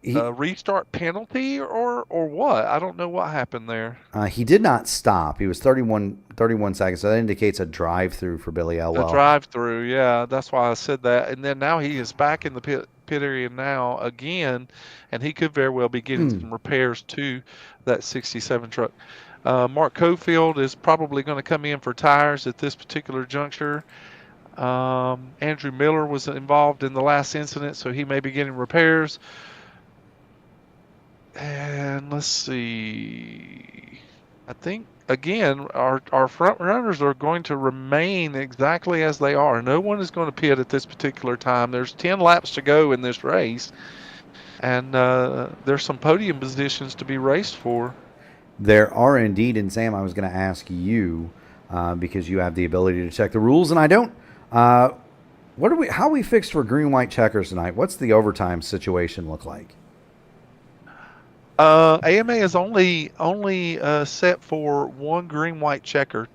restart penalty or what. I don't know what happened there.
He did not stop. He was 31 seconds, so that indicates a drive-through for Billy Elwell.
A drive-through, yeah. That's why I said that. And then now he is back in the pit area now again, and he could very well be getting some repairs to that 67 truck. Mark Cofield is probably going to come in for tires at this particular juncture. Andrew Miller was involved in the last incident, so he may be getting repairs. And let's see. I think again, our front runners are going to remain exactly as they are. No one is going to pit at this particular time. There's 10 laps to go in this race, and there's some podium positions to be raced for.
There are indeed, and Sam, I was going to ask you because you have the ability to check the rules, and I don't. How are we fixed for green-white checkers tonight? What's the overtime situation look like?
AMA is only set for one green-white checker.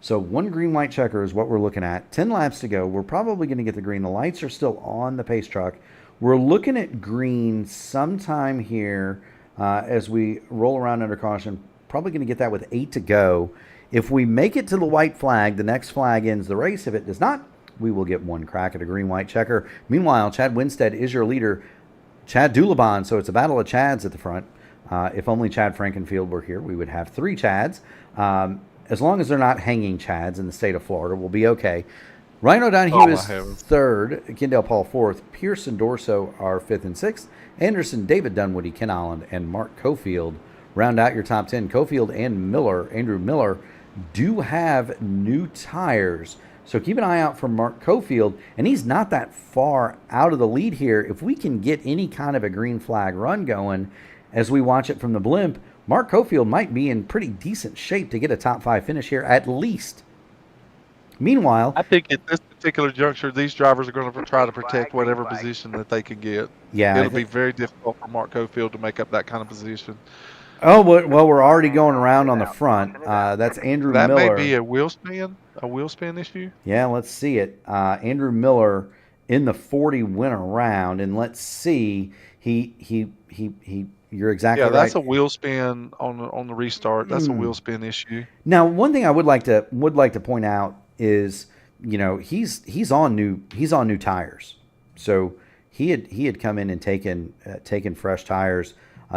So one green-white checker is what we're looking at. 10 laps to go. We're probably going to get the green. The lights are still on the pace truck. We're looking at green sometime here as we roll around under caution. Probably going to get that with 8 to go. If we make it to the white flag, the next flag ends the race. If it does not, we will get one crack at a green-white checker. Meanwhile, Chad Winstead is your leader. Chad Dulabon, so it's a battle of Chads at the front. If only Chad Frankenfield were here, we would have 3 Chads. As long as they're not hanging Chads in the state of Florida, we'll be okay. Rhino Donahue is third, Kendall Paul fourth, Pearson Dorso are fifth and sixth, Anderson, David Dunwoody, Ken Holland, and Mark Cofield round out your top 10. Cofield and Andrew Miller, do have new tires. So keep an eye out for Mark Cofield, and he's not that far out of the lead here. If we can get any kind of a green flag run going as we watch it from the blimp, Mark Cofield might be in pretty decent shape to get a top 5 finish here at least. Meanwhile,
I think at this particular juncture, these drivers are going to try to protect whatever position that they can get.
Yeah,
it'll be very difficult for Mark Cofield to make up that kind of position.
Oh, well, we're already going around on the front. That's Andrew Miller.
That may be a wheel spin issue.
Yeah, let's see it. Andrew Miller in the 40 went around, and let's see. He. You're exactly right.
Yeah, that's a wheel spin on the restart. That's a wheel spin issue.
Now, one thing I would like to point out is, he's on new tires. So he had come in and taken fresh tires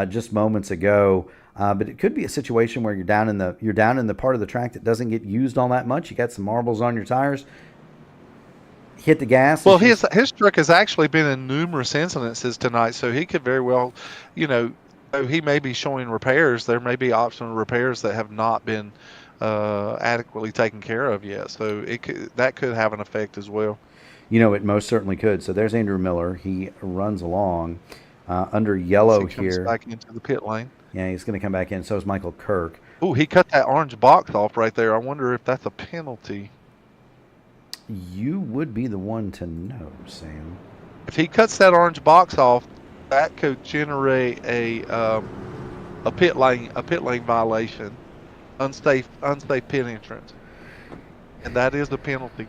just moments ago. But it could be a situation where you're down in the part of the track that doesn't get used all that much. You got some marbles on your tires. Hit the gas.
Well, his truck has actually been in numerous incidences tonight, so he could very well, he may be showing repairs. There may be optional repairs that have not been adequately taken care of yet. So that could have an effect as well.
It most certainly could. So there's Andrew Miller. He runs along under yellow
he comes
here.
Back into the pit lane.
Yeah, he's going to come back in. So is Michael Kirk.
Oh, he cut that orange box off right there. I wonder if that's a penalty.
You would be the one to know, Sam.
If he cuts that orange box off, that could generate a pit lane violation, unsafe pit entrance, and that is the penalty.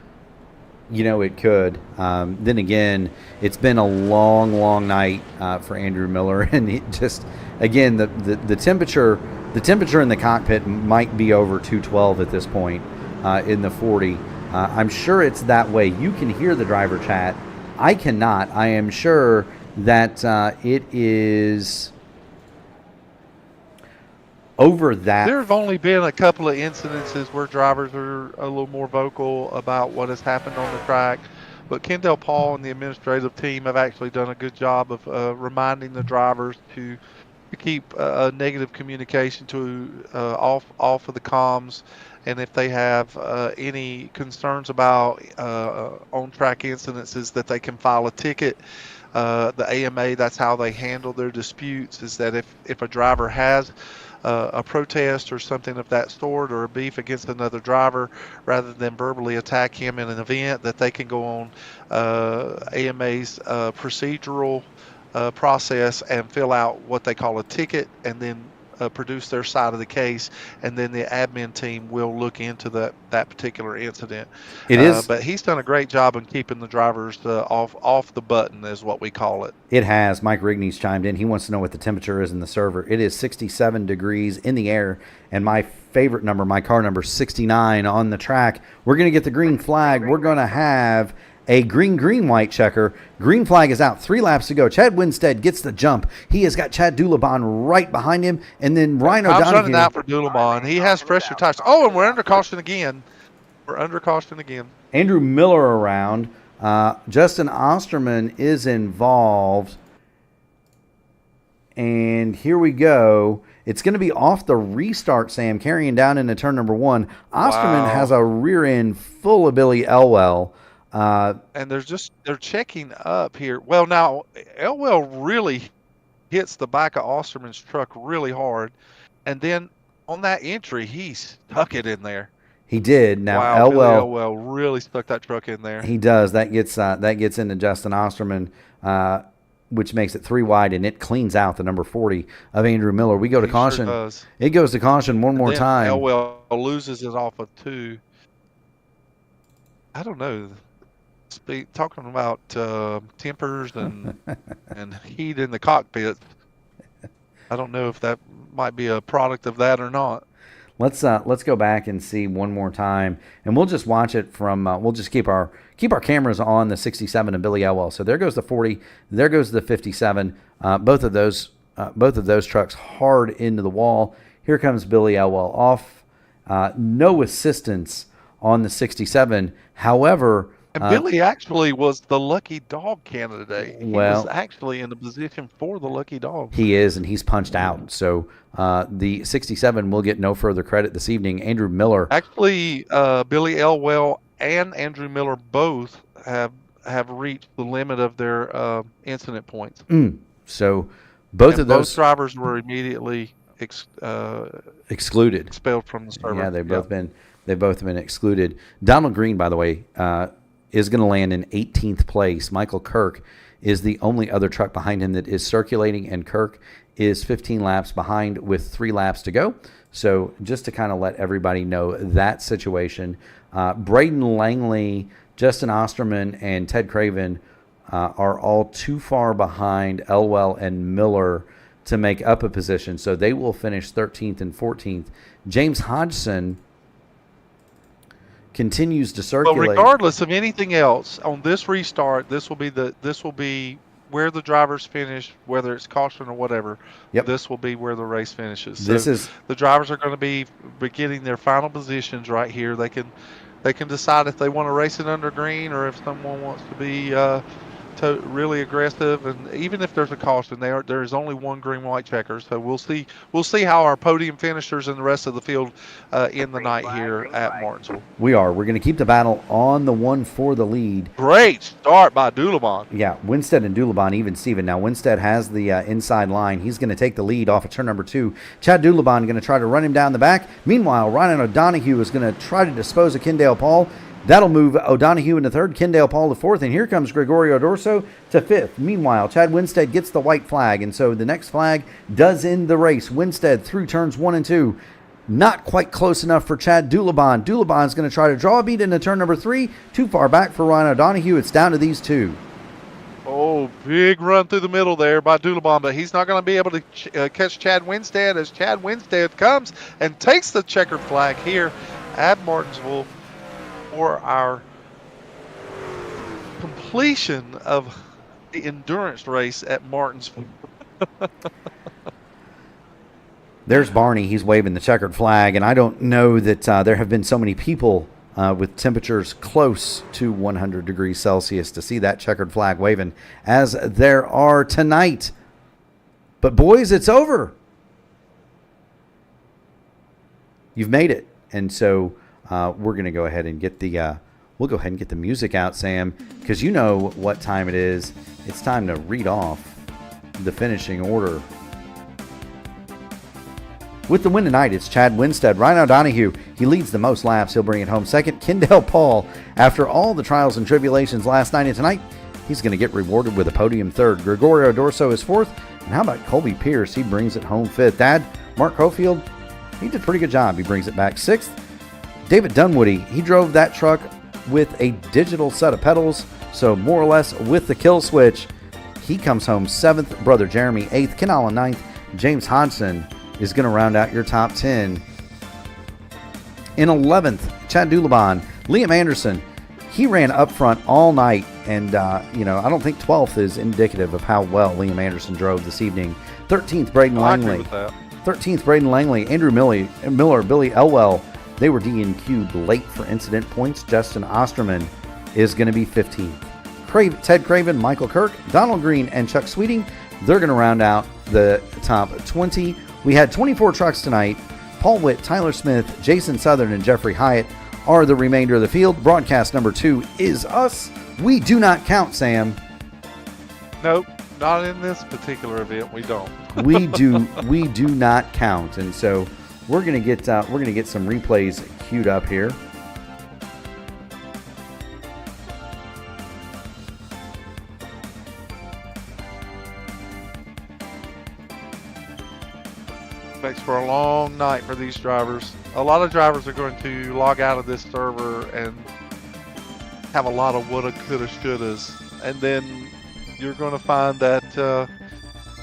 It could. Then again, it's been a long night for Andrew Miller, and it just again the temperature in the cockpit might be over 212 at this point in the 40. I'm sure it's that way. You can hear the driver chat. I cannot. I am sure that it is over that.
There have only been a couple of incidences where drivers are a little more vocal about what has happened on the track. But Kendall Paul and the administrative team have actually done a good job of reminding the drivers to keep negative communication off of the comms. And if they have any concerns about on-track incidences, that they can file a ticket. The AMA, that's how they handle their disputes, is that if a driver has a protest or something of that sort, or a beef against another driver, rather than verbally attack him in an event, that they can go on AMA's procedural process and fill out what they call a ticket, and then produce their side of the case, and then the admin team will look into that particular incident. But he's done a great job in keeping the drivers off the button, is what we call it.
It has. Mike Rigney's chimed in. He wants to know what the temperature is in the server. It is 67 degrees in the air, and my favorite number, my car number, 69 on the track. We're going to get the green flag. We're going to have a green-white checker. Green flag is out. 3 laps to go. Chad Winstead gets the jump. He has got Chad Dulabon right behind him. And then Rhino Donahue.
Running out for Dulabon. He has fresher tires. Oh, and we're under caution again.
Andrew Miller around. Justin Osterman is involved. And here we go. It's going to be off the restart, Sam, carrying down into turn number 1. Osterman has a rear end full of Billy Elwell.
And they're checking up here. Well, now Elwell really hits the back of Osterman's truck really hard, and then on that entry, he stuck it in there.
He did. Now
wow, Billy Elwell really stuck that truck in there.
He does. That gets into Justin Osterman, which makes it 3 wide, and it cleans out the number 40 of Andrew Miller. We go to caution.
Sure does.
It goes to caution one more time.
Elwell loses it off of 2. I don't know. Talking about tempers and and heat in the cockpit. I don't know if that might be a product of that or not.
Let's go back and see one more time, and we'll just watch it from. We'll just keep our cameras on the 67 and Billy Elwell. So there goes the 40. There goes the 57. Both of those trucks hard into the wall. Here comes Billy Elwell off. No assistance on the 67. However.
And Billy actually was the lucky dog candidate. He was actually in the position for the lucky dog.
He is, and he's punched out. So the 67 will get no further credit this evening. Andrew Miller.
Actually, Billy Elwell and Andrew Miller both have reached the limit of their incident points.
So both
drivers were immediately
excluded,
expelled from the server.
Yeah, they've both been excluded. Donald Green, by the way, is going to land in 18th place. Michael Kirk is the only other truck behind him that is circulating, and Kirk is 15 laps behind with 3 laps to go. So just to kind of let everybody know that situation, Braden Langley, Justin Osterman, and Ted Craven are all too far behind Elwell and Miller to make up a position. So they will finish 13th and 14th. James Hodgson continues to circulate.
Well, regardless of anything else, on this restart, this will be where the drivers finish, whether it's caution or whatever.
Yep.
This will be where the race finishes.
So
the drivers are going to be getting their final positions right here. They can decide if they want to race it under green or if someone wants to be really aggressive, and even if there's a caution, there is only one green-white checker. So we'll see how our podium finishers and the rest of the field end the night here at Martinsville.
We're going to keep the battle on the one for the lead.
Great start by Dulabon.
Yeah, Winstead and Dulabon even Steven. Now Winstead has the inside line. He's going to take the lead off of turn number 2. Chad Dulabon going to try to run him down the back. Meanwhile, Ryan O'Donohue is going to try to dispose of Kendale Paul. That'll move O'Donohue into 3rd, Kendale Paul to 4th, and here comes Gregorio Dorso to 5th. Meanwhile, Chad Winstead gets the white flag, and so the next flag does end the race. Winstead through turns 1 and 2. Not quite close enough for Chad Dulabon. Dulabon's going to try to draw a beat into turn number 3. Too far back for Ryan O'Donohue. It's down to these 2.
Oh, big run through the middle there by Dulabon, but he's not going to be able to catch Chad Winstead as Chad Winstead comes and takes the checkered flag here at Martinsville for our completion of the endurance race at Martinsville.
There's Barney. He's waving the checkered flag, and I don't know that there have been so many people with temperatures close to 100 degrees Celsius to see that checkered flag waving as there are tonight. But boys, it's over. You've made it, and so we're going to go ahead and get the music out, Sam, because you know what time it is. It's time to read off the finishing order. With the win tonight, it's Chad Winstead. Ryan O'Donohue, he leads the most laps. He'll bring it home second. Kendale Paul, after all the trials and tribulations last night and tonight, he's going to get rewarded with a podium third. Gregorio Dorso is 4th. And how about Colby Pierce? He brings it home 5th. Dad, Mark Hofield, he did a pretty good job. He brings it back 6th. David Dunwoody, he drove that truck with a digital set of pedals, so more or less with the kill switch. He comes home 7th. Brother Jeremy 8th. Ken Allen 9th. James Hodgson is going to round out your top 10. In 11th, Chad Dulabon. Liam Anderson, he ran up front all night, and I don't think 12th is indicative of how well Liam Anderson drove this evening. 13th, Braden Langley. 13th, Braden Langley. Andrew Miller, Billy Elwell, they were DNQ'd late for incident points. Justin Osterman is going to be 15th. Ted Craven, Michael Kirk, Donald Green, and Chuck Sweeting, they're going to round out the top 20. We had 24 trucks tonight. Paul Witt, Tyler Smith, Jason Southern, and Jeffrey Hyatt are the remainder of the field. Broadcast number 2 is us. We do not count, Sam.
Nope, not in this particular event. We don't.
we do not count, and so we're gonna get some replays queued up here.
Makes for a long night for these drivers. A lot of drivers are going to log out of this server and have a lot of woulda, coulda, shouldas, and then you're going to find that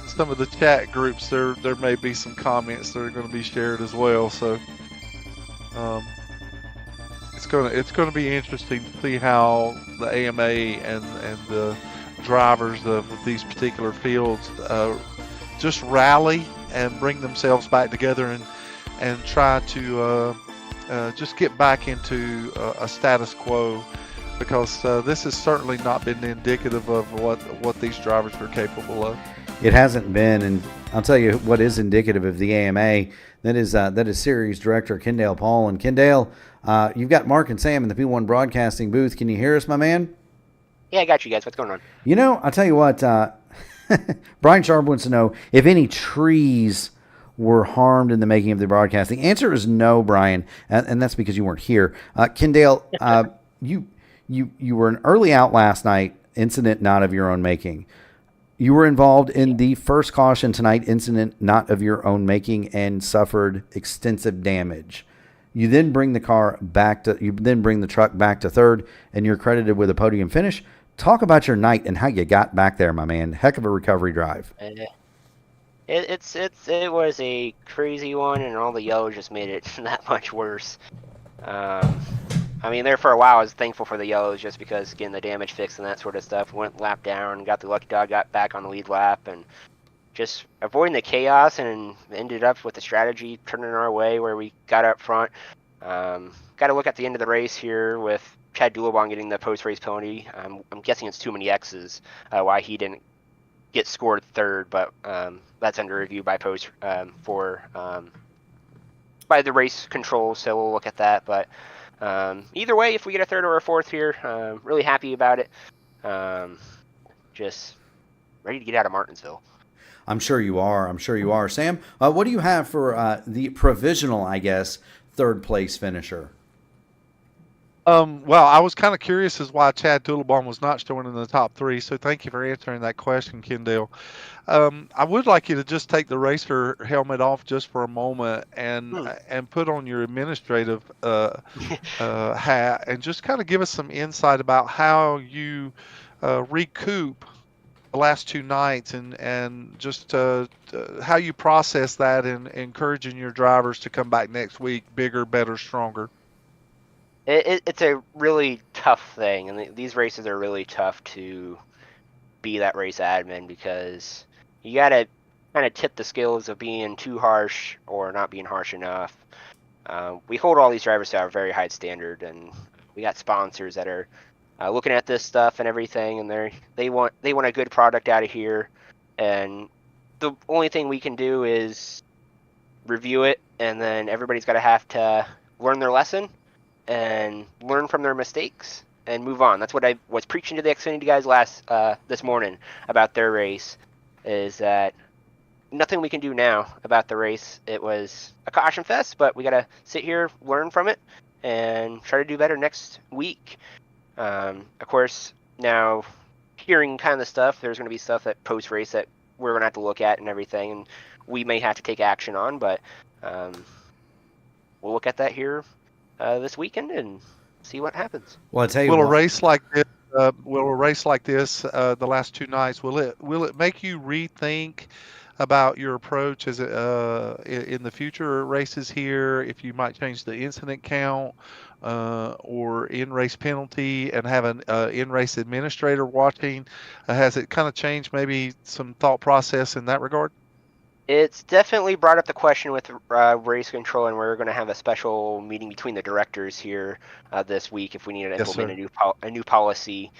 some of the chat groups there may be some comments that are going to be shared as well. So it's going to be interesting to see how the AMA and the drivers of these particular fields just rally and bring themselves back together and try to just get back into a status quo, because this has certainly not been indicative of what these drivers are capable of.
It hasn't been, and I'll tell you what is indicative of the AMA. That is series director Kendale Paul. And Kendale, you've got Mark and Sam in the P1 broadcasting booth. Can you hear us, my man?
Yeah, I got you guys. What's going on?
You know, I'll tell you what, Brian Sharp wants to know if any trees were harmed in the making of the broadcast. The answer is no, Brian, and that's because you weren't here. Kendale, you were an early out last night, incident not of your own making. You were involved in the first caution tonight, incident not of your own making, and suffered extensive damage. You then bring the truck back to third, and you're credited with a podium finish. Talk about your night and how you got back there, my man. Heck of a recovery drive.
It was a crazy one, and all the yellow just made it that much worse. I mean, there for a while I was thankful for the yellows just because getting the damage fixed and that sort of stuff. Went lap down, got the lucky dog, got back on the lead lap, and just avoiding the chaos, and ended up with the strategy turning our way where we got up front. Got to look at the end of the race here with Chad Doulabon getting the post-race penalty. I'm guessing it's too many X's why he didn't get scored third, but that's under review by by the race control, so we'll look at that. But either way, if we get a third or a fourth here, really happy about it. Just ready to get out of Martinsville.
I'm sure you are. Sam, what do you have for the provisional, I guess, third place finisher?
Well, I was kind of curious as why Chad Doulabon was not showing in the top 3, so thank you for answering that question, Kendale. I would like you to just take the racer helmet off just for a moment and put on your administrative hat and just kind of give us some insight about how you recoup the last 2 nights and just how you process that and encouraging your drivers to come back next week bigger, better, stronger.
It's a really tough thing, and these races are really tough to be that race admin, because you got to kind of tip the scales of being too harsh or not being harsh enough. We hold all these drivers to a very high standard, and we got sponsors that are looking at this stuff and everything, and they want a good product out of here, and the only thing we can do is review it, and then everybody's got to have to learn their lesson and learn from their mistakes and move on. That's what I was preaching to the Xfinity guys this morning about their race, is that nothing we can do now about the race. It was a caution fest, but we got to sit here, learn from it, and try to do better next week. Of course, now hearing kind of the stuff, there's going to be stuff that post-race that we're going to have to look at and everything, and we may have to take action on, but we'll look at that here this weekend and see what happens.
Well, I tell you,
will a race like this, the last 2 nights, will it make you rethink about your approach as in the future races here? If you might change the incident count or in-race penalty and have an in-race administrator watching, has it kind of changed maybe some thought process in that regard?
It's definitely brought up the question with race control, and we're going to have a special meeting between the directors here this week if we need to implement a new policy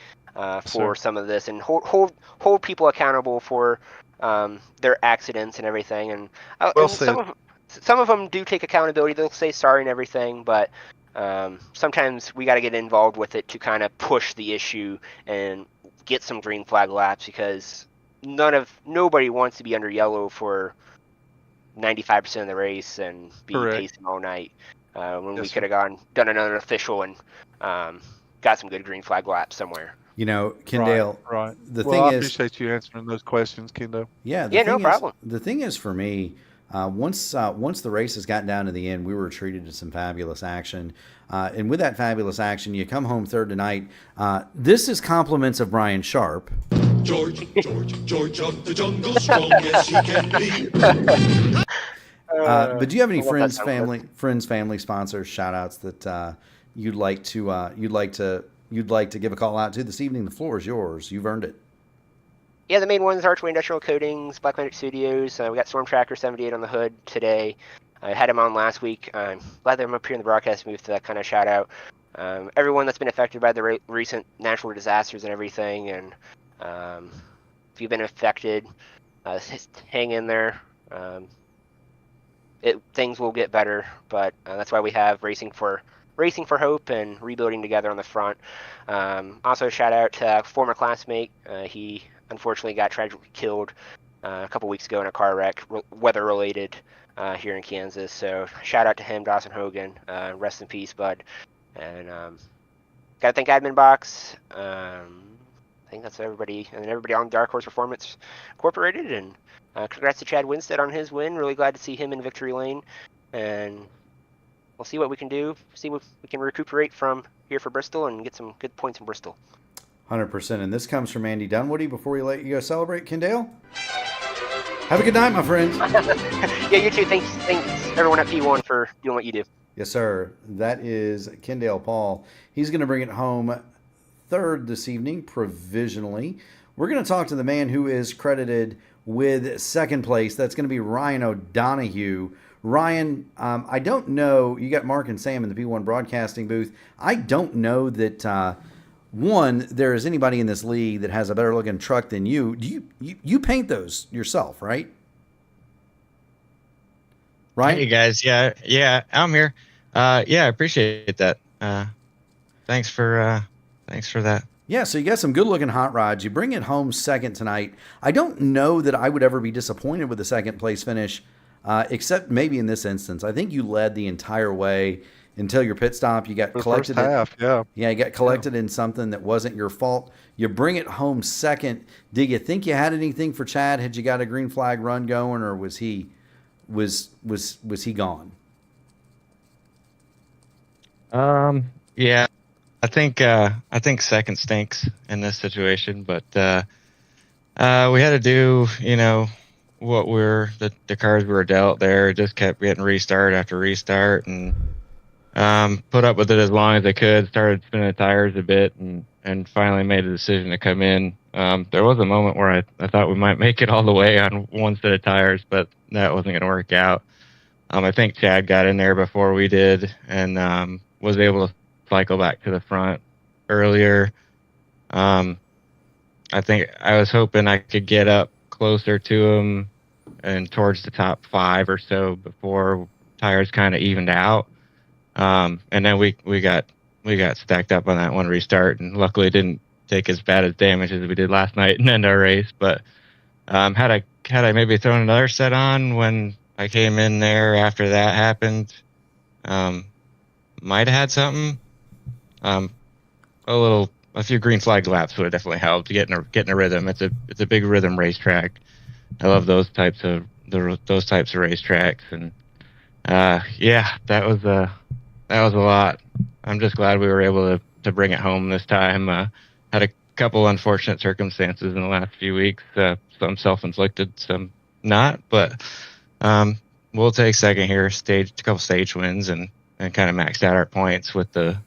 for some of this, and hold people accountable for their accidents and everything, and
Well said.
some of them do take accountability. They'll say sorry and everything, but sometimes we got to get involved with it to kind of push the issue and get some green flag laps, because nobody wants to be under yellow for 95% of the race and be
Correct.
pacing all night, when
Yes,
we
sir.
could have done another official and got some good green flag laps somewhere.
You know,
Right,
Kendale,
right.
the
Well,
thing
I
is,
appreciate you answering those questions, Kendo.
yeah,
Yeah, no problem.
the thing is for me, once the race has gotten down to the end, we were treated to some fabulous action, and with that fabulous action, you come home third tonight. This is compliments of Brian Sharp.
George of the jungle, strong as he can be.
But do you have any
I love that sound clip.
family sponsors, shout outs that you'd like to give a call out to this evening? The floor is yours. You've earned it.
Yeah, the main ones: Archway Industrial Coatings, Black Magic Studios. We got Storm Tracker 78 on the hood today. I had him on last week. I'm glad that I'm up here in the broadcast booth to kind of shout out everyone that's been affected by the recent natural disasters and everything. And if you've been affected, hang in there. Things will get better, but that's why we have Racing for Hope and Rebuilding Together on the front. Also, shout out to a former classmate. He unfortunately got tragically killed a couple weeks ago in a car wreck, weather related, here in Kansas. So shout out to him, Dawson Hogan. Rest in peace, bud. And gotta thank Admin Box. I think that's everybody, and everybody on Dark Horse Performance Incorporated. And congrats to Chad Winstead on his win. Really glad to see him in victory lane. And we'll see what we can do. See what we can recuperate from here for Bristol and get some good points in Bristol.
100%. And this comes from Andy Dunwoody. Before we let you go celebrate, Kendale, have a good night, my friend.
Yeah, you too. Thanks everyone at P1 for doing what you do.
Yes, sir. That is Kendale Paul. He's going to bring it home third this evening, provisionally. We're going to talk to the man who is credited with second place. That's going to be Ryan O'Donohue. Ryan, I don't know. You got Mark and Sam in the P1 broadcasting booth. I don't know that, one, there is anybody in this league that has a better looking truck than you. Do you paint those yourself, right? Right?
Hey guys, yeah, I'm here. Yeah, I appreciate that. Thanks for that.
Yeah, so you got some good-looking hot rods. You bring it home second tonight. I don't know that I would ever be disappointed with the second-place finish, except maybe in this instance. I think you led the entire way until your pit stop. You got
For the
collected.
first half, yeah.
Yeah, you got collected in something that wasn't your fault. You bring it home second. Did you think you had anything for Chad? Had you got a green flag run going, or was he gone?
Yeah, I think second stinks in this situation, but we had to do, what the cards we were dealt there. It just kept getting restart after restart, and put up with it as long as I could. Started spinning the tires a bit, and finally made a decision to come in. There was a moment where I thought we might make it all the way on one set of tires, but that wasn't going to work out. I think Chad got in there before we did, and was able to cycle back to the front earlier. I think I was hoping I could get up closer to him and towards the top 5 or so before tires kind of evened out. And then we got stacked up on that one restart, and luckily didn't take as bad as damage as we did last night and end our race. But had I maybe thrown another set on when I came in there after that happened, might have had something. A few green flag laps would have definitely helped getting a rhythm. It's a big rhythm racetrack. I love those types of racetracks, and yeah, that was a lot. I'm just glad we were able to bring it home this time. Had a couple unfortunate circumstances in the last few weeks. Some self-inflicted, some not, but we'll take second here. A couple stage wins, and kind of maxed out our points with the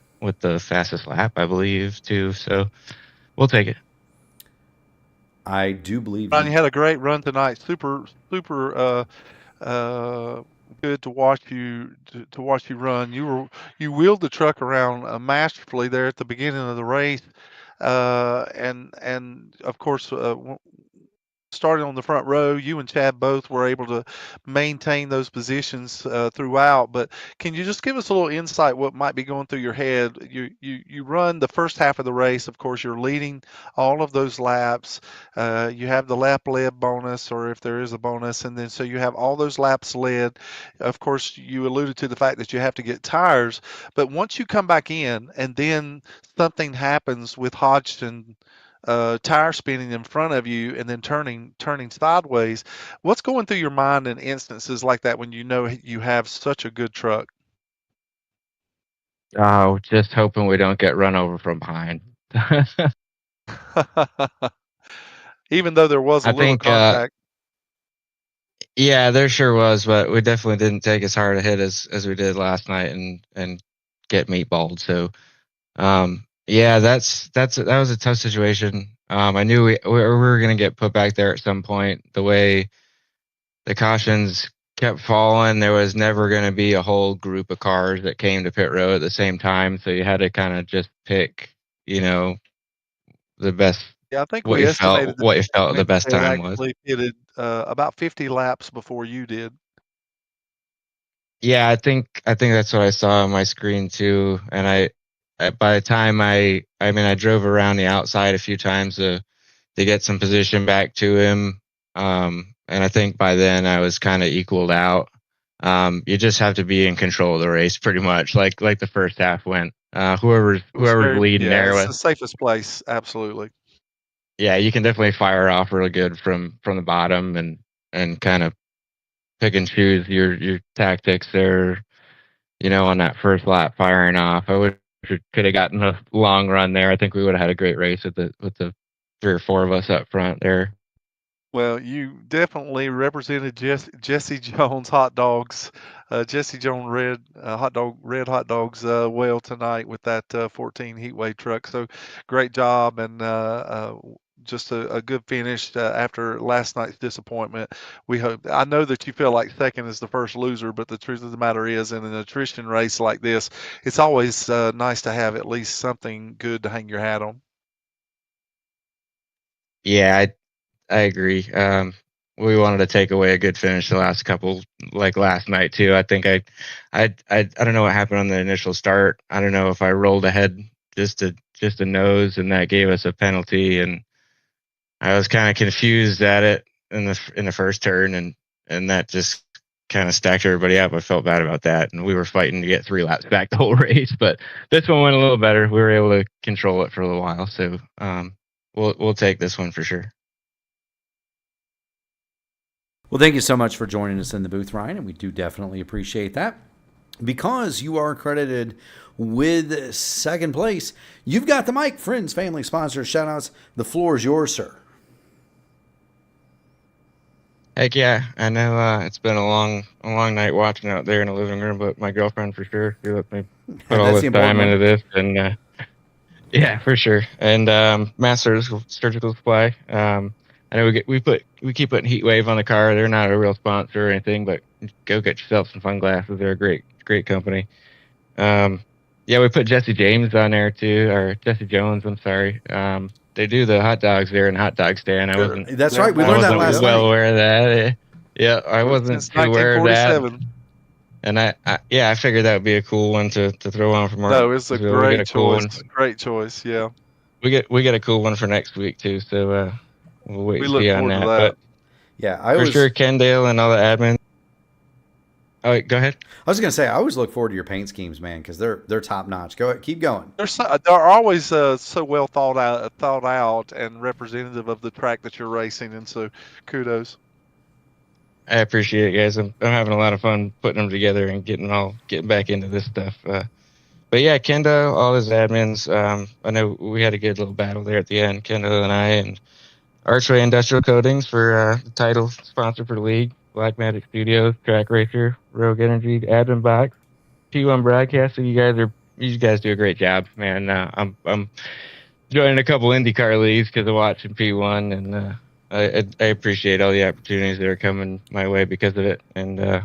fastest lap, I believe, too. So we'll take it.
I do believe
Ron, you had a great run tonight. Super good to watch you run. You wheeled the truck around masterfully there at the beginning of the race, and of course started on the front row. You and Chad both were able to maintain those positions throughout. But can you just give us a little insight what might be going through your head? You run the first half of the race. Of course, you're leading all of those laps. You have the lap led bonus, or if there is a bonus, and then so you have all those laps led. Of course, you alluded to the fact that you have to get tires, but once you come back in and then something happens with Hodgson tire spinning in front of you and then turning sideways, what's going through your mind in instances like that when you know you have such a good truck?
Oh, just hoping we don't get run over from behind.
Even though there was a
I
little
think,
contact.
yeah, there sure was, but we definitely didn't take as hard a hit as we did last night and get meatballed. So, yeah, that was a tough situation. I knew we were gonna get put back there at some point. The way the cautions kept falling, there was never gonna be a whole group of cars that came to pit road at the same time. So you had to kind of just pick, you know, the best
Yeah, I think we estimated that
what you felt the best
Wednesday had
time was.
actually pitted about 50 laps before you did.
Yeah, I think that's what I saw on my screen too. And by the time I drove around the outside a few times to get some position back to him. And I think by then I was kind of equaled out. You just have to be in control of the race pretty much, like the first half went. Whoever's
It was
leading there
it's
with,
the safest place, absolutely.
yeah, you can definitely fire off really good from the bottom and kind of pick and choose your tactics there. You know, on that first lap firing off. I wish we could have gotten a long run there. I think we would have had a great race with the 3 or 4 of us up front there.
Well, you definitely represented Jesse Jones hot dogs, Jesse Jones red hot dogs well tonight with that 14 Heatwave truck. So great job and just a good finish after last night's disappointment. I know that you feel like second is the first loser, but the truth of the matter is, in an attrition race like this, it's always nice to have at least something good to hang your hat on.
Yeah, I agree. We wanted to take away a good finish the last couple, like last night too. I think I don't know what happened on the initial start. I don't know if I rolled ahead just a nose, and that gave us a penalty, and I was kind of confused at it in the first turn, and that just kind of stacked everybody up. I felt bad about that, and we were fighting to get 3 laps back the whole race. But this one went a little better. We were able to control it for a little while, so we'll take this one for sure.
Well, thank you so much for joining us in the booth, Ryan, and we do definitely appreciate that. Because you are credited with second place, you've got the mic. Friends, family, sponsors, shout-outs. The floor is yours, sir.
Heck yeah. I know it's been a long night watching out there in the living room, but my girlfriend for sure, she let me put all this time into this. And yeah, for sure. And Masters Surgical Supply. I know we keep putting Heatwave on the car. They're not a real sponsor or anything, but go get yourself some sunglasses. They're a great company. Yeah, we put Jesse James on there too, or Jesse Jones. I'm sorry. They do the hot dogs there in the hot dog stand.
That's right. We learned that last night.
Aware of that. Yeah, I wasn't too aware of that. And I figured that would be a cool one to throw on for Mark.
No, it's a great choice. Great choice. Yeah.
We get a cool one for next week too. So we'll wait and see on that. But
yeah,
for sure, Kendall and all the admin. Oh, wait, go ahead.
I was going to say, I always look forward to your paint schemes, man, because they're top notch. Go ahead, keep going.
They're always so well thought out and representative of the track that you're racing, and so kudos.
I appreciate it, guys. I'm having a lot of fun putting them together and getting back into this stuff. But yeah, Kendo, all his admins. I know we had a good little battle there at the end, Kendo and I, and Archway Industrial Coatings for the title sponsor for the league. Black Magic Studios, Trak Racer, Rogue Energy, Admin Box, P1 Broadcasting. You guys do a great job, man. I'm joining a couple IndyCar leagues because of watching P1, and I appreciate all the opportunities that are coming my way because of it. And yeah,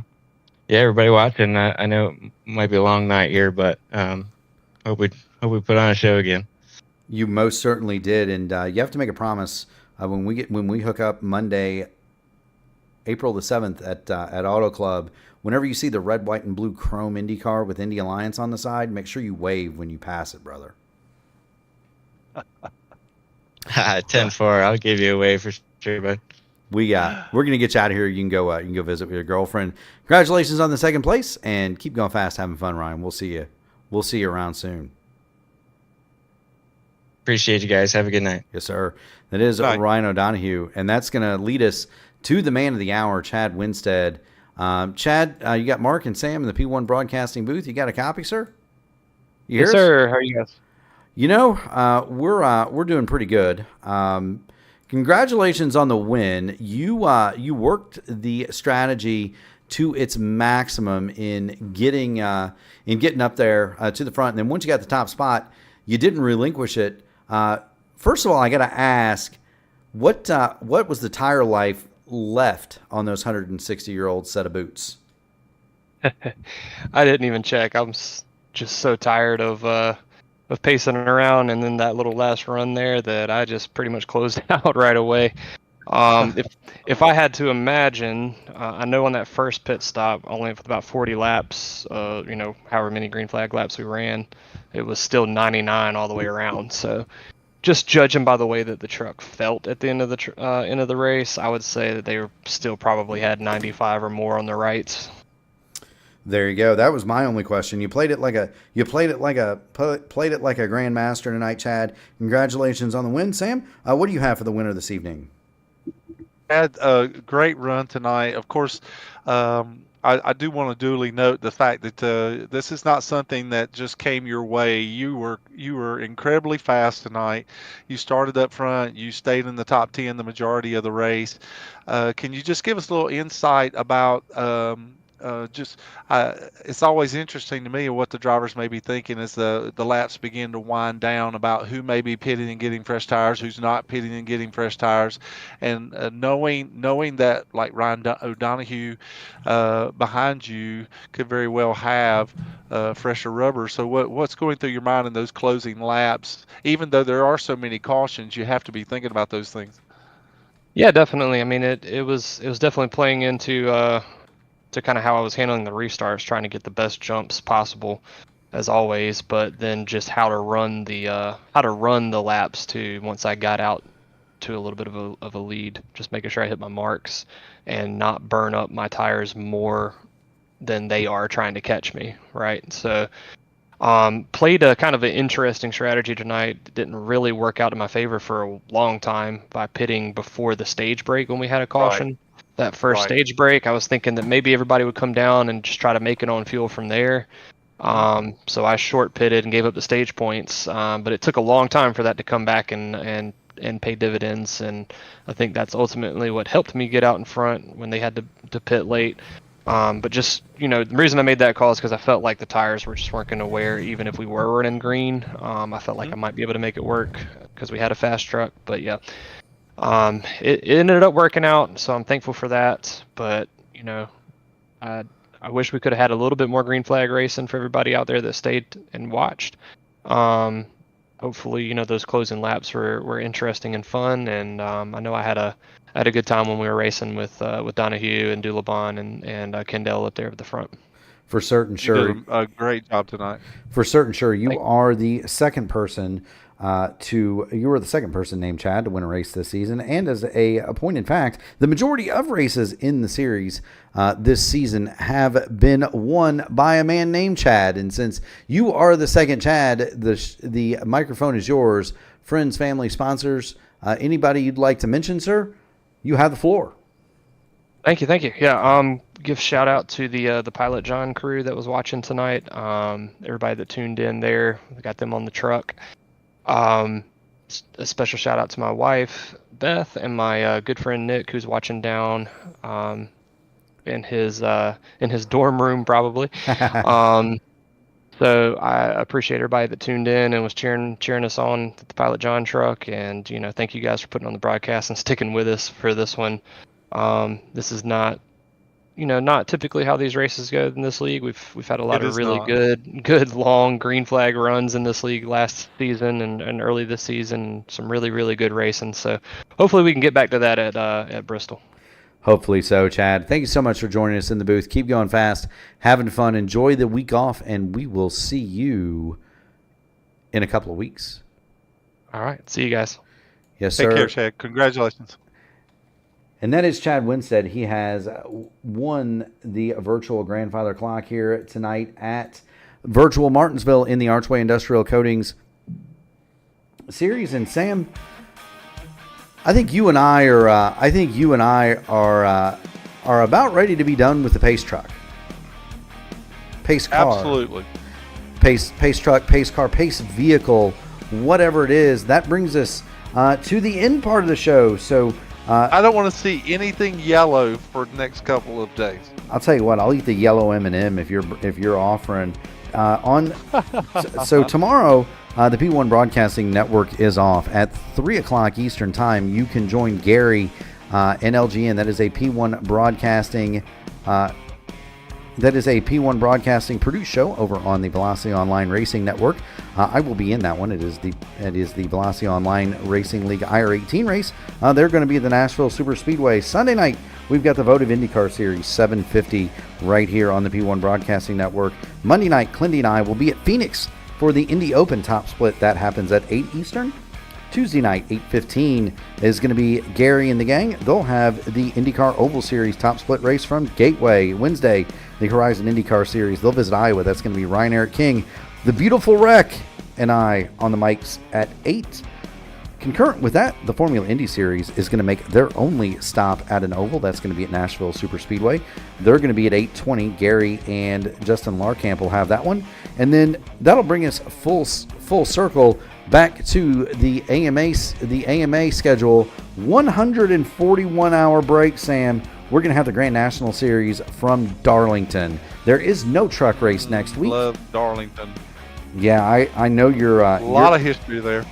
everybody watching. I know it might be a long night here, but hope we put on a show again.
You most certainly did, and you have to make a promise when we hook up Monday, April the 7th at Auto Club. Whenever you see the red, white, and blue chrome Indy car with Indy Alliance on the side, make sure you wave when you pass it, brother.
10-4. I'll give you a wave for sure, bud.
We're gonna get you out of here. You can go visit with your girlfriend. Congratulations on the second place, and keep going fast, having fun, Ryan. We'll see you around soon.
Appreciate you guys. Have a good night.
Yes, sir. That is Ryan O'Donohue, and that's gonna lead us to the man of the hour, Chad Winstead. Chad, you got Mark and Sam in the P1 Broadcasting booth. You got a copy, sir?
Yes, sir. How are you guys?
You know, we're doing pretty good. Congratulations on the win. You worked the strategy to its maximum in getting up there to the front, and then once you got the top spot, you didn't relinquish it. First of all, I got to ask, what was the tire life left on those 160-year-old set of boots?
I didn't even check. I'm just so tired of pacing around, and then that little last run there that I just pretty much closed out right away. If I had to imagine, I know on that first pit stop, only with about 40 laps, however many green flag laps we ran, it was still 99 all the way around. So just judging by the way that the truck felt at the end of the race, I would say that they still probably had 95 or more on the rights.
There you go. That was my only question. You played it like a grandmaster tonight, Chad. Congratulations on the win, Sam. What do you have for the winner this evening?
Had a great run tonight. Of course, I do want to duly note the fact that this is not something that just came your way. You were incredibly fast tonight. You started up front. You stayed in the top 10 the majority of the race. Can you just give us a little insight about it's always interesting to me what the drivers may be thinking as the laps begin to wind down about who may be pitting and getting fresh tires, who's not pitting and getting fresh tires, and knowing that like Ryan O'Donohue behind you could very well have fresher rubber. So what's going through your mind in those closing laps? Even though there are so many cautions, you have to be thinking about those things.
Yeah, definitely. I mean, it was definitely playing into to kind of how I was handling the restarts, trying to get the best jumps possible, as always. But then just how to run the laps too. Once I got out to a little bit of a lead, just making sure I hit my marks and not burn up my tires more than they are trying to catch me. Right. So played a kind of an interesting strategy tonight. Didn't really work out in my favor for a long time by pitting before the stage break when we had a caution. Right. That first stage break, I was thinking that maybe everybody would come down and just try to make it on fuel from there. So I short pitted and gave up the stage points, but it took a long time for that to come back and pay dividends. And I think that's ultimately what helped me get out in front when they had to pit late. But just, the reason I made that call is because I felt like the tires weren't going to wear even if we were running green. I felt like I might be able to make it work because we had a fast truck. But yeah. It ended up working out, so I'm thankful for that. But I wish we could have had a little bit more green flag racing for everybody out there that stayed and watched. Hopefully, those closing laps were interesting and fun, and I know I had a good time when we were racing with Donahue and Dulabon and Kendall up there at the front.
For certain, sure.
You did a great job tonight.
For certain, sure. You are the second person named Chad to win a race this season. And as a pointed fact, the majority of races in the series this season have been won by a man named Chad. And since you are the second Chad, the microphone is yours. Friends, family, sponsors, anybody you'd like to mention, sir, you have the floor.
Thank you. Yeah, give shout out to the Pilot John crew that was watching tonight. Everybody that tuned in there, we got them on the truck. A special shout out to my wife Beth and my good friend Nick, who's watching down in his dorm room probably. So I appreciate everybody that tuned in and was cheering us on at the Pilot John truck, and thank you guys for putting on the broadcast and sticking with us for this one. This is not not typically how these races go in this league. We've had a lot
It
of
is
really
not.
good long green flag runs in this league last season and early this season. Some really, really good racing. So hopefully we can get back to that at Bristol.
Hopefully so, Chad. Thank you so much for joining us in the booth. Keep going fast, having fun. Enjoy the week off, and we will see you in a couple of weeks.
All right. See you guys.
Yes,
Take
sir.
care, Chad. Congratulations.
And that is Chad Winstead. He has won the virtual grandfather clock here tonight at virtual Martinsville in the Archway Industrial Coatings Series. And Sam, I think you and I are about ready to be done with the pace truck, pace car,
Absolutely.
pace truck, pace car, pace vehicle, whatever it is. That brings us to the end part of the show. So
I don't want to see anything yellow for the next couple of days.
I'll tell you what, I'll eat the yellow M&M if you're offering on. So tomorrow, the P1 Broadcasting Network is off at 3:00 Eastern Time. You can join Gary NLGN. That is a P1 Broadcasting. That is a P1 Broadcasting produced show over on the Velocity Online Racing Network. I will be in that one. It is the Velocity Online Racing League IR18 race. They're going to be at the Nashville Super Speedway Sunday night. We've got the Votive IndyCar Series 750 right here on the P1 Broadcasting Network. Monday night, Clindy and I will be at Phoenix for the Indy Open Top Split. That happens at 8 Eastern. Tuesday night, 8:15, is going to be Gary and the gang. They'll have the IndyCar Oval Series Top Split race from Gateway. Wednesday, the Horizon IndyCar Series. They'll visit Iowa. That's going to be Ryan Eric King, the Beautiful Wreck, and I on the mics at 8. Concurrent with that, the Formula Indy Series is going to make their only stop at an oval. That's going to be at Nashville Super Speedway. They're going to be at 8:20. Gary and Justin Larkamp will have that one. And then that'll bring us full circle back to the AMA schedule. 141-hour break, Sam. We're going to have the Grand National Series from Darlington. There is no truck race next week.
Love Darlington.
Yeah, I know you're...
A lot of history there.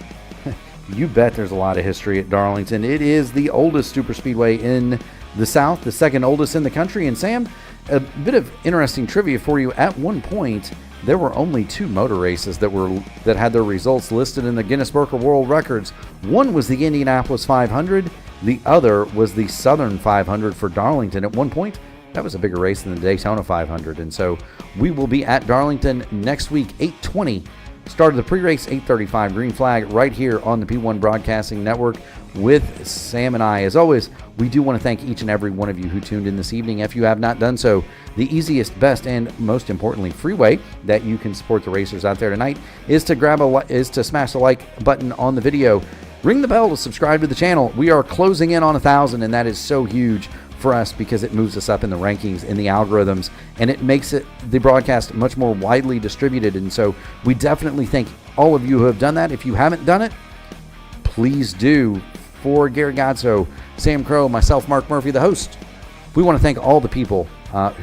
You bet there's a lot of history at Darlington. It is the oldest super speedway in the South, the second oldest in the country. And Sam, a bit of interesting trivia for you. At one point, there were only 2 motor races that had their results listed in the Guinness Book of World Records. One was the Indianapolis 500. The other was the Southern 500 for Darlington. At one point, that was a bigger race than the Daytona 500. And so we will be at Darlington next week, 8:20. Start of the pre-race, 8:35, green flag, right here on the P1 Broadcasting Network with Sam and I. As always, we do want to thank each and every one of you who tuned in this evening. If you have not done so, the easiest, best, and most importantly, free way that you can support the racers out there tonight is to smash the like button on the video. Ring the bell to subscribe to the channel. We are closing in on 1,000, and that is so huge for us because it moves us up in the rankings, in the algorithms, and it makes the broadcast much more widely distributed. And so we definitely thank all of you who have done that. If you haven't done it, please do. For Gary Godso, Sam Crow, myself, Mark Murphy, the host, we want to thank all the people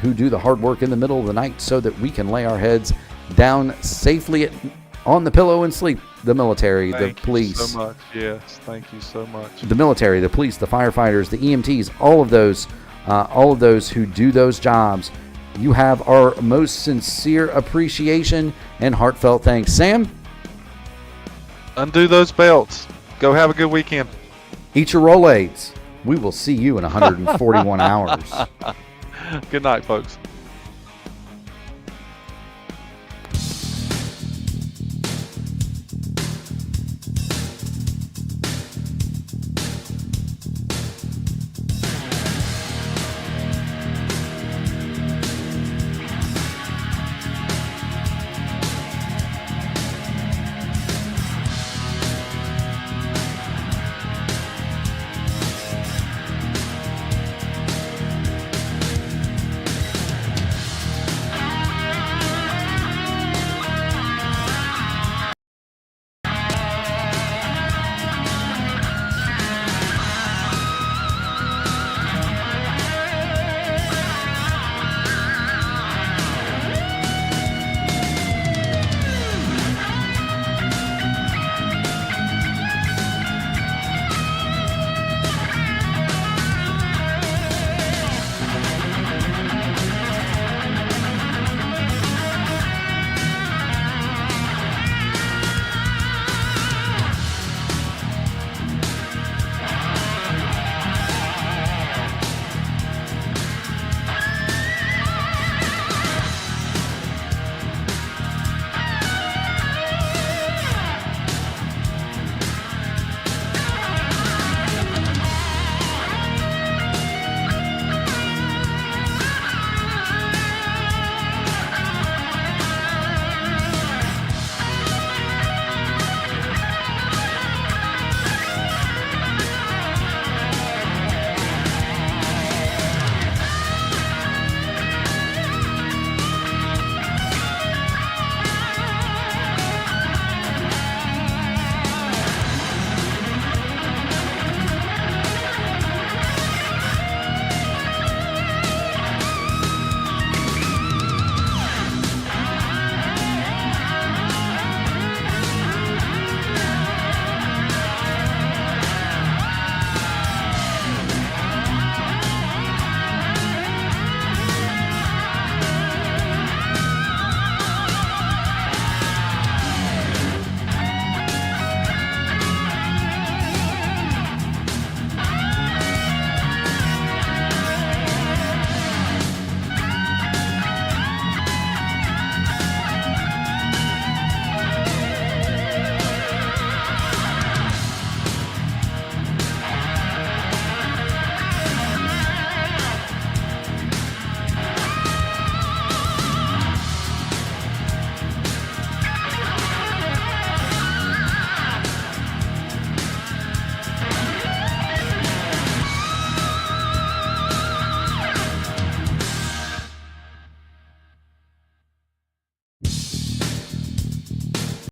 who do the hard work in the middle of the night so that we can lay our heads down safely on the pillow and sleep. The military, the police.
Thank you so much. Yes, thank you so much.
The military, the police, the firefighters, the EMTs, all of those who do those jobs. You have our most sincere appreciation and heartfelt thanks. Sam?
Undo those belts. Go have a good weekend.
Eat your Rolaids. We will see you in 141 hours.
Good night, folks.